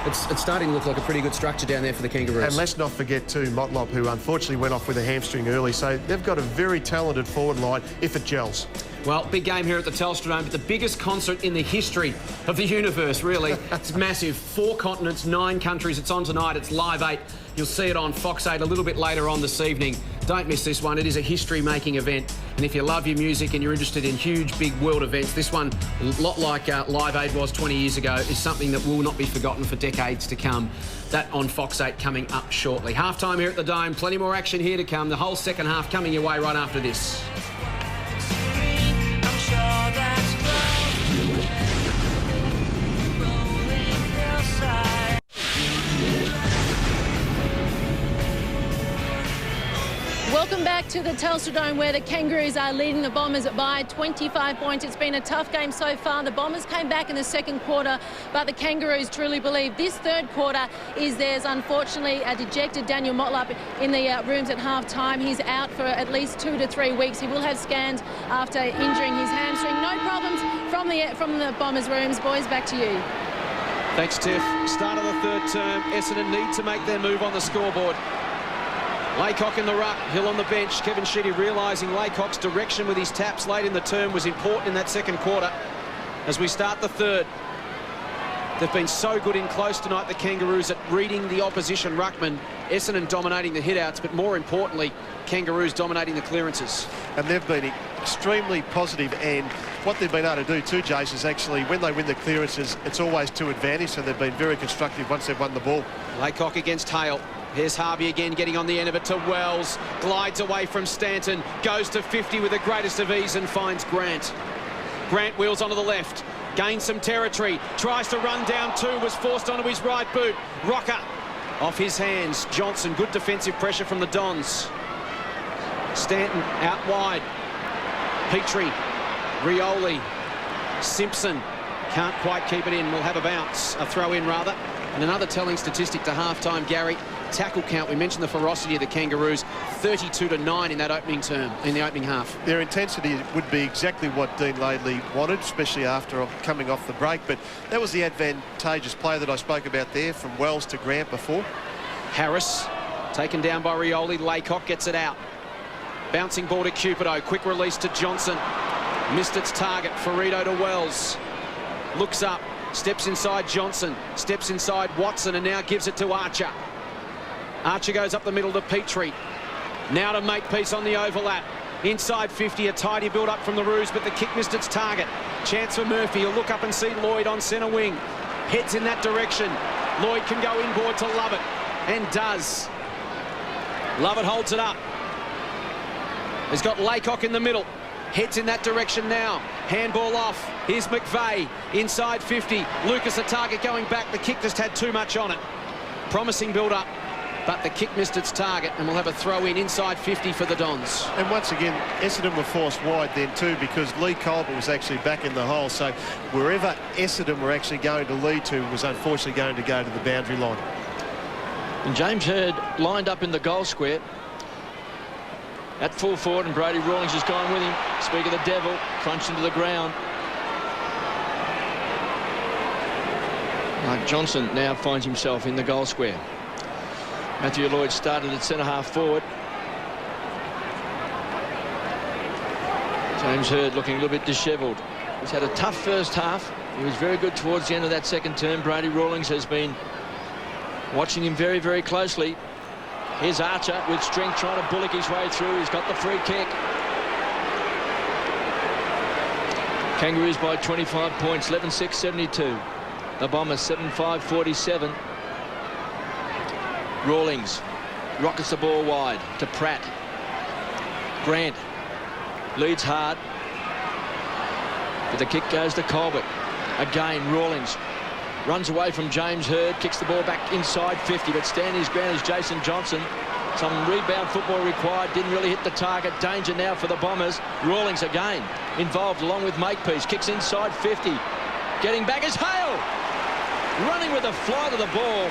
It's starting to look like a pretty good structure down there for the Kangaroos. And let's not forget too Motlop, who unfortunately went off with a hamstring early. So they've got a very talented forward line if it gels. Well, big game here at the Telstra Dome, but the biggest concert in the history of the universe, really. It's massive. 4 continents, 9 countries. It's on tonight. It's Live 8. You'll see it on Fox 8 a little bit later on this evening. Don't miss this one. It is a history-making event. And if you love your music and you're interested in huge, big world events, this one, a lot like Live 8 was 20 years ago, is something that will not be forgotten for decades to come. That on Fox 8 coming up shortly. Half-time here at the Dome. Plenty more action here to come. The whole second half coming your way right after this. Welcome back to the Telstra Dome, where the Kangaroos are leading the Bombers by 25 points. It's been a tough game so far. The Bombers came back in the second quarter, but the Kangaroos truly believe this third quarter is theirs. Unfortunately, a dejected Daniel Motlop in the rooms at half-time. He's out for at least 2 to 3 weeks. He will have scans after injuring his hamstring. No problems from the Bombers' rooms. Boys, back to you. Thanks, Tiff. Start of the third term. Essendon need to make their move on the scoreboard. Laycock in the ruck, Hill on the bench. Kevin Sheedy realising Laycock's direction with his taps late in the term was important in that second quarter. As we start the third, they've been so good in close tonight, the Kangaroos, at reading the opposition ruckman. Essendon dominating the hit-outs, but more importantly, Kangaroos dominating the clearances. And they've been extremely positive, and what they've been able to do too, Jace, is actually when they win the clearances, it's always to advantage, so they've been very constructive once they've won the ball. Laycock against Hale. Here's Harvey again, getting on the end of it to Wells. Glides away from Stanton. Goes to 50 with the greatest of ease and finds Grant. Grant wheels onto the left. Gains some territory. Tries to run down 2. Was forced onto his right boot. Rocker off his hands. Johnson, good defensive pressure from the Dons. Stanton out wide. Petrie. Rioli. Simpson. Can't quite keep it in. Will have a bounce. A throw in, rather. And another telling statistic to half-time, Gary, tackle count. We mentioned the ferocity of the Kangaroos, 32-9 in that opening term, in the opening half. Their intensity would be exactly what Dean Laidley wanted, especially after coming off the break. But that was the advantageous play that I spoke about there, from Wells to Grant before. Harris taken down by Rioli. Laycock gets it out. Bouncing ball to Cupido. Quick release to Johnson. Missed its target. Ferrito to Wells. Looks up. Steps inside Johnson. Steps inside Watson and now gives it to Archer. Archer goes up the middle to Petrie. Now to Makepeace on the overlap. Inside 50, a tidy build-up from the Roos, but the kick missed its target. Chance for Murphy. He'll look up and see Lloyd on centre wing. Heads in that direction. Lloyd can go inboard to Lovett, and does. Lovett holds it up. He's got Laycock in the middle. Heads in that direction now. Handball off. Here's McVeigh. Inside 50. Lucas, the target, going back. The kick just had too much on it. Promising build-up, but the kick missed its target, and we'll have a throw-in inside 50 for the Dons. And once again, Essendon were forced wide then too, because Lee Colbert was actually back in the hole. So wherever Essendon were actually going to lead to was unfortunately going to go to the boundary line. And James Hurd lined up in the goal square at full forward, and Brady Rawlings has gone with him. Speak of the devil, crunched into the ground. Mark Johnson now finds himself in the goal square. Matthew Lloyd started at centre-half forward. James Hurd looking a little bit dishevelled. He's had a tough first half. He was very good towards the end of that second term. Brady Rawlings has been watching him very, very closely. Here's Archer with strength, trying to bullock his way through. He's got the free kick. Kangaroos by 25 points, 11-6-72. The Bombers 7-5-47. Rawlings rockets the ball wide to Pratt. Grant leads hard, but the kick goes to Colbert. Again, Rawlings runs away from James Hurd, kicks the ball back inside 50, but standing his ground is Jason Johnson. Some rebound football required, didn't really hit the target. Danger now for the Bombers. Rawlings again involved along with Makepeace, kicks inside 50. Getting back is Hale, running with a fly to the ball,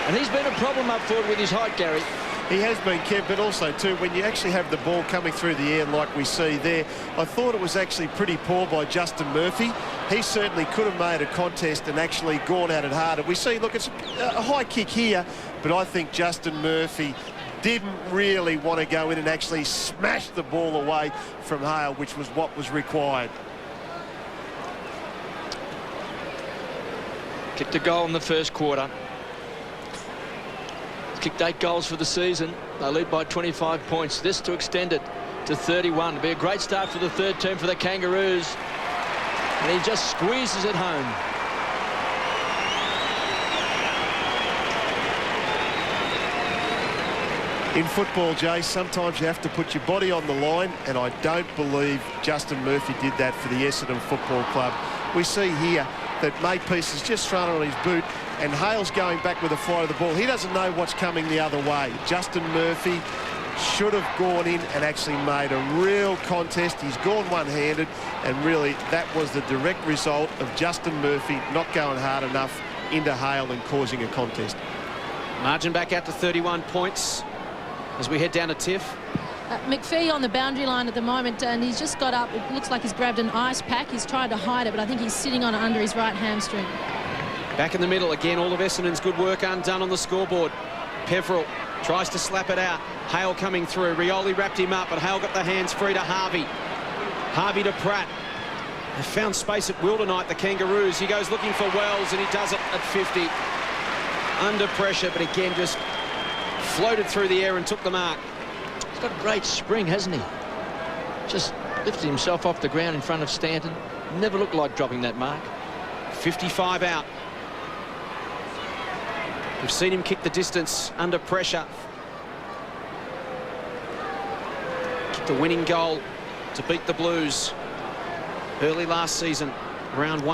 and he's been a problem up forward with his height, Gary. He has been, Kev, but also too, when you actually have the ball coming through the air like we see there, I thought it was actually pretty poor by Justin Murphy. He certainly could have made a contest and actually gone at it harder. We see, look, it's a high kick here, but I think Justin Murphy didn't really want to go in and actually smash the ball away from Hale, which was what was required. Kicked a goal in the first quarter. Kicked 8 goals for the season. They lead by 25 points. This to extend it to 31. It'll be a great start for the third term for the Kangaroos. And he just squeezes it home. In football, Jay, sometimes you have to put your body on the line, and I don't believe Justin Murphy did that for the Essendon Football Club. We see here that Makepeace has just thrown it on his boot, and Hale's going back with a fly of the ball. He doesn't know what's coming the other way. Justin Murphy should have gone in and actually made a real contest. He's gone one-handed, and really that was the direct result of Justin Murphy not going hard enough into Hale and causing a contest. Margin back out to 31 points as we head down to Tiff. McPhee on the boundary line at the moment, and he's just got up. It looks like he's grabbed an ice pack. He's tried to hide it, but I think he's sitting on it under his right hamstring. Back in the middle again, all of Essendon's good work undone on the scoreboard. Peveril tries to slap it out. Hale coming through. Rioli wrapped him up, but Hale got the hands free to Harvey. Harvey to Pratt. They found space at will tonight, the Kangaroos. He goes looking for Wells, and he does it at 50. Under pressure, but again just floated through the air and took the mark. He's got a great spring, hasn't he? Just lifted himself off the ground in front of Stanton. Never looked like dropping that mark. 55 out. We've seen him kick the distance under pressure. Kicked the winning goal to beat the Blues early last season, round 3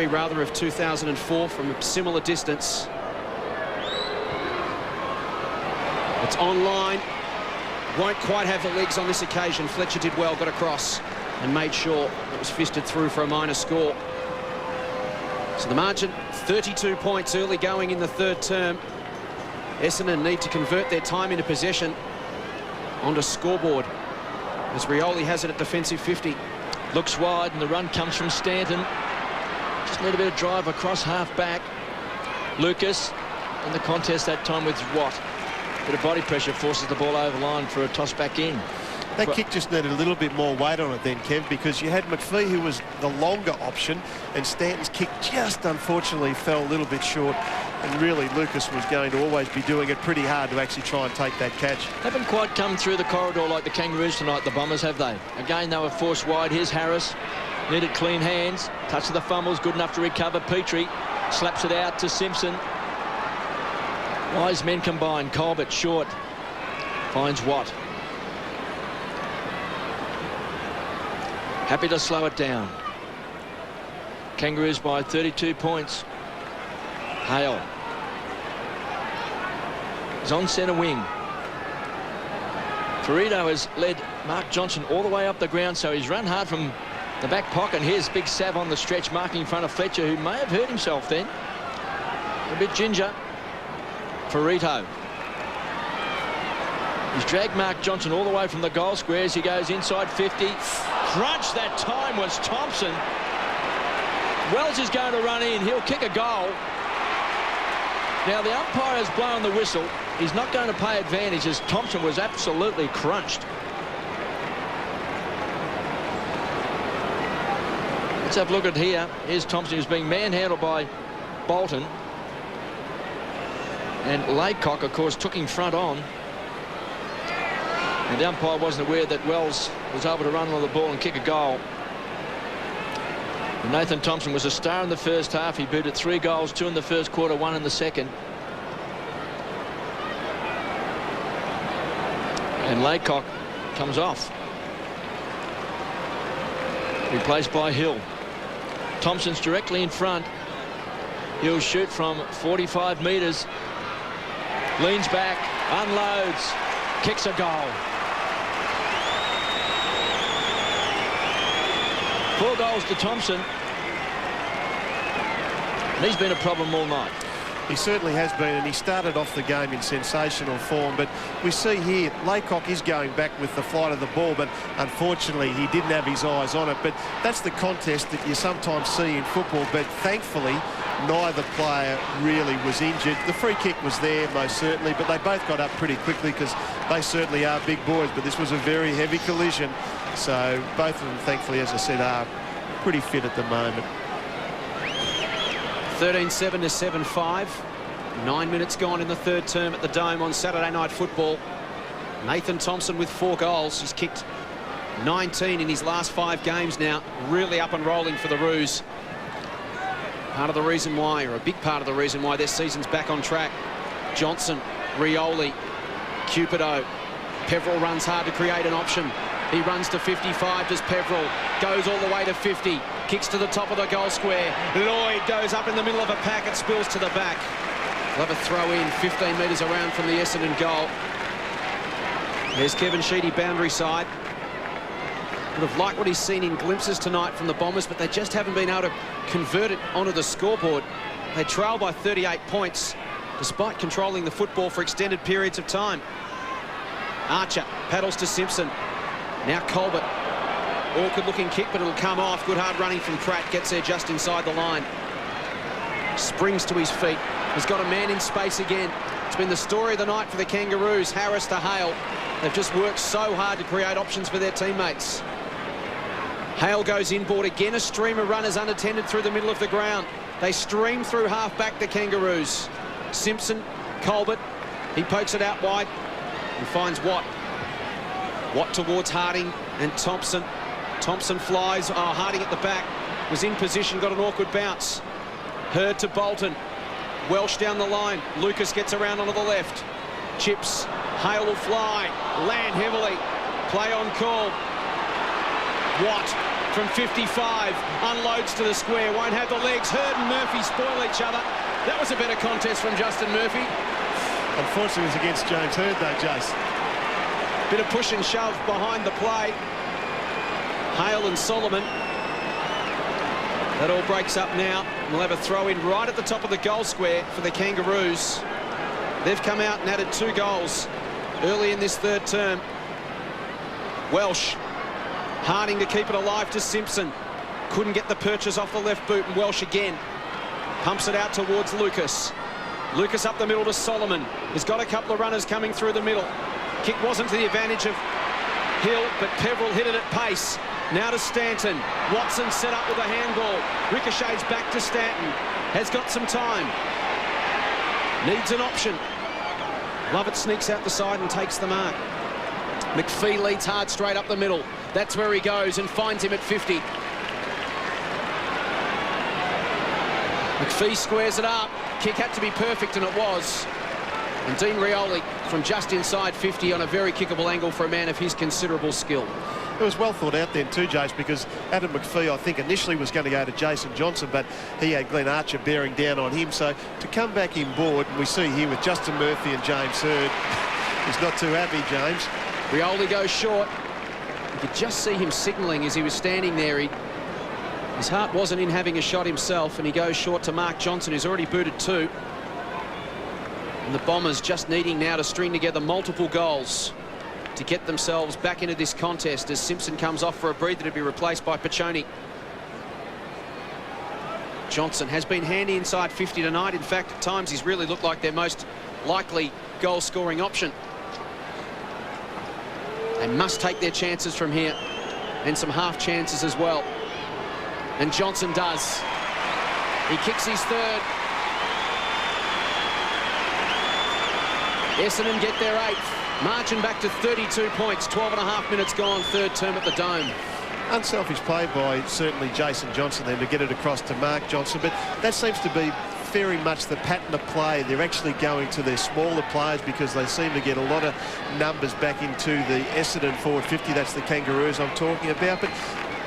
rather of 2004, from a similar distance. It's online. Won't quite have the legs on this occasion. Fletcher did well, got across and made sure it was fisted through for a minor score. So the margin, 32 points early going in the third term. Essendon need to convert their time into possession onto scoreboard, as Rioli has it at defensive 50. Looks wide, and the run comes from Stanton. Just need a bit of drive across half-back. Lucas in the contest that time with Watt. Bit of body pressure forces the ball over the line for a toss back in. That kick just needed a little bit more weight on it then, Kev, because you had McPhee, who was the longer option, and Stanton's kick just unfortunately fell a little bit short, and really Lucas was going to always be doing it pretty hard to actually try and take that catch. Haven't quite come through the corridor like the Kangaroos tonight, the Bombers, have they? Again, they were forced wide. Here's Harris. Needed clean hands. Touch of the fumbles, good enough to recover. Petrie slaps it out to Simpson. Wise men combined. Colbert short. Finds Watt. Happy to slow it down. Kangaroos by 32 points. Hale is on centre wing. Ferrito has led Mark Johnson all the way up the ground, so he's run hard from the back pocket. Here's Big Sav on the stretch, marking in front of Fletcher, who may have hurt himself then. A bit ginger. Ferrito. He's dragged Mark Johnson all the way from the goal square as he goes inside 50. Crunch that time was Thompson. Wells is going to run in. He'll kick a goal. Now the umpire has blown the whistle. He's not going to pay advantage as Thompson was absolutely crunched. Let's have a look at here. Here's Thompson, who's being manhandled by Bolton. And Laycock, of course, took him front on. And the umpire wasn't aware that Wells was able to run on the ball and kick a goal. And Nathan Thompson was a star in the first half. He booted 3 goals, 2 in the first quarter, 1 in the second. And Laycock comes off. Replaced by Hill. Thompson's directly in front. He'll shoot from 45 metres. Leans back, unloads, kicks a goal. 4 goals to Thompson. And he's been a problem all night. He certainly has been, and he started off the game in sensational form. But we see here, Laycock is going back with the flight of the ball, but unfortunately he didn't have his eyes on it. But that's the contest that you sometimes see in football. But thankfully, neither player really was injured. The free kick was there, most certainly, but they both got up pretty quickly because they certainly are big boys. But this was a very heavy collision. So both of them, thankfully, as I said, are pretty fit at the moment. 13-7 to 7-5. 9 minutes gone in the third term at the Dome on Saturday Night Football. Nathan Thompson with 4 goals. He's kicked 19 in his last 5 games now. Really up and rolling for the Roos. Part of the reason why, or a big part of the reason why, their season's back on track. Johnson, Rioli, Cupido. Peverill runs hard to create an option. He runs to 55, does Peverill. Goes all the way to 50. Kicks to the top of the goal square. Lloyd goes up in the middle of a pack. It spills to the back. They'll have a throw in 15 metres around from the Essendon goal. There's Kevin Sheedy, boundary side. Would have liked what he's seen in glimpses tonight from the Bombers, but they just haven't been able to convert it onto the scoreboard. They trail by 38 points, despite controlling the football for extended periods of time. Archer paddles to Simpson. Now Colbert. Awkward looking kick, but it'll come off. Good hard running from Pratt. Gets there just inside the line. Springs to his feet. He's got a man in space again. It's been the story of the night for the Kangaroos. Harris to Hale. They've just worked so hard to create options for their teammates. Hale goes inboard again. A stream of runners unattended through the middle of the ground. They stream through half-back, the Kangaroos. Simpson, Colbert. He pokes it out wide and finds Watt. Watt towards Harding and Thompson. Thompson flies. Oh, Harding at the back. Was in position, got an awkward bounce. Hurd to Bolton. Welsh down the line. Lucas gets around onto the left. Chips. Hale will fly. Land heavily. Play on call. Watt from 55. Unloads to the square. Won't have the legs. Hurd and Murphy spoil each other. That was a better contest from Justin Murphy. Unfortunately, it was against James Hurd, though, Jace. Bit of push and shove behind the play. Hale and Solomon. That all breaks up now. We'll have a throw in right at the top of the goal square for the Kangaroos. They've come out and added 2 goals early in this third term. Welsh, Harding to keep it alive to Simpson. Couldn't get the purchase off the left boot, and Welsh again pumps it out towards Lucas. Lucas up the middle to Solomon. He's got a couple of runners coming through the middle. Kick wasn't to the advantage of Hill, but Peverill hit it at pace. Now to Stanton. Watson set up with a handball. Ricochets back to Stanton. Has got some time. Needs an option. Lovett sneaks out the side and takes the mark. McPhee leads hard straight up the middle. That's where he goes and finds him at 50. McPhee squares it up. Kick had to be perfect, and it was. And Dean Rioli from just inside 50 on a very kickable angle for a man of his considerable skill. It was well thought out then too, Jace, because Adam McPhee, I think, initially was going to go to Jason Johnson, but he had Glenn Archer bearing down on him. So to come back in board, and we see here with Justin Murphy and James Hurd, he's not too happy, James. Rioli goes short. You could just see him signalling as he was standing there. His heart wasn't in having a shot himself, and he goes short to Mark Johnson, who's already booted 2. And the Bombers just needing now to string together multiple goals to get themselves back into this contest as Simpson comes off for a breather to be replaced by Piccioni. Johnson has been handy inside 50 tonight. In fact, at times he's really looked like their most likely goal-scoring option. They must take their chances from here, and some half chances as well. And Johnson does. He kicks his third. Essendon get their 8th. Margin back to 32 points. 12.5 minutes gone, third term at the Dome. Unselfish play by certainly Jason Johnson then to get it across to Mark Johnson, but that seems to be very much the pattern of play. They're actually going to their smaller players because they seem to get a lot of numbers back into the Essendon forward 50. That's the Kangaroos I'm talking about. But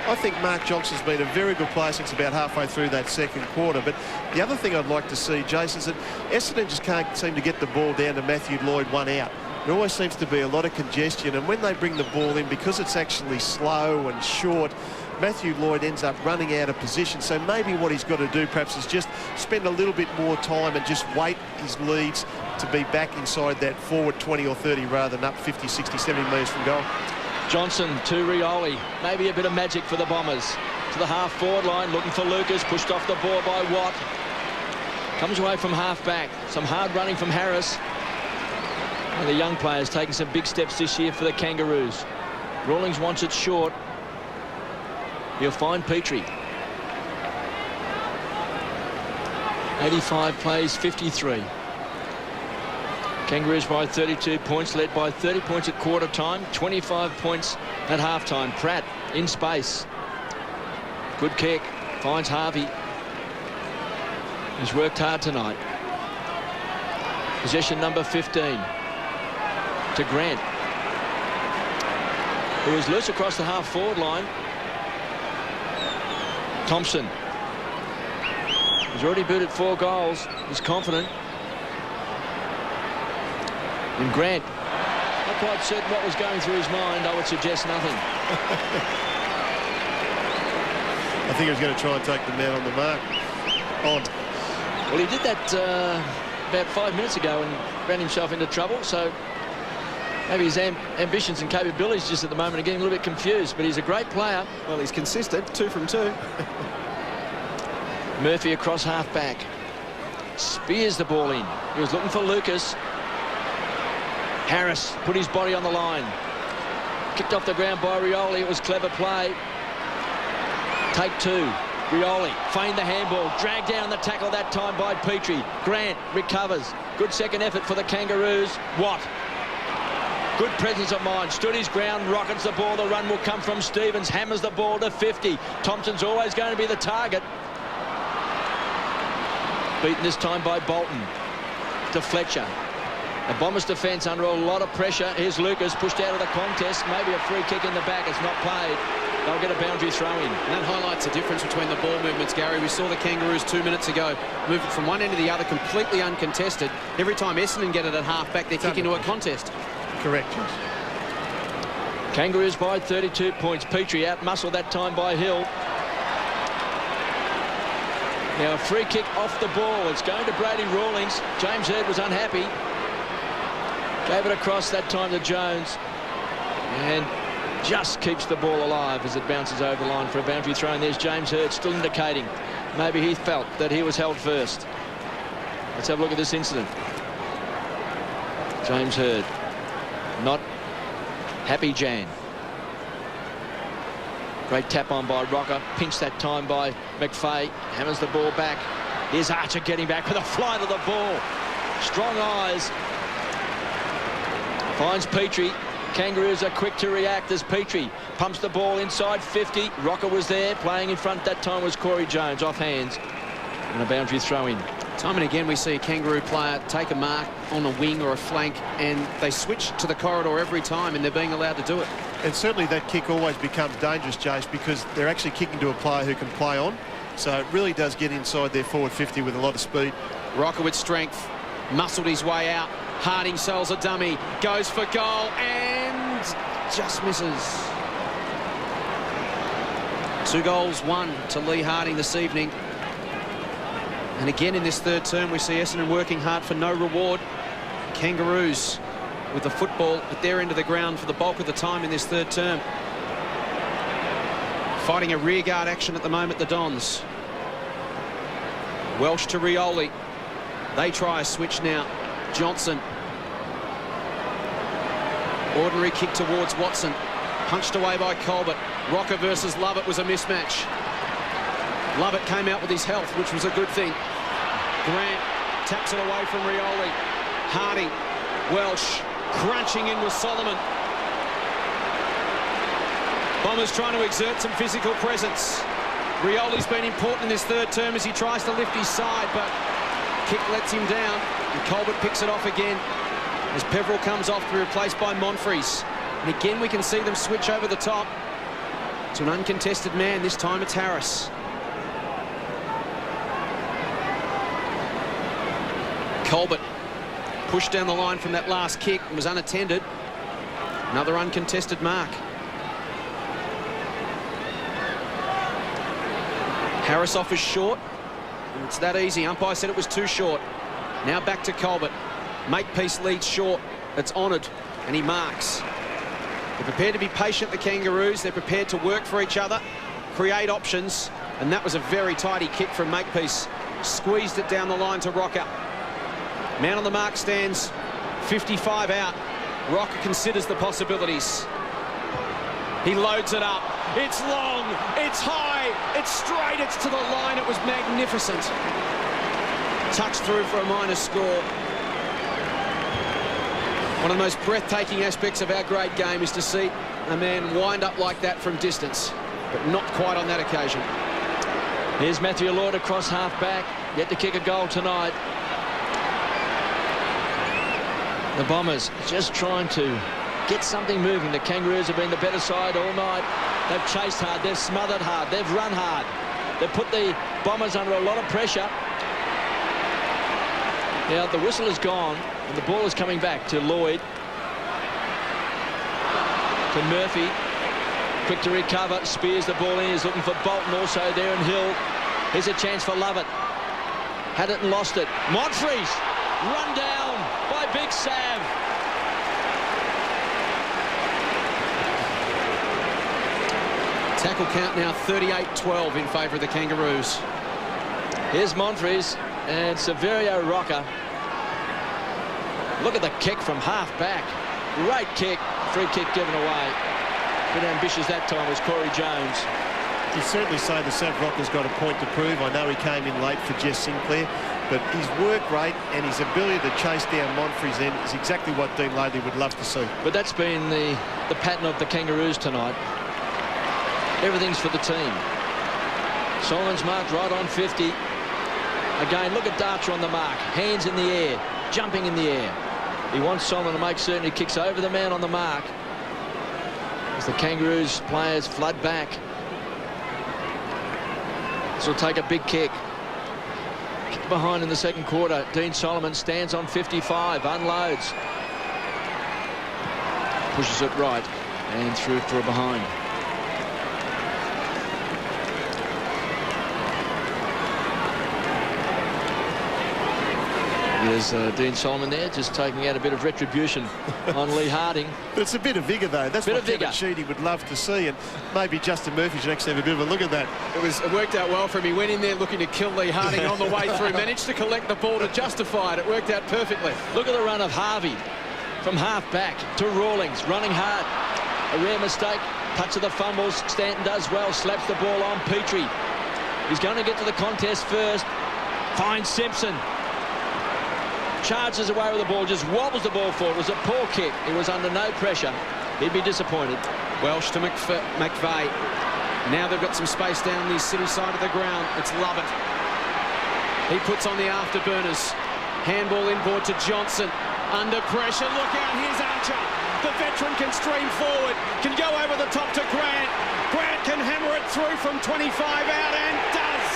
I think Mark Johnson's been a very good player since about halfway through that second quarter. But the other thing I'd like to see, Jason, is that Essendon just can't seem to get the ball down to Matthew Lloyd 1 out. There always seems to be a lot of congestion, and when they bring the ball in, because it's actually slow and short, Matthew Lloyd ends up running out of position. So maybe what he's got to do perhaps is just spend a little bit more time and just wait his leads to be back inside that forward 20 or 30 rather than up 50, 60, 70 metres from goal. Johnson to Rioli. Maybe a bit of magic for the Bombers. To the half-forward line, looking for Lucas. Pushed off the ball by Watt. Comes away from half-back. Some hard running from Harris. And the young players taking some big steps this year for the Kangaroos. Rawlings wants it short. He'll find Petrie. 85 plays 53. Kangaroos by 32 points, led by 30 points at quarter time, 25 points at half time. Pratt in space. Good kick. Finds Harvey. He's worked hard tonight. Possession number 15. To Grant, who is loose across the half-forward line. Thompson. He's already booted 4 goals. He's confident. And Grant, not quite certain what was going through his mind. I would suggest nothing. I think he was going to try and take the man on the mark. On. Well, he did that about 5 minutes ago and ran himself into trouble, so maybe his ambitions and capabilities just at the moment are getting a little bit confused, but he's a great player. Well, he's consistent, 2 from 2. Murphy across half-back. Spears the ball in. He was looking for Lucas. Harris put his body on the line. Kicked off the ground by Rioli. It was clever play. Take 2. Rioli feigned the handball. Dragged down the tackle that time by Petrie. Grant recovers. Good second effort for the Kangaroos. Watt. Good presence of mind. Stood his ground. Rockets the ball. The run will come from Stevens. Hammers the ball to 50. Thompson's always going to be the target. Beaten this time by Bolton. To Fletcher. The Bombers' defence under a lot of pressure. Here's Lucas pushed out of the contest. Maybe a free kick in the back. It's not played. They'll get a boundary throw in. And that highlights the difference between the ball movements, Gary. We saw the Kangaroos 2 minutes ago move it from one end to the other completely uncontested. Every time Essendon get it at half-back, they kick into a contest. Correct. Kangaroos by 32 points. Petrie out muscled that time by Hill. Now a free kick off the ball. It's going to Brady Rawlings. James Hurd was unhappy. Gave it across that time to Jones. And just keeps the ball alive as it bounces over the line for a boundary throw. And there's James Hurd still indicating maybe he felt that he was held first. Let's have a look at this incident. James Hurd. Not happy Jan. Great tap on by Rocker. Pinched that time by McFay. Hammers the ball back. Here's Archer getting back with a fly to the ball. Strong eyes. Finds Petrie. Kangaroos are quick to react as Petrie pumps the ball inside 50. Rocker was there. Playing in front that time was Corey Jones. Off hands. And a boundary throw in. Time and again we see a Kangaroo player take a mark on a wing or a flank and they switch to the corridor every time and they're being allowed to do it. And certainly that kick always becomes dangerous, Jace, because they're actually kicking to a player who can play on. So it really does get inside their forward 50 with a lot of speed. Rocker with strength, muscled his way out. Harding sells a dummy, goes for goal and just misses. 2 goals, 1 to Lee Harding this evening. And again in this third term we see Essendon working hard for no reward. Kangaroos with the football at their end of the ground for the bulk of the time in this third term. Fighting a rearguard action at the moment, the Dons. Welsh to Rioli. They try a switch now. Johnson. Ordinary kick towards Watson. Punched away by Colbert. Rocker versus Lovett was a mismatch. Lovett came out with his health, which was a good thing. Grant taps it away from Rioli. Harding. Welsh crunching in with Solomon. Bombers trying to exert some physical presence. Rioli's been important in this third term as he tries to lift his side, but kick lets him down. And Colbert picks it off again as Peveril comes off to be replaced by Monfries. And again we can see them switch over the top to an uncontested man. This time it's Harris. Colbert pushed down the line from that last kick and was unattended. Another uncontested mark. Harris offers short. It's that easy. Umpire said it was too short. Now back to Colbert. Makepeace leads short. It's honoured and he marks. They're prepared to be patient, the Kangaroos. They're prepared to work for each other, create options, and that was a very tidy kick from Makepeace. Squeezed it down the line to Rocker. Man on the mark stands 55 out. Rocker considers the possibilities. He loads it up. It's long, it's high, it's straight, it's to the line. It was magnificent. Touch through for a minor score. One of the most breathtaking aspects of our great game is to see a man wind up like that from distance, but not quite on that occasion. Here's Matthew Lloyd across half-back, yet to kick a goal tonight. The Bombers just trying to get something moving. The Kangaroos have been the better side all night. They've chased hard, they've smothered hard, they've run hard. They've put the Bombers under a lot of pressure. Now the whistle is gone and the ball is coming back to Lloyd. To Murphy. Quick to recover, spears the ball in. He's looking for Bolton also there and Hill. Here's a chance for Lovett. Had it and lost it. Monfries run down by Big Sav. Tackle count now 38-12 in favour of the Kangaroos. Here's Monfries and Severio Rocker. Look at the kick from half-back. Great kick. Free kick given away. A bit ambitious that time was Corey Jones. You certainly say the Sav Rocker's got a point to prove. I know he came in late for Jess Sinclair, but his work rate and his ability to chase down Monfries then is exactly what Dean Laidley would love to see. But that's been the pattern of the Kangaroos tonight. Everything's for the team. Solomon's marked right on 50. Again, look at Darcher on the mark. Hands in the air, jumping in the air. He wants Solomon to make certain he kicks over the man on the mark. As the Kangaroos players flood back. This will take a big kick. Kick behind in the second quarter. Dean Solomon stands on 55, unloads. Pushes it right and through for a behind. There's Dean Solomon there, just taking out a bit of retribution on Lee Harding. But it's a bit of vigour, though. That's what Kevin Sheedy would love to see, and maybe Justin Murphy should actually have a bit of a look at that. It worked out well for him. He went in there looking to kill Lee Harding on the way through, managed to collect the ball to justify it. It worked out perfectly. Look at the run of Harvey from half back to Rawlings, running hard. A rare mistake, touch of the fumbles. Stanton does well, slaps the ball on Petrie. He's going to get to the contest first. Finds Simpson. Charges away with the ball, just wobbles the ball forward. It was a poor kick. He was under no pressure. He'd be disappointed. Welsh to McVeigh. Now they've got some space down the city side of the ground. It's Lovett. He puts on the afterburners. Handball inboard to Johnson. Under pressure. Look out. Here's Archer. The veteran can stream forward. Can go over the top to Grant. Grant can hammer it through from 25 out and does.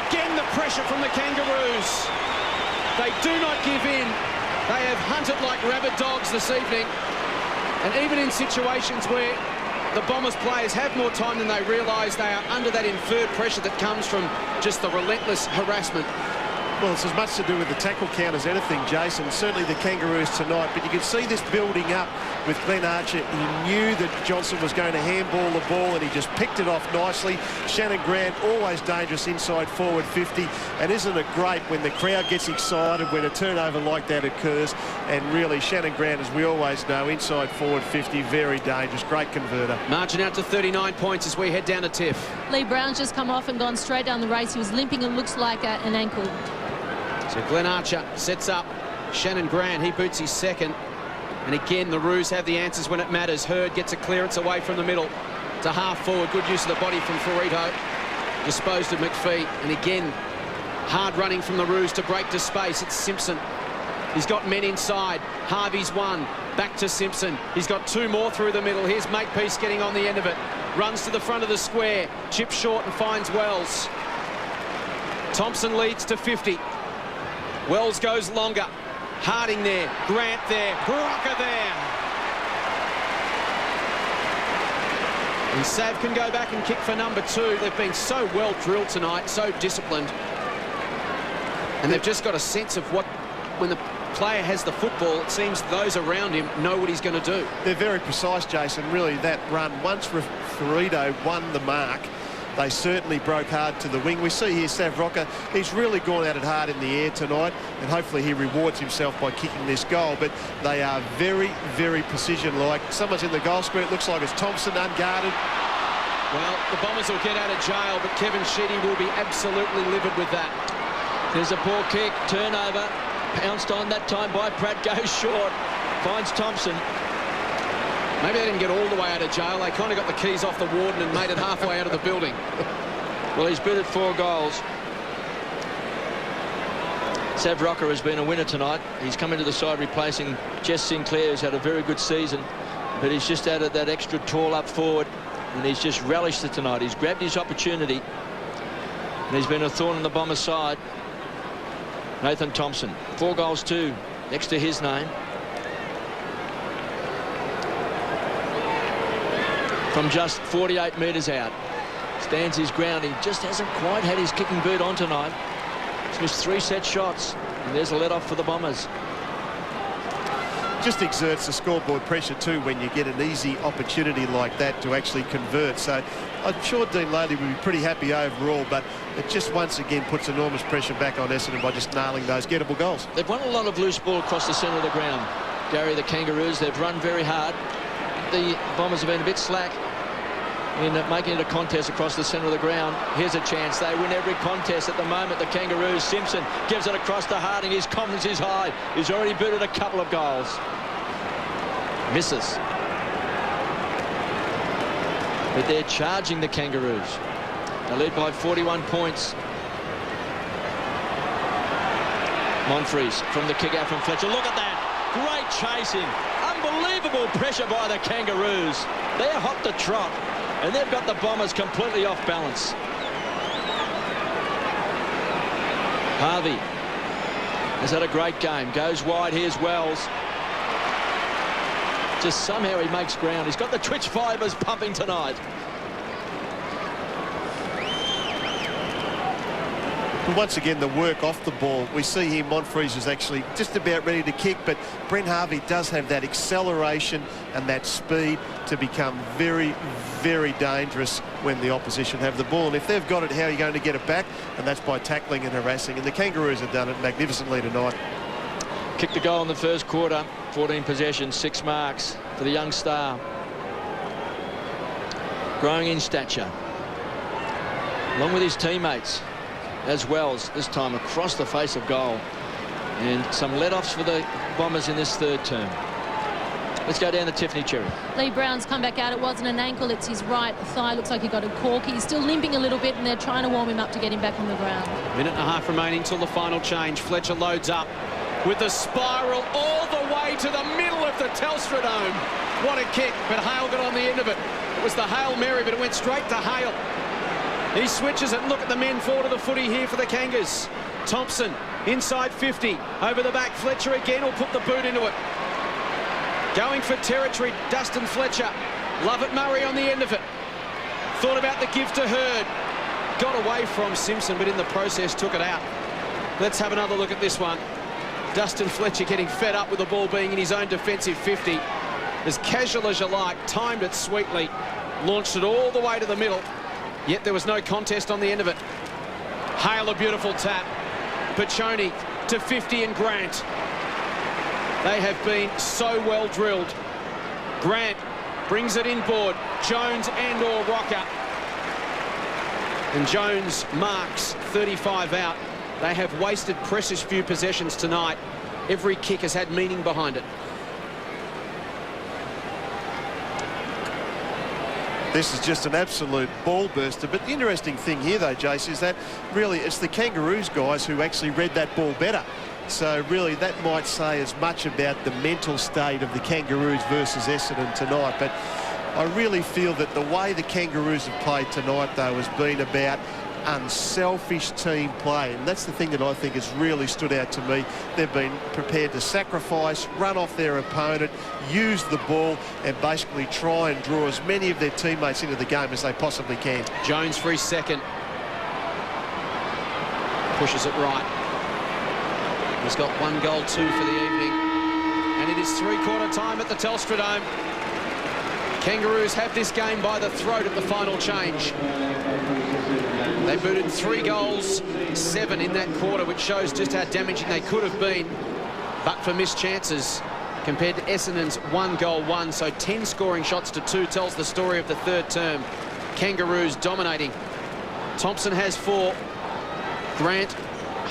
Again, the pressure from the Kangaroos. They do not give in. They have hunted like rabid dogs this evening. And even in situations where the Bombers players have more time than they realise, they are under that inferred pressure that comes from just the relentless harassment. Well, it's as much to do with the tackle count as anything, Jason. Certainly the Kangaroos tonight, but you can see this building up with Glenn Archer. He knew that Johnson was going to handball the ball, and he just picked it off nicely. Shannon Grant, always dangerous inside forward 50. And isn't it great when the crowd gets excited when a turnover like that occurs? And really, Shannon Grant, as we always know, inside forward 50, very dangerous. Great converter. Margin out to 39 points as we head down to Tiff. Lee Brown's just come off and gone straight down the race. He was limping and looks like an ankle. So Glenn Archer sets up Shannon Grant. He boots his second. And again, the Roos have the answers when it matters. Hurd gets a clearance away from the middle to half forward. Good use of the body from Ferrito. Disposed of McPhee. And again, hard running from the Roos to break to space. It's Simpson. He's got men inside. Harvey's one. Back to Simpson. He's got two more through the middle. Here's Makepeace getting on the end of it. Runs to the front of the square. Chips short and finds Wells. Thompson leads to 50. Wells goes longer. Harding there. Grant there. Rocker there. And Sav can go back and kick for number 2. They've been so well drilled tonight, so disciplined. And they've just got a sense of what, when the player has the football, it seems those around him know what he's going to do. They're very precise, Jason. Really, that run, once Ferrito won the mark, they certainly broke hard to the wing. We see here Sav Rocker, he's really gone at it hard in the air tonight, and hopefully he rewards himself by kicking this goal. But they are very, very precision-like. Someone's in the goal square. It looks like it's Thompson, unguarded. Well, the Bombers will get out of jail, but Kevin Sheedy will be absolutely livid with that. There's a poor kick, turnover, pounced on that time by Pratt, goes short, finds Thompson. Maybe they didn't get all the way out of jail. They kind of got the keys off the warden and made it halfway out of the building. Well, he's booted 4 goals. Sav Rocker has been a winner tonight. He's come into the side replacing Jess Sinclair, who's had a very good season, but he's just added that extra tall up forward, and he's just relished it tonight. He's grabbed his opportunity, and he's been a thorn in the Bombers' side. Nathan Thompson, 4 goals too, next to his name. From just 48 metres out. Stands his ground. He just hasn't quite had his kicking boot on tonight. He's missed 3 set shots. And there's a let-off for the Bombers. Just exerts the scoreboard pressure too when you get an easy opportunity like that to actually convert. So I'm sure Dean Lady will be pretty happy overall, but it just once again puts enormous pressure back on Essendon by just nailing those gettable goals. They've won a lot of loose ball across the centre of the ground. Gary, the Kangaroos, they've run very hard. The Bombers have been a bit slack in making it a contest across the centre of the ground. Here's a chance. They win every contest at the moment. The Kangaroos. Simpson gives it across to Harding. His confidence is high. He's already booted a couple of goals. Misses. But they're charging the Kangaroos. They lead by 41 points. Monfries from the kick out from Fletcher. Look at that. Great chasing. Unbelievable pressure by the Kangaroos. They're hot to trot. And they've got the Bombers completely off balance. Harvey has had a great game. Goes wide. Here's Wells. Just somehow he makes ground. He's got the twitch fibres pumping tonight. But once again, the work off the ball, we see here Monfries is actually just about ready to kick, but Brent Harvey does have that acceleration and that speed to become very, very dangerous when the opposition have the ball. And if they've got it, how are you going to get it back? And that's by tackling and harassing. And the Kangaroos have done it magnificently tonight. Kicked a goal in the first quarter, 14 possessions, 6 marks for the young star. Growing in stature, along with his teammates, as well as this time across the face of goal. And some let-offs for the Bombers in this third term. Let's go down to Tiffany Cherry. Lee Brown's come back out. It wasn't an ankle, it's his right thigh. Looks like he got a cork. He's still limping a little bit, and they're trying to warm him up to get him back on the ground. Minute and a half remaining till the final change. Fletcher loads up with the spiral all the way to the middle of the Telstra Dome. What a kick, but Hale got on the end of it. It was the Hail Mary, but it went straight to Hale. He switches it, and look at the men forward of the footy here for the Kangas. Thompson inside 50, over the back. Fletcher again will put the boot into it. Going for territory, Dustin Fletcher. Lovett Murray on the end of it. Thought about the give to Hurd. Got away from Simpson, but in the process took it out. Let's have another look at this one. Dustin Fletcher getting fed up with the ball being in his own defensive 50. As casual as you like, timed it sweetly, launched it all the way to the middle. Yet there was no contest on the end of it. Hale, a beautiful tap. Pachoni to 50 and Grant. They have been so well drilled. Grant brings it inboard. Jones and or Rocker. And Jones marks 35 out. They have wasted precious few possessions tonight. Every kick has had meaning behind it. This is just an absolute ball burster. But the interesting thing here, though, Jace, is that really it's the Kangaroos guys who actually read that ball better. So really that might say as much about the mental state of the Kangaroos versus Essendon tonight. But I really feel that the way the Kangaroos have played tonight, though, has been about unselfish team play, and that's the thing that I think has really stood out to me. They've been prepared to sacrifice, run off their opponent, use the ball, and basically try and draw as many of their teammates into the game as they possibly can. Jones for his second. Pushes it right. He's got 1 goal, 2 for the evening, and it is 3/4 time at the Telstra Dome. Kangaroos have this game by the throat at the final change. They booted 3 goals, 7 in that quarter, which shows just how damaging they could have been, but for missed chances compared to Essendon's 1 goal, 1. So 10 scoring shots to 2 tells the story of the third term. Kangaroos dominating. Thompson has 4. Grant,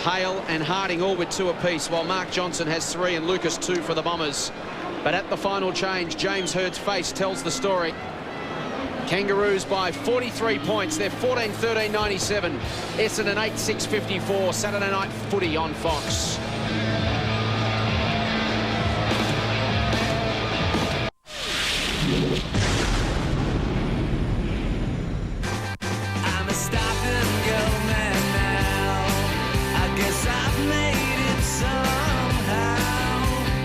Hale and Harding all with 2 apiece, while Mark Johnson has 3 and Lucas 2 for the Bombers. But at the final change, James Hurd's face tells the story. Kangaroos by 43 points. They're 14-13-97. Essendon 8-6-54. Saturday night footy on Fox. I'm a stop and go man now. I guess I've made it somehow.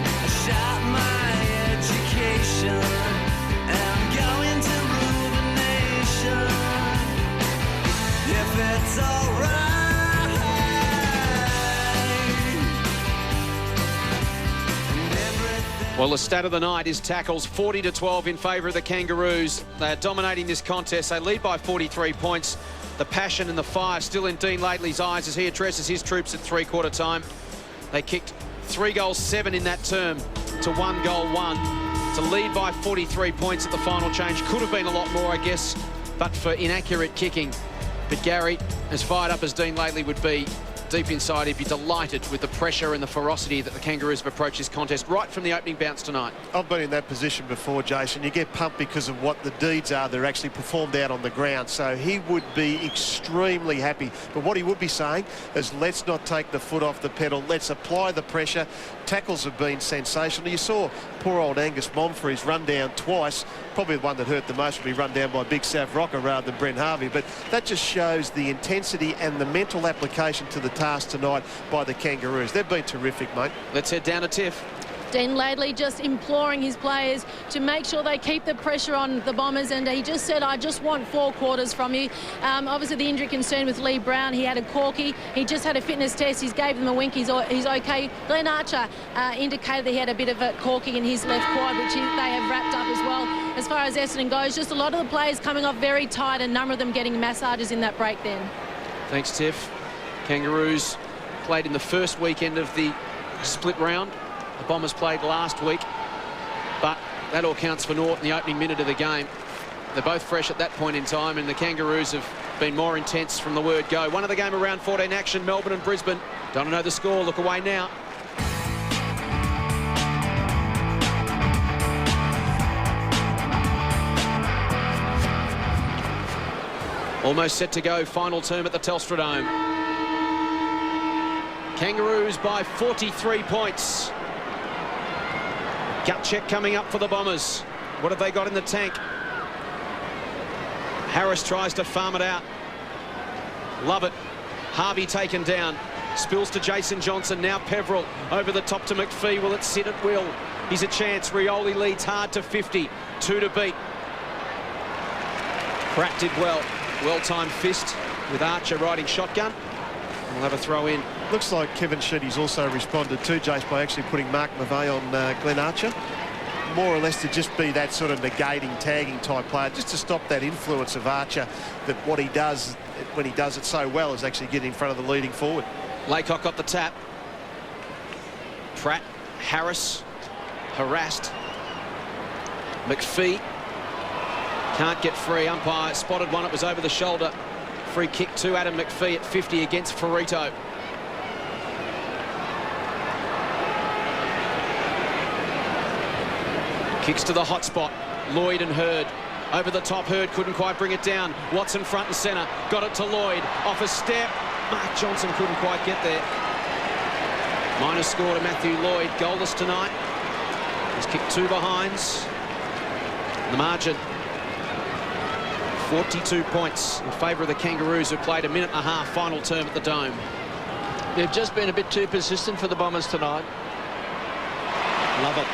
I shot my education and I'm going to rule the nation. If it's alright. Well, the stat of the night is tackles, 40-12 in favour of the Kangaroos. They are dominating this contest. They lead by 43 points. The passion and the fire still in Dean Lately's eyes as he addresses his troops at 3/4 time. They kicked 3 goals, 7 in that term to 1 goal, 1. To lead by 43 points at the final change. Could have been a lot more, I guess, but for inaccurate kicking. But Gary, as fired up as Dean Lately would be, deep inside he'd be delighted with the pressure and the ferocity that the Kangaroos have approached this contest right from the opening bounce tonight. I've been in that position before, Jason. You get pumped because of what the deeds are that are actually performed out on the ground. So he would be extremely happy. But what he would be saying is let's not take the foot off the pedal. Let's apply the pressure. Tackles have been sensational. You saw poor old Angus Monfries run down twice. Probably the one that hurt the most would be run down by Big Sav Rocker rather than Brent Harvey. But that just shows the intensity and the mental application to the task tonight by the Kangaroos. They've been terrific, mate. Let's head down to Tiff. Dean Laidley just imploring his players to make sure they keep the pressure on the Bombers, and he just said, I just want 4 quarters from you. Obviously, the injury concern with Lee Brown, he had a corky. He just had a fitness test. He's gave them a wink. He's okay. Glenn Archer indicated that he had a bit of a corky in his left quad, which they have wrapped up as well. As far as Essendon goes, just a lot of the players coming off very tight, and a number of them getting massages in that break then. Thanks, Tiff. Kangaroos played in the first weekend of the split round. The Bombers played last week, but that all counts for naught in the opening minute of the game. They're both fresh at that point in time, and the Kangaroos have been more intense from the word go. One of the game around 14 action, Melbourne and Brisbane. Don't know the score. Look away now. Almost set to go, final term at the Telstra Dome. Kangaroos by 43 points. Gut check coming up for the Bombers. What have they got in the tank? Harris tries to farm it out. Love it. Harvey taken down. Spills to Jason Johnson. Now Peveril over the top to McPhee. Will it sit at will? He's a chance. Rioli leads hard to 50. 2 to beat. Pratt did well. Well-timed fist with Archer riding shotgun. We'll have a throw in. Looks like Kevin Sheedy's also responded to Jace by actually putting Mark McVeigh on Glenn Archer. More or less to just be that sort of negating, tagging type player, just to stop that influence of Archer, that what he does when he does it so well is actually get in front of the leading forward. Laycock got the tap. Pratt, Harris, harassed. McPhee can't get free. Umpire spotted one. It was over the shoulder. Free kick to Adam McPhee at 50 against Ferrito. Kicks to the hot spot. Lloyd and Hurd. Over the top, Hurd couldn't quite bring it down. Watson front and centre. Got it to Lloyd. Off a step. Mark Johnson couldn't quite get there. Minor score to Matthew Lloyd. Goalless tonight. He's kicked 2 behinds. The margin, 42 points in favour of the Kangaroos, who played a minute and a half final term at the Dome. They've just been a bit too persistent for the Bombers tonight. Love it.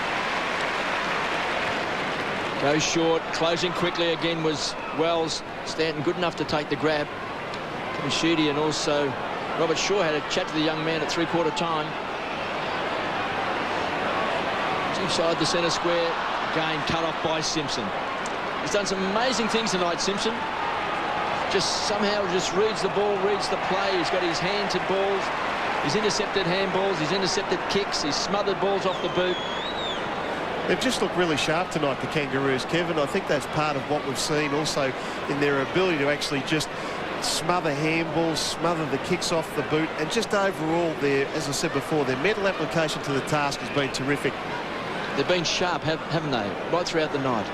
Goes short, closing quickly again was Wells. Stanton good enough to take the grab. And Sheedy and also Robert Shaw had a chat to the young man at 3/4 time. It's inside the centre square. Again cut off by Simpson. He's done some amazing things tonight, Simpson. Just somehow just reads the ball, reads the play. He's got his hand to balls. He's intercepted handballs. He's intercepted kicks. He's smothered balls off the boot. They've just looked really sharp tonight, the Kangaroos, Kevin. I think that's part of what we've seen also in their ability to actually just smother handballs, smother the kicks off the boot, and just overall, as I said before, their mental application to the task has been terrific. They've been sharp, haven't they? Right throughout the night.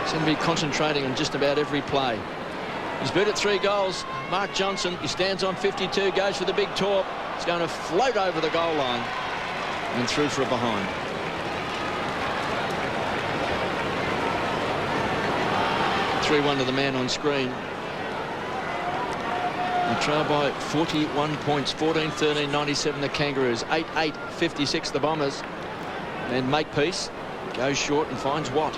Seem to be concentrating on just about every play. He's beat at 3 goals. Mark Johnson, he stands on 52, goes for the big torp. He's going to float over the goal line and through for a behind. To the man on screen. They trail by 41 points, 14-13, 97 the Kangaroos, 8-8, 56 the Bombers. And Makepeace goes short and finds Watt.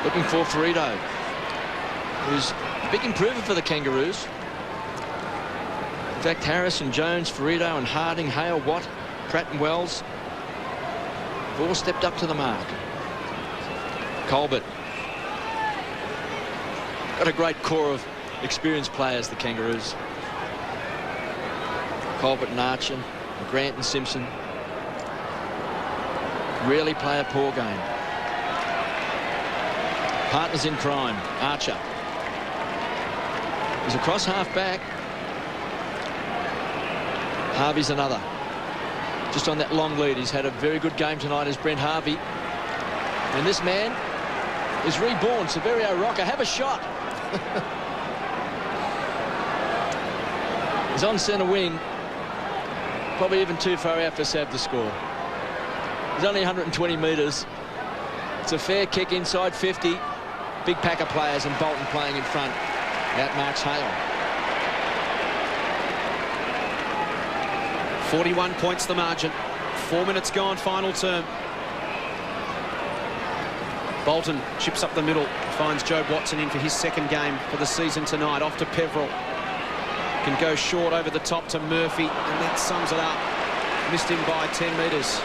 Looking for Ferrito, who's a big improver for the Kangaroos. In fact, Harrison, Jones, Ferrito and Harding, Hale, Watt, Pratt and Wells have all stepped up to the mark. Colbert. Got a great core of experienced players, the Kangaroos. Colbert and Archer, Grant and Simpson. Really play a poor game. Partners in crime, Archer. He's across half back. Harvey's another. Just on that long lead, he's had a very good game tonight as Brent Harvey. And this man is reborn. Severio Rocker, have a shot. He's on centre wing. Probably even too far out for Sav to score. He's only 120 metres. It's a fair kick inside 50. Big pack of players and Bolton playing in front. Outmarks Hale. 41 points the margin. 4 minutes gone, final term. Bolton chips up the middle, finds Jobe Watson in for his second game for the season tonight. Off to Peveril. Can go short over the top to Murphy, and that sums it up. Missed him by 10 metres.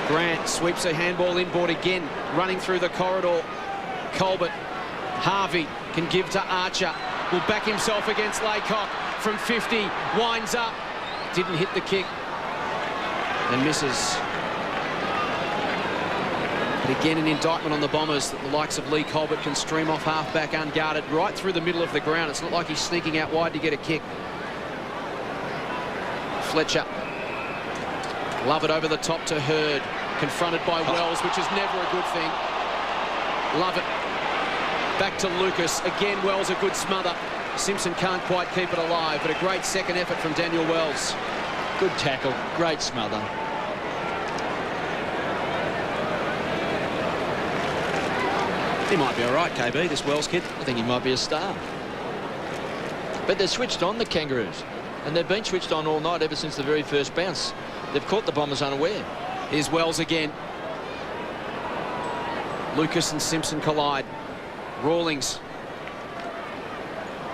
Grant sweeps a handball inboard again, running through the corridor. Colbert. Harvey can give to Archer. Will back himself against Laycock from 50. Winds up. Didn't hit the kick. And misses. But again, an indictment on the Bombers that the likes of Lee Colbert can stream off half-back unguarded right through the middle of the ground. It's not like he's sneaking out wide to get a kick. Fletcher. Love it over the top to Hurd. Confronted by Wells, which is never a good thing. Love it. Back to Lucas. Again, Wells a good smother. Simpson can't quite keep it alive, but a great second effort from Daniel Wells. Good tackle. Great smother. He might be all right, KB, this Wells kid. I think he might be a star. But they're switched on, the Kangaroos. And they've been switched on all night ever since the very first bounce. They've caught the Bombers unaware. Here's Wells again. Lucas and Simpson collide. Rawlings.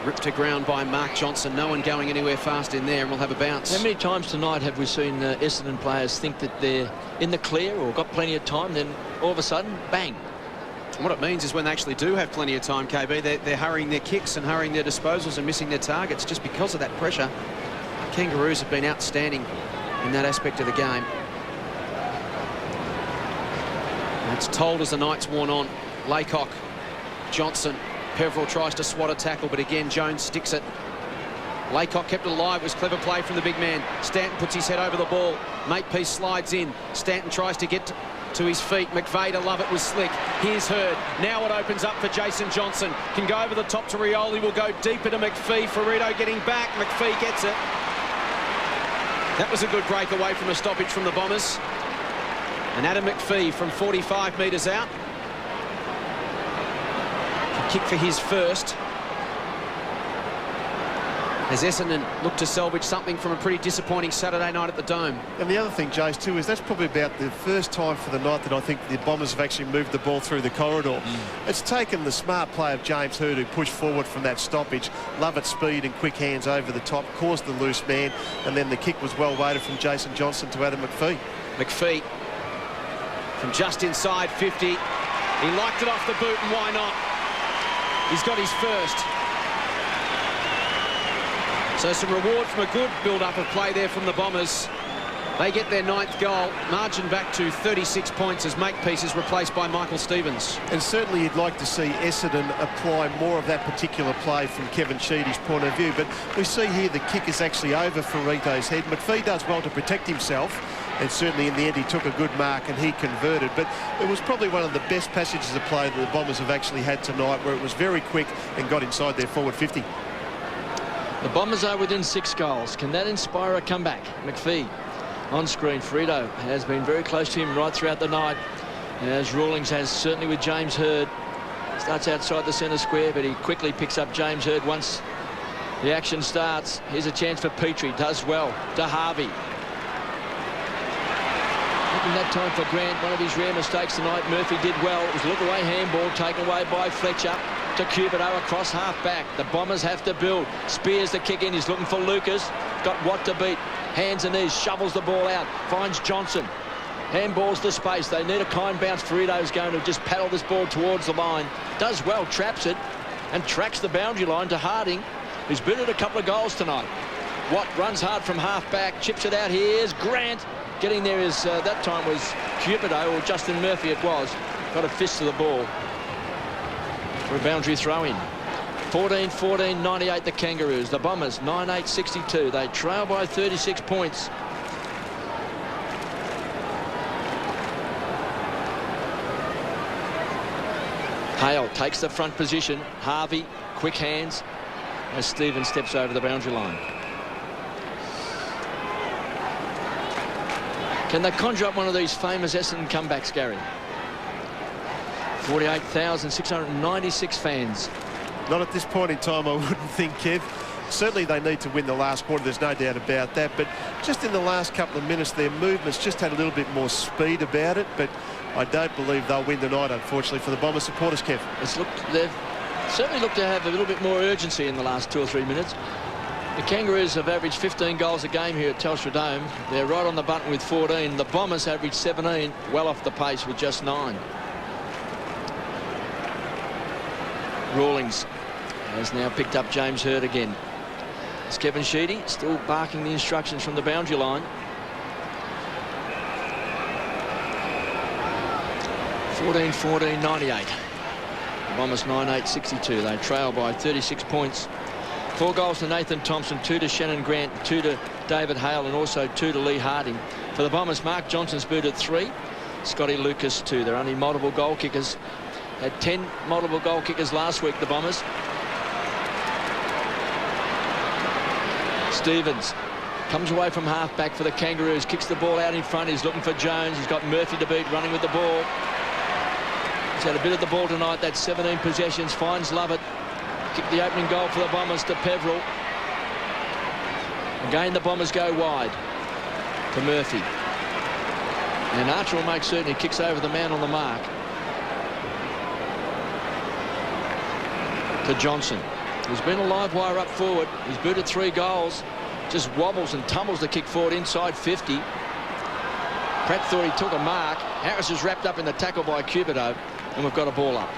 Ripped to ground by Mark Johnson. No one going anywhere fast in there, and we'll have a bounce. How many times tonight have we seen Essendon players think that they're in the clear or got plenty of time, then all of a sudden, bang. And what it means is when they actually do have plenty of time, KB, they're hurrying their kicks and hurrying their disposals and missing their targets just because of that pressure. The Kangaroos have been outstanding in that aspect of the game. And it's told as the night's worn on. Laycock, Johnson, Peveril tries to swat a tackle, but again Jones sticks it. Laycock kept it alive. It was clever play from the big man. Stanton puts his head over the ball. Makepeace slides in. Stanton tries to get to his feet. McVeigh to love it was slick. Here's Hurd. Now it opens up for Jason Johnson. Can go over the top to Rioli. Will go deeper to McPhee. Ferrito getting back. McPhee gets it. That was a good break away from a stoppage from the Bombers. And Adam McPhee from 45 metres out. Can kick for his first. As Essendon look to salvage something from a pretty disappointing Saturday night at the Dome. And the other thing, Jace, too, is that's probably about the first time for the night that I think the Bombers have actually moved the ball through the corridor. It's taken the smart play of James Hurd, who pushed forward from that stoppage. Love it, speed and quick hands over the top, caused the loose man, and then the kick was well weighted from Jason Johnson to Adam McPhee. McPhee from just inside 50. He liked it off the boot, and why not? He's got his first. So some reward from a good build-up of play there from the Bombers. They get their 9th goal, margin back to 36 points as Makepeace is replaced by Michael Stevens. And certainly you'd like to see Essendon apply more of that particular play from Kevin Sheedy's point of view. But we see here the kick is actually over Ferrito's head. McPhee does well to protect himself. And certainly in the end he took a good mark and he converted. But it was probably one of the best passages of play that the Bombers have actually had tonight, where it was very quick and got inside their forward 50. The Bombers are within 6 goals. Can that inspire a comeback? McPhee on screen. Ferrito has been very close to him right throughout the night, as Rawlings has certainly with James Hurd. Starts outside the centre square, but he quickly picks up James Hurd once the action starts. Here's a chance for Petrie. Does well to Harvey. Taking that time for Grant. One of his rare mistakes tonight. Murphy did well. It was a look-away handball taken away by Fletcher. To Cubido across half-back. The Bombers have to build. Spears the kick in. He's looking for Lucas. Got Watt to beat. Hands and knees. Shovels the ball out. Finds Johnson. Handballs to space. They need a kind bounce. Ferrito's going to just paddle this ball towards the line. Does well. Traps it. And tracks the boundary line to Harding, who's been at a couple of goals tonight. Watt runs hard from half-back. Chips it out. Here's Grant. Getting there is, that time was Cubido, or Justin Murphy it was. Got a fist to the ball. For a boundary throw-in. 14-14, 98 the Kangaroos. The Bombers 9-8-62. They trail by 36 points. Hale takes the front position. Harvey, quick hands, as Stevens steps over the boundary line. Can they conjure up one of these famous Essendon comebacks, Gary? 48,696 fans. Not at this point in time, I wouldn't think, Kev. certainly they need to win the last quarter, there's no doubt about that, but just in the last couple of minutes their movements just had a little bit more speed about it, but I don't believe they'll win tonight, unfortunately, for the Bombers supporters, Kev. They've certainly looked to have a little bit more urgency in the last 2 or 3 minutes. The Kangaroos have averaged 15 goals a game here at Telstra Dome. They're right on the button with 14. The Bombers averaged 17, well off the pace with just 9. Rawlings has now picked up James Hurd again. It's Kevin Sheedy still barking the instructions from the boundary line. 14-14, 98. The Bombers 9-8-62. They trail by 36 points. 4 goals to Nathan Thompson, 2 to Shannon Grant, 2 to David Hale, and also 2 to Lee Harding. For the Bombers, Mark Johnson's booted 3. Scotty Lucas 2. They're only multiple goal kickers. Had 10 multiple goal kickers last week, the Bombers. Stevens comes away from half-back for the Kangaroos, kicks the ball out in front. He's looking for Jones. He's got Murphy to beat, running with the ball. He's had a bit of the ball tonight. That's 17 possessions. Finds Lovett. Kicked the opening goal for the Bombers to Peveril. Again, the Bombers go wide to Murphy. And Archer will make certain he kicks over the man on the mark. To Johnson. He's been a live wire up forward. He's booted 3 goals. Just wobbles and tumbles the kick forward inside 50. Pratt thought he took a mark. Harris is wrapped up in the tackle by Cubido, and we've got a ball up.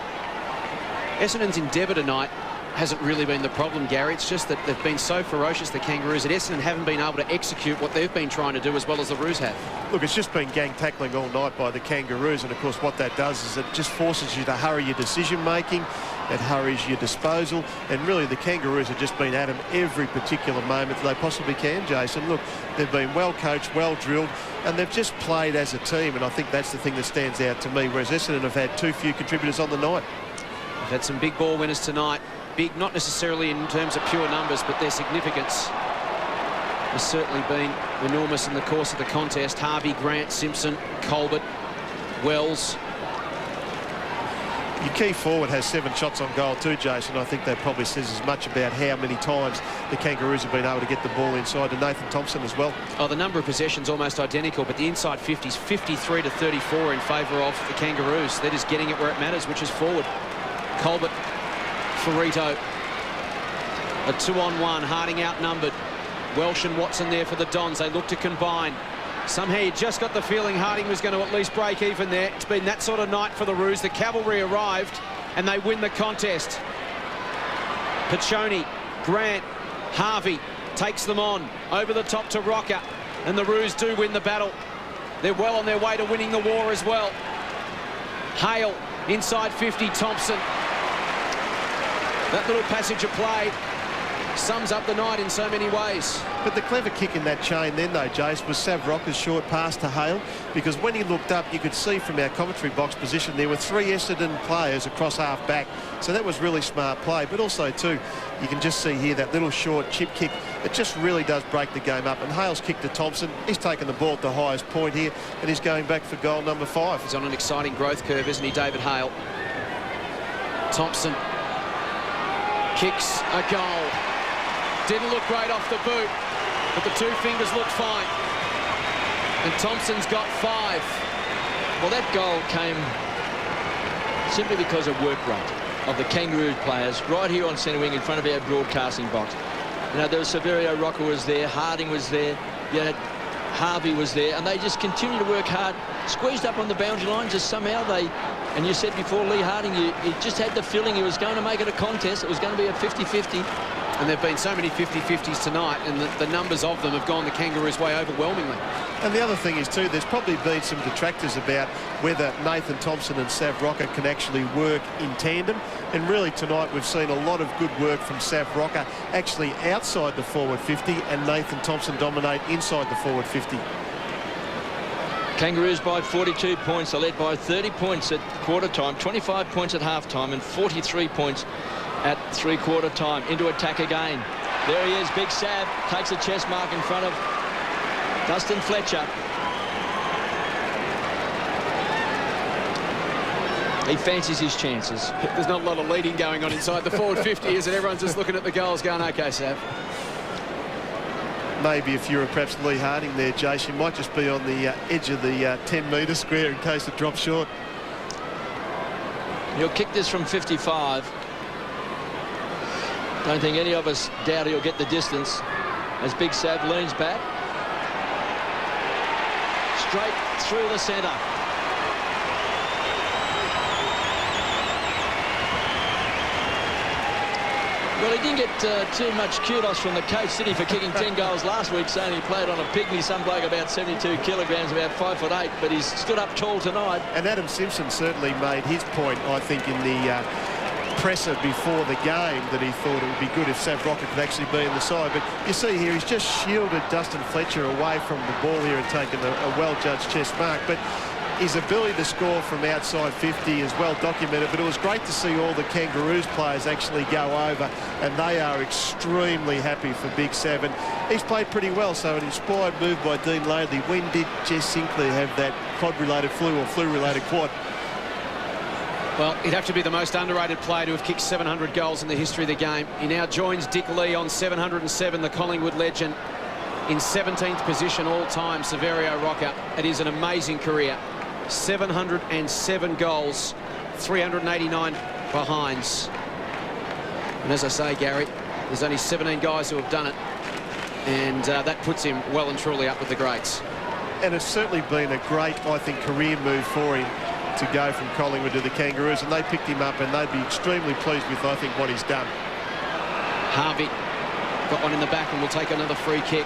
Essendon's endeavour tonight hasn't really been the problem, Gary. It's just that they've been so ferocious, the Kangaroos, that Essendon haven't been able to execute what they've been trying to do as well as the Roos have. Look, it's just been gang tackling all night by the Kangaroos, and of course what that does is it just forces you to hurry your decision making, it hurries your disposal, and really the Kangaroos have just been at them every particular moment they possibly can, Jason. Look, they've been well coached, well drilled, and they've just played as a team, and I think that's the thing that stands out to me, whereas Essendon have had too few contributors on the night. They've had some big ball winners tonight. Big, not necessarily in terms of pure numbers, but their significance has certainly been enormous in the course of the contest. Harvey, Grant, Simpson, Colbert, Wells. Your key forward has 7 shots on goal too, Jason. I think that probably says as much about how many times the Kangaroos have been able to get the ball inside to Nathan Thompson as well. Oh, the number of possessions almost identical, but the inside 50s, 53 to 34 in favour of the Kangaroos. They're just getting it where it matters, which is forward. Colbert, Ferrito, a 2-on-1, Harding outnumbered. Welsh and Watson there for the Dons. They look to combine. Somehow you just got the feeling Harding was going to at least break even there. It's been that sort of night for the Roos. The cavalry arrived and they win the contest. Piccioni, Grant, Harvey takes them on over the top to Rocker, and the Roos do win the battle. They're well on their way to winning the war as well. Hale inside 50, Thompson. That little passage of play sums up the night in so many ways. But the clever kick in that chain then, though, Jace, was Sav Rocker's short pass to Hale, because when he looked up, you could see from our commentary box position there were 3 Essendon players across half-back. So that was really smart play. But also, too, you can just see here that little short chip kick. It just really does break the game up. And Hale's kick to Thompson. He's taken the ball at the highest point here, and he's going back for goal number 5. He's on an exciting growth curve, isn't he, David Hale? Thompson kicks a goal. Didn't look great off the boot, but the 2 fingers looked fine. And Thompson's got 5. Well, that goal came simply because of work rate of the Kangaroos players right here on centre wing in front of our broadcasting box. You know, there was Severio Rocker was there, Harding was there, you had Harvey was there, and they just continued to work hard, squeezed up on the boundary line. Just somehow they, and you said before, Lee Harding, you just had the feeling he was going to make it a contest. It was going to be a 50-50. And there have been so many 50-50s tonight, and the numbers of them have gone the Kangaroos' way overwhelmingly. And the other thing is, too, there's probably been some detractors about whether Nathan Thompson and Sav Rocker can actually work in tandem. And really tonight we've seen a lot of good work from Sav Rocker actually outside the forward 50, and Nathan Thompson dominate inside the forward 50. Kangaroos by 42 points. They're led by 30 points at quarter time, 25 points at half time, and 43 points at 3/4 time. Into attack again. There he is, Big Sav, takes a chest mark in front of Dustin Fletcher. He fancies his chances. There's not a lot of leading going on inside the forward 50, is it? Everyone's just looking at the goals going, OK, Sav. Maybe if you were perhaps Lee Harding there, Jace, you might just be on the edge of the 10-metre square in case it drops short. He'll kick this from 55. Don't think any of us doubt he'll get the distance as Big Sav leans back. Straight through the centre. Well, he didn't get too much kudos from the coach, did he, for kicking 10 goals last week, saying he played on a pygmy, some bloke about 72 kilograms, about 5'8", but he's stood up tall tonight. And Adam Simpson certainly made his point, I think, in the presser before the game, that he thought it would be good if Sav Rocker could actually be in the side. But you see here, he's just shielded Dustin Fletcher away from the ball here and taken a well-judged chest mark. But his ability to score from outside 50 is well documented, but it was great to see all the Kangaroos players actually go over, and they are extremely happy for Big Sav. He's played pretty well, so an inspired move by Dean Laidley. When did Jess Sinclair have that quad-related flu or flu-related quad? Well, he'd have to be the most underrated player to have kicked 700 goals in the history of the game. He now joins Dick Lee on 707, the Collingwood legend, in 17th position all-time, Severio Rocker. It is an amazing career. 707 goals, 389 behinds. And as I say, Gary, there's only 17 guys who have done it, and that puts him well and truly up with the greats. And it's certainly been a great, I think, career move for him to go from Collingwood to the Kangaroos, and they picked him up, and they'd be extremely pleased with, I think, what he's done. Harvey got one in the back and will take another free kick.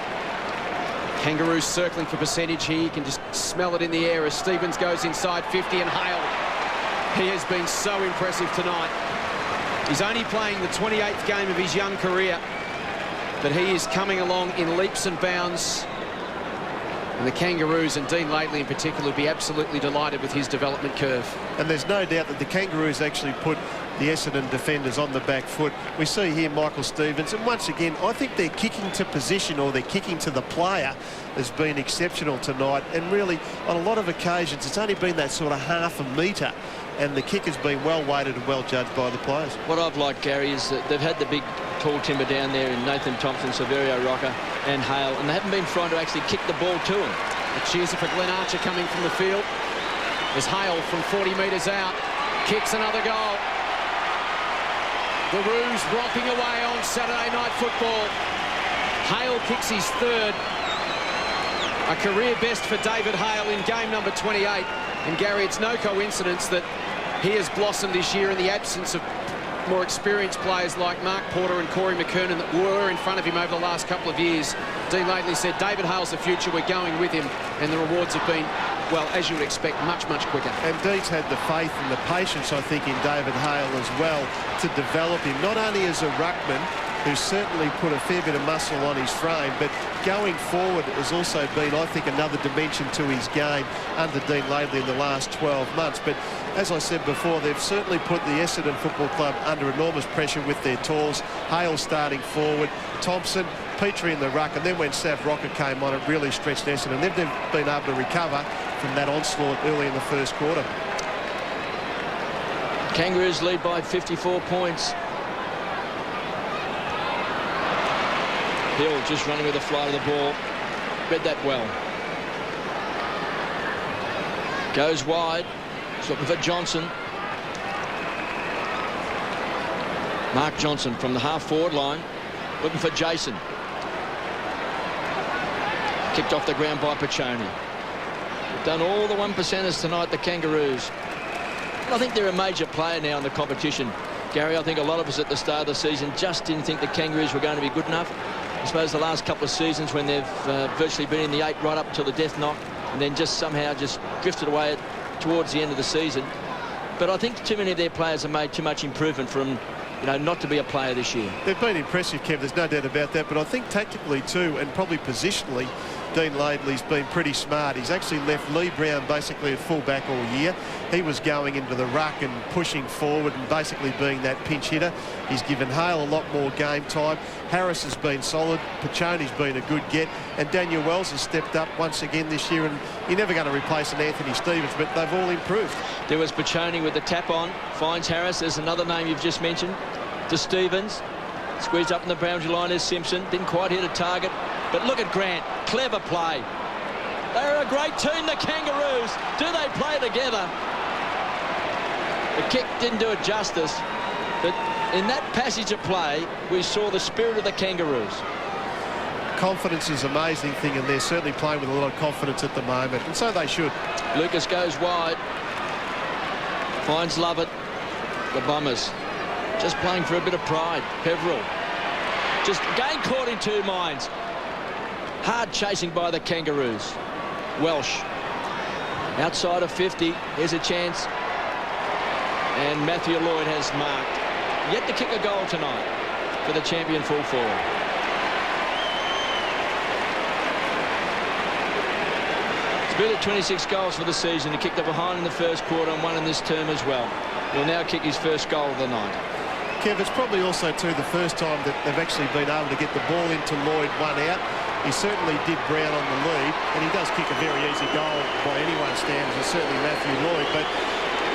Kangaroos circling for percentage here. You can just smell it in the air as Stevens goes inside 50, and Hale, he has been so impressive tonight. He's only playing the 28th game of his young career, but he is coming along in leaps and bounds. And the Kangaroos, and Dean Laidley in particular, will be absolutely delighted with his development curve. And there's no doubt that the Kangaroos actually put the Essendon defenders on the back foot. We see here Michael Stevens, and once again, I think their kicking to position, or their kicking to the player, has been exceptional tonight. And really, on a lot of occasions, it's only been that sort of half a metre, and the kick has been well weighted and well judged by the players. What I've liked, Gary, is that they've had the big tall timber down there in Nathan Thompson, Severio Rocker and Hale, and they haven't been trying to actually kick the ball to him. A cheers for Glenn Archer coming from the field. There's Hale from 40 metres out, kicks another goal. The Roos romping away on Saturday Night Football. Hale kicks his third. A career best for David Hale in game number 28. And Gary, it's no coincidence that he has blossomed this year in the absence of more experienced players like Mark Porter and Corey McKernan that were in front of him over the last couple of years. Dean Laidley said, David Hale's the future, we're going with him. And the rewards have been, well, as you would expect, much, much quicker. And Dean's had the faith and the patience, I think, in David Hale as well, to develop him, not only as a ruckman, who's certainly put a fair bit of muscle on his frame, but going forward has also been, I think, another dimension to his game under Dean Laidley in the last 12 months. But as I said before, they've certainly put the Essendon Football Club under enormous pressure with their tools. Hale starting forward, Thompson, Petrie in the ruck, and then when Sav Rocker came on, it really stretched Essendon. They've been able to recover from that onslaught early in the first quarter. Kangaroos lead by 54 points. Hill just running with the flight of the ball. Read that well. Goes wide. He's looking for Johnson. Mark Johnson from the half-forward line. Looking for Jason. Kicked off the ground by Pachoni. They've done all the one-percenters tonight, the Kangaroos. And I think they're a major player now in the competition. Gary, I think a lot of us at the start of the season just didn't think the Kangaroos were going to be good enough. I suppose the last couple of seasons when they've virtually been in the 8 right up until the death knock, and then just somehow just drifted away towards the end of the season. But I think too many of their players have made too much improvement from, you know, not to be a player this year. They've been impressive, Kev, there's no doubt about that, but I think tactically too, and probably positionally, Dean Laidley's been pretty smart. He's actually left Lee Brown basically at full-back all year. He was going into the ruck and pushing forward and basically being that pinch hitter. He's given Hale a lot more game time. Harris has been solid. Piccioni's been a good get. And Daniel Wells has stepped up once again this year. And you're never going to replace an Anthony Stevens, but they've all improved. There was Piccioni with the tap on. Finds Harris. There's another name you've just mentioned. To Stevens. Squeezed up in the boundary line is Simpson. Didn't quite hit a target. But look at Grant. Clever play. They're a great team, the Kangaroos. Do they play together? The kick didn't do it justice. But in that passage of play, we saw the spirit of the Kangaroos. Confidence is an amazing thing, and they're certainly playing with a lot of confidence at the moment, and so they should. Lucas goes wide. Finds Lovett. The Bombers just playing for a bit of pride. Peveril just again caught in two minds. Hard chasing by the Kangaroos. Welsh outside of 50. Here's a chance. And Matthew Lloyd has marked. Yet to kick a goal tonight for the champion full forward. It's been at 26 goals for the season. He kicked a behind in the first quarter and one in this term as well. He'll now kick his first goal of the night. Kev, it's probably also, too, the first time that they've actually been able to get the ball into Lloyd, one out. He certainly did Brown on the lead, and he does kick a very easy goal by anyone's standards, and certainly Matthew Lloyd, but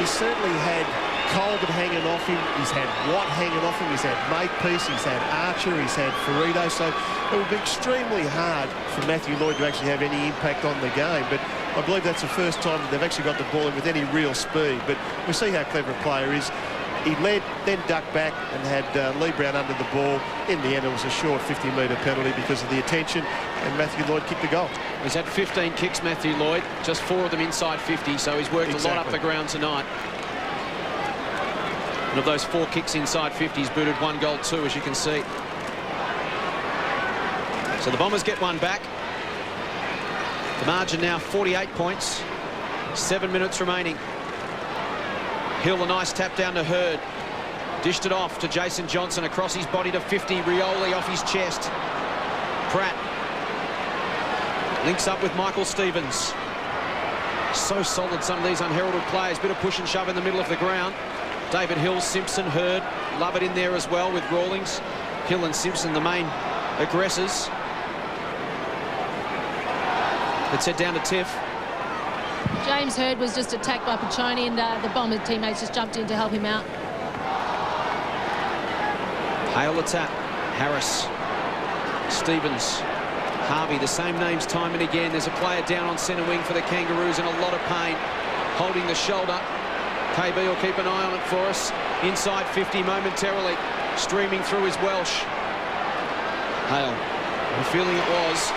he's certainly had Colbert hanging off him, he's had Watt hanging off him, he's had Makepeace, he's had Archer, he's had Ferrito, so it would be extremely hard for Matthew Lloyd to actually have any impact on the game, but I believe that's the first time that they've actually got the ball in with any real speed, but we see how clever a player is. He led, then ducked back and had Lee Brown under the ball. In the end, it was a short 50-metre penalty because of the attention, and Matthew Lloyd kicked the goal. He's had 15 kicks, Matthew Lloyd, just 4 of them inside 50, so he's worked a lot up the ground tonight. And of those 4 kicks inside 50, he's booted 1 goal, 2, as you can see. So the Bombers get one back. The margin now 48 points. 7 minutes remaining. Hill, a nice tap down to Hurd. Dished it off to Jason Johnson across his body to 50. Rioli off his chest. Pratt links up with Michael Stevens. So solid, some of these unheralded players. Bit of push and shove in the middle of the ground. David Hill, Simpson, Hurd. Love it in there as well with Rawlings. Hill and Simpson, the main aggressors. Let's head down to Tiff. James Hurd was just attacked by Piccioni, and the Bomber teammates just jumped in to help him out. Hale the tap. Harris. Stevens. Harvey. The same names time and again. There's a player down on centre wing for the Kangaroos in a lot of pain. Holding the shoulder. KB will keep an eye on it for us. Inside 50 momentarily. Streaming through is Welsh. Hale. The feeling it was.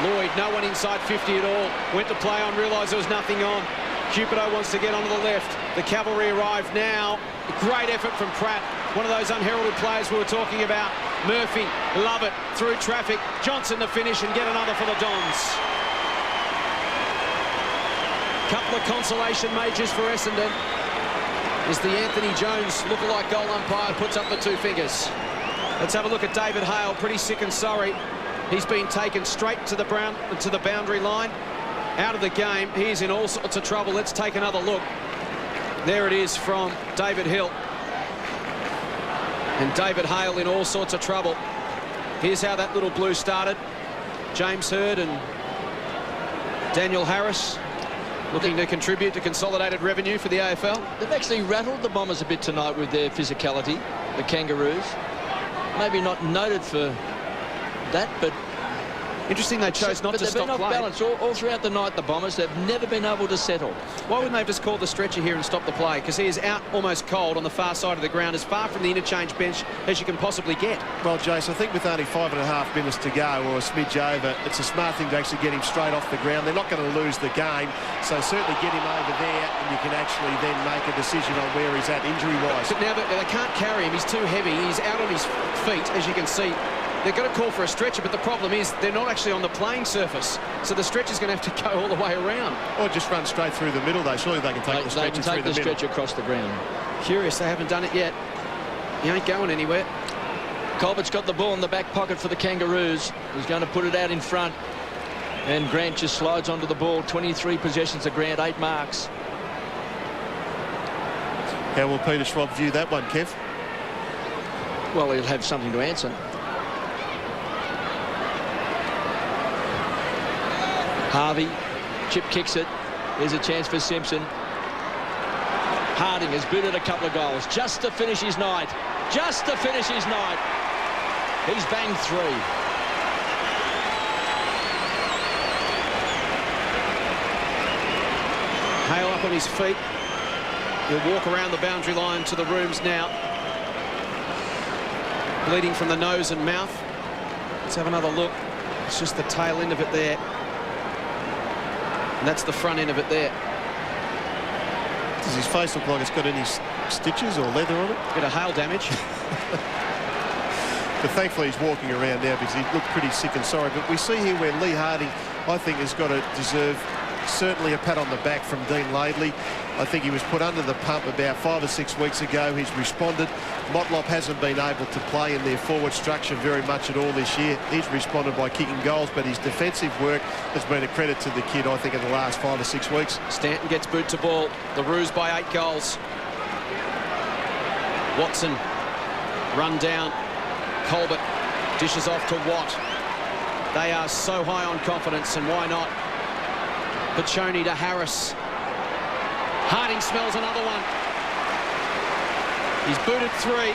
Lloyd, no one inside 50 at all. Went to play on, realised there was nothing on. Cupido wants to get onto the left. The cavalry arrive now. Great effort from Pratt. One of those unheralded players we were talking about. Murphy, love it, through traffic. Johnson to finish and get another for the Dons. Couple of consolation majors for Essendon as the Anthony Jones lookalike goal umpire puts up the 2 fingers. Let's have a look at David Hale, pretty sick and sorry. He's been taken straight to the boundary line, out of the game. He's in all sorts of trouble. Let's take another look. There it is from David Hill. And David Hale in all sorts of trouble. Here's how that little blue started. James Hurd and Daniel Harris looking to contribute to consolidated revenue for the AFL. They've actually rattled the Bombers a bit tonight with their physicality, the Kangaroos. Maybe not noted for that, but interesting they chose not to stop play. They've been off balance all throughout the night, the Bombers. They've never been able to settle. Why wouldn't they have just called the stretcher here and stop the play? Because he is out almost cold on the far side of the ground, as far from the interchange bench as you can possibly get. Well, Jace, I think with only 5.5 minutes to go, or a smidge over, it's a smart thing to actually get him straight off the ground. They're not going to lose the game, so certainly get him over there, and you can actually then make a decision on where he's at injury-wise. But now they can't carry him. He's too heavy. He's out on his feet, as you can see. They're going to call for a stretcher, but the problem is they're not actually on the playing surface. So the stretcher's going to have to go all the way around. Or just run straight through the middle, though. Surely they can take the stretcher through the middle. They can take the stretcher across the ground. Curious, they haven't done it yet. He ain't going anywhere. Colbert's got the ball in the back pocket for the Kangaroos. He's going to put it out in front. And Grant just slides onto the ball. 23 possessions to Grant, 8 marks. How will Peter Schwab view that one, Kev? Well, he'll have something to answer. Harvey, chip kicks it. There's a chance for Simpson. Harding has booted a couple of goals just to finish his night. Just to finish his night. He's banged 3. Hale up on his feet. He'll walk around the boundary line to the rooms now. Bleeding from the nose and mouth. Let's have another look. It's just the tail end of it there. And that's the front end of it there. Does his face look like it's got any stitches or leather on it? Bit of hail damage. But thankfully he's walking around now because he looked pretty sick and sorry. But we see here where Lee Harding, I think, has got to deserve certainly a pat on the back from Dean Laidley. I think he was put under the pump about 5 or 6 weeks ago. He's responded. Motlop hasn't been able to play in their forward structure very much at all this year. He's responded by kicking goals, but his defensive work has been a credit to the kid, I think, in the last 5 or 6 weeks. Stanton gets boot to ball. The Roos by 8 goals. Watson run down. Colbert dishes off to Watt. They are so high on confidence, and why not? Pachoni to Harris. Harding smells another one. He's booted 3.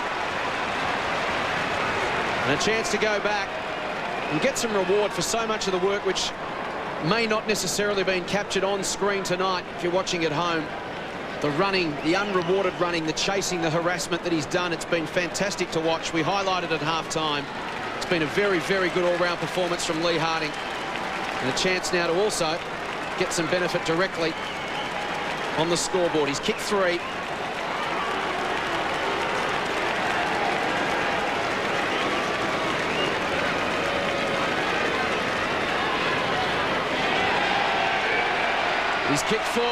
And a chance to go back and get some reward for so much of the work which may not necessarily been captured on screen tonight if you're watching at home. The running, the unrewarded running, the chasing, the harassment that he's done, it's been fantastic to watch. We highlighted at half-time. It's been a very, very good all-round performance from Lee Harding. And a chance now to also get some benefit directly on the scoreboard. He's kicked 3. He's kicked 4.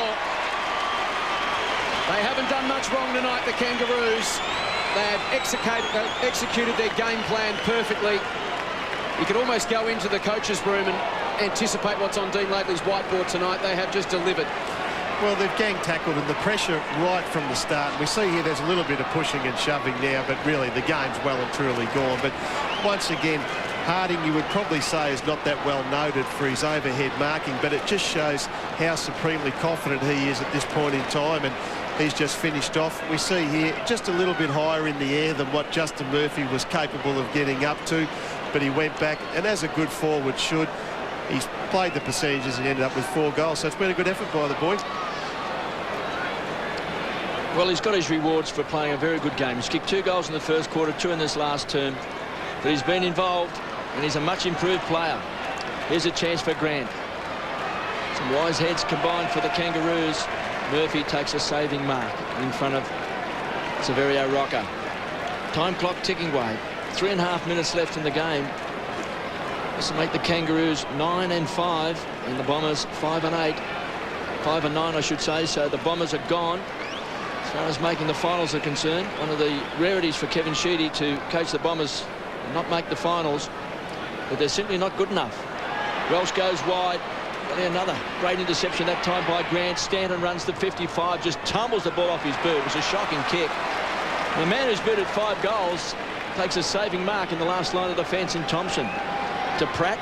They haven't done much wrong tonight, the Kangaroos. They have executed their game plan perfectly. You could almost go into the coach's room and anticipate what's on Dean Laidley's whiteboard tonight. They have just delivered. Well, they've gang tackled and the pressure right from the start. We see here there's a little bit of pushing and shoving now, but really the game's well and truly gone. But once again, Harding, you would probably say, is not that well noted for his overhead marking, but it just shows how supremely confident he is at this point in time, and he's just finished off. We see here just a little bit higher in the air than what Justin Murphy was capable of getting up to, but he went back, and as a good forward should, he's played the percentages and ended up with 4 goals, so it's been a good effort by the boy. Well, he's got his rewards for playing a very good game. He's kicked 2 goals in the first quarter, 2 in this last term, but he's been involved, and he's a much improved player. Here's a chance for Grant. Some wise heads combined for the Kangaroos. Murphy takes a saving mark in front of Severio Rocker. Time clock ticking away. 3.5 minutes left in the game. This will make the Kangaroos 9-5 and the Bombers 5-8. 5-9, I should say. So the Bombers are gone as far as making the finals are concerned. One of the rarities for Kevin Sheedy to coach the Bombers and not make the finals, but they're simply not good enough. Welsh goes wide. Another great interception that time by Grant. Stanton runs the 55, just tumbles the ball off his boot. It was a shocking kick. The man who's booted 5 goals takes a saving mark in the last line of defence in Thompson. To Pratt.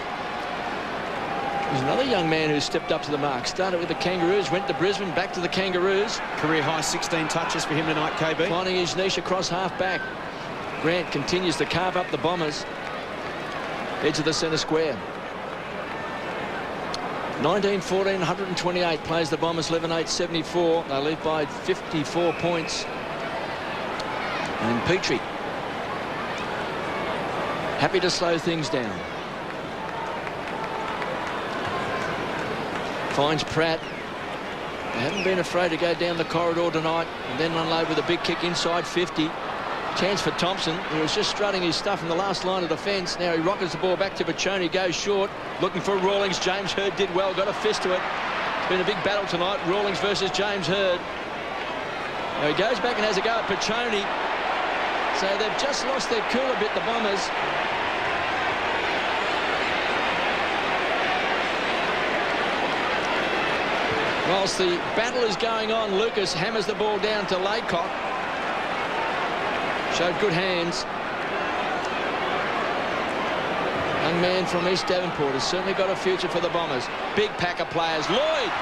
There's another young man who stepped up to the mark. Started with the Kangaroos, went to Brisbane, back to the Kangaroos. Career high 16 touches for him tonight, KB. Finding his niche across half-back. Grant continues to carve up the Bombers. Edge of the centre square. 19-14, 128 plays the Bombers, 11-8-74. They lead by 54 points. And Petrie happy to slow things down. Finds Pratt. They haven't been afraid to go down the corridor tonight and then unload with a big kick inside 50. Chance for Thompson, who was just strutting his stuff in the last line of defence. Now he rockets the ball back to Pachoni, goes short, looking for Rawlings. James Hurd did well, got a fist to it. It's been a big battle tonight, Rawlings versus James Hurd. Now he goes back and has a go at Pachoni. So they've just lost their cool a bit, the Bombers. Whilst the battle is going on, Lucas hammers the ball down to Laycock. Showed good hands. Young man from East Devonport has certainly got a future for the Bombers. Big pack of players. Lloyd!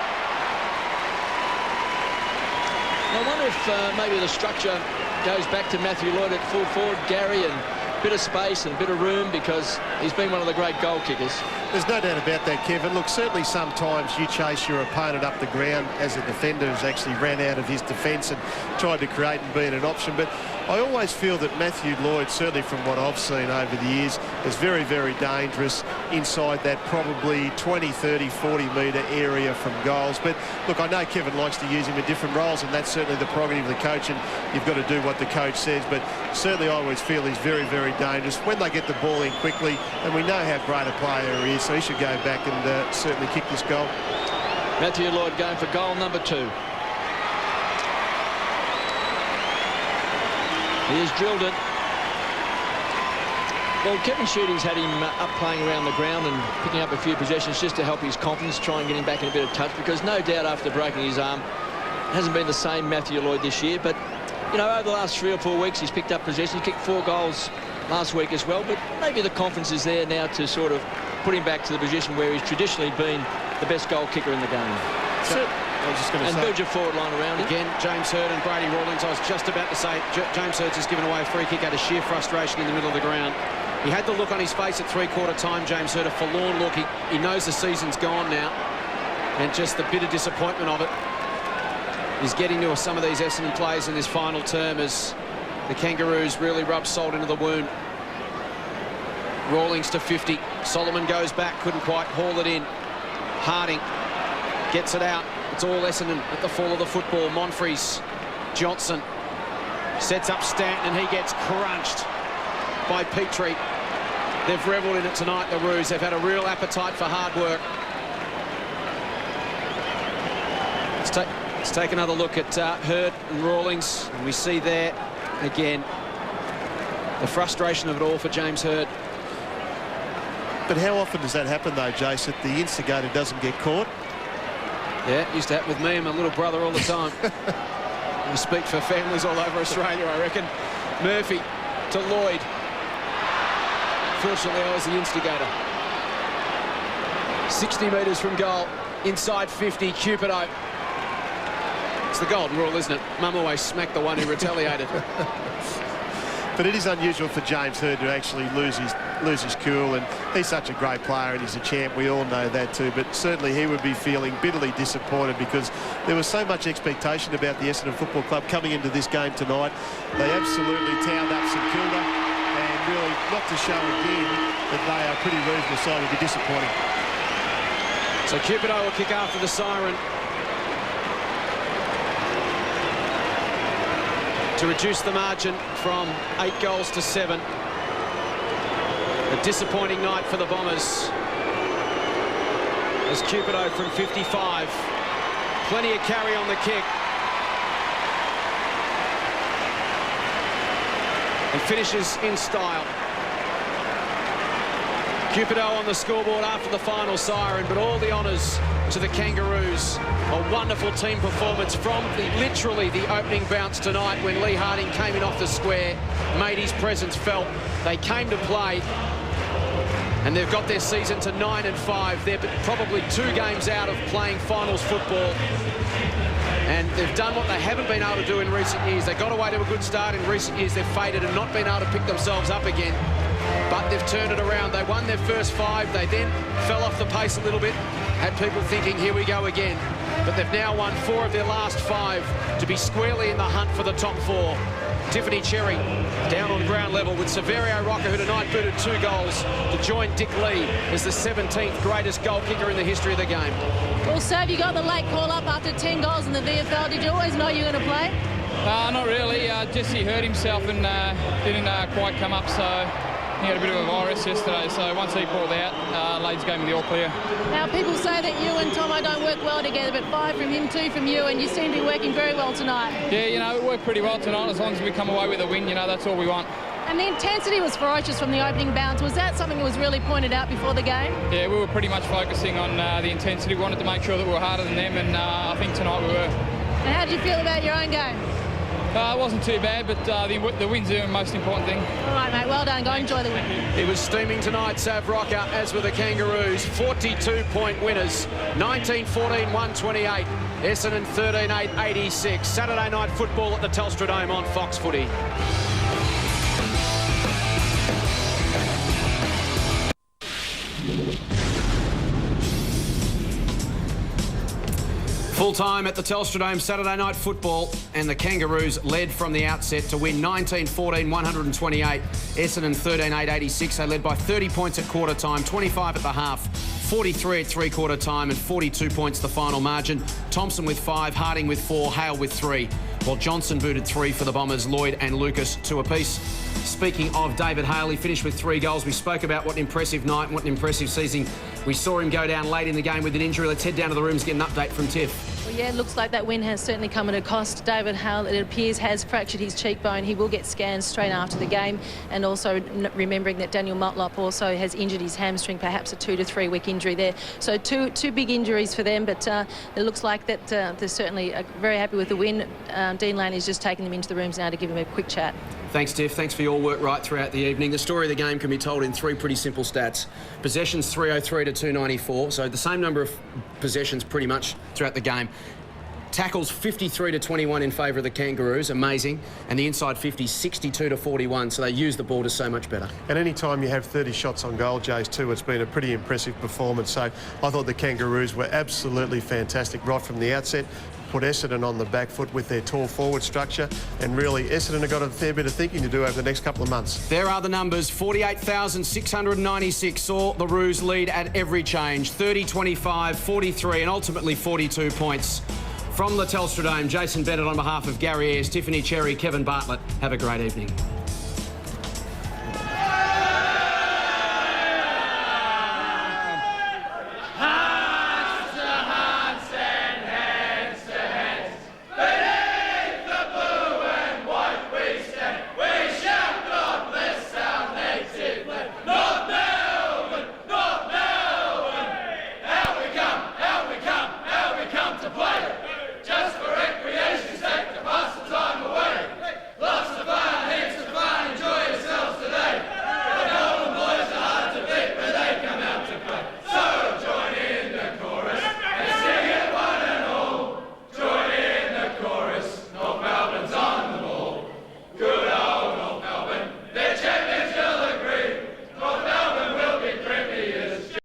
I wonder if maybe the structure goes back to Matthew Lloyd at full forward, Gary, and a bit of space and a bit of room, because he's been one of the great goal kickers. There's no doubt about that, Kevin. Look, certainly sometimes you chase your opponent up the ground as a defender who's actually ran out of his defence and tried to create and be an option. But I always feel that Matthew Lloyd, certainly from what I've seen over the years, is very, very dangerous inside that probably 20, 30, 40-metre area from goals. But look, I know Kevin likes to use him in different roles, and that's certainly the prerogative of the coach, and you've got to do what the coach says. But certainly I always feel he's very, very dangerous when they get the ball in quickly, and we know how great a player he is, so he should go back and certainly kick this goal. Matthew Lloyd going for goal number 2. He has drilled it. Well, Kevin Sheedy's had him up playing around the ground and picking up a few possessions just to help his confidence, try and get him back in a bit of touch, because no doubt after breaking his arm, it hasn't been the same Matthew Lloyd this year. But, you know, over the last 3 or 4 weeks, he's picked up possession. He kicked 4 goals last week as well, but maybe the confidence is there now to sort of put him back to the position where he's traditionally been the best goal kicker in the game. I was just going to say, build your forward line around him. Again, James Hurd and Brady Rawlings. I was just about to say, James Hurd's just given away a free kick out of sheer frustration in the middle of the ground. He had the look on his face at three-quarter time, James Hurd, a forlorn look. He knows the season's gone now, and just the bitter disappointment of it is getting to some of these Essendon players in this final term as the Kangaroos really rub salt into the wound. Rawlings to 50. Solomon goes back, couldn't quite haul it in. Harding gets it out. It's all Essendon at the fall of the football. Monfries, Johnson sets up Stanton, and he gets crunched by Petrie. They've revelled in it tonight, the Roos. They've had a real appetite for hard work. Let's take another look at Hurd and Rawlings, and we see there again the frustration of it all for James Hurd. but how often does that happen, though, Jace, that the instigator doesn't get caught? Yeah, it used to happen with me and my little brother all the time. I speak for families all over Australia, I reckon. Murphy to Lloyd. Fortunately, I was the instigator. 60 metres from goal, inside 50, Cupido. It's the golden rule, isn't it? Mum always smacked the one who retaliated. But it is unusual for James Hurd to actually lose his cool, and he's such a great player and he's a champ. We all know that too, but certainly he would be feeling bitterly disappointed because there was so much expectation about the Essendon Football Club coming into this game tonight. They absolutely towered up St Kilda, and really not to show again that they are pretty reasonable side would be disappointing. So Cupido will kick after the siren to reduce the margin from 8 goals to 7. A disappointing night for the Bombers as Cupido from 55. Plenty of carry on the kick. And finishes in style. Cupido on the scoreboard after the final siren, but all the honours to the Kangaroos. A wonderful team performance from literally the opening bounce tonight when Lee Harding came in off the square, made his presence felt. They came to play, and they've got their season to 9-5. They're probably 2 games out of playing finals football. And they've done what they haven't been able to do in recent years. They got away to a good start in recent years. They've faded and not been able to pick themselves up again. But they've turned it around. They won their first 5. They then fell off the pace a little bit. Had people thinking, here we go again. But they've now won 4 of their last 5 to be squarely in the hunt for the top 4. Tiffany Cherry down on ground level with Severio Rocker, who tonight booted 2 goals to join Dick Lee as the 17th greatest goal kicker in the history of the game. Well, Sav, you got the late call up after 10 goals in the VFL. Did you always know you were going to play? Not really. Jesse hurt himself and didn't quite come up, so he had a bit of a virus yesterday. So once he pulled out, Lades gave me the all clear. Now, people say that you and Tomo don't work well together, but 5 from him, 2 from you, and you seem to be working very well tonight. Yeah, you know, it worked pretty well tonight. As long as we come away with a win, you know, that's all we want. And the intensity was ferocious from the opening bounce. Was that something that was really pointed out before the game? Yeah, we were pretty much focusing on the intensity. We wanted to make sure that we were harder than them, and I think tonight we were. And how did you feel about your own game? It wasn't too bad, but the win's the most important thing. All right, mate. Well done. Go enjoy the win. He was steaming tonight, Sav Rocker, as were the Kangaroos. 42-point winners. 19-14, 128. Essendon 13-8, 86. Saturday night football at the Telstra Dome on Fox Footy. Full time at the Telstra Dome, Saturday night football, and the Kangaroos led from the outset to win 19-14, 128. Essendon 13-8, 86. They led by 30 points at quarter time, 25 at the half, 43 at three-quarter time, and 42 points the final margin. Thompson with 5, Harding with 4, Hale with 3, while Johnson booted 3 for the Bombers, Lloyd and Lucas 2 apiece. Speaking of David Hale, he finished with 3 goals. We spoke about what an impressive night and what an impressive season. We saw him go down late in the game with an injury. Let's head down to the rooms and get an update from Tiff. Well, yeah, it looks like that win has certainly come at a cost. David Hale, it appears, has fractured his cheekbone. He will get scans straight after the game. And also remembering that Daniel Motlop also has injured his hamstring, perhaps a 2 to 3 week injury there. So two big injuries for them, but it looks like that they're certainly very happy with the win. Dean Lane is just taking them into the rooms now to give them a quick chat. Thanks, Tiff. Thanks for your work right throughout the evening. The story of the game can be told in 3 pretty simple stats. Possessions 303 to 294, so the same number of possessions pretty much throughout the game. Tackles 53 to 21 in favour of the Kangaroos, amazing. And the inside 50, 62 to 41, so they use the ball to so much better. And any time you have 30 shots on goal, Jays, too, it's been a pretty impressive performance. So I thought the Kangaroos were absolutely fantastic right from the outset. Put Essendon on the back foot with their tall forward structure, and really Essendon have got a fair bit of thinking to do over the next couple of months. There are the numbers. 48,696 saw the Roos lead at every change. 30, 25, 43 and ultimately 42 points. From the Telstra Dome, Jason Bennett on behalf of Gary Ayres, Tiffany Cherry, Kevin Bartlett. Have a great evening.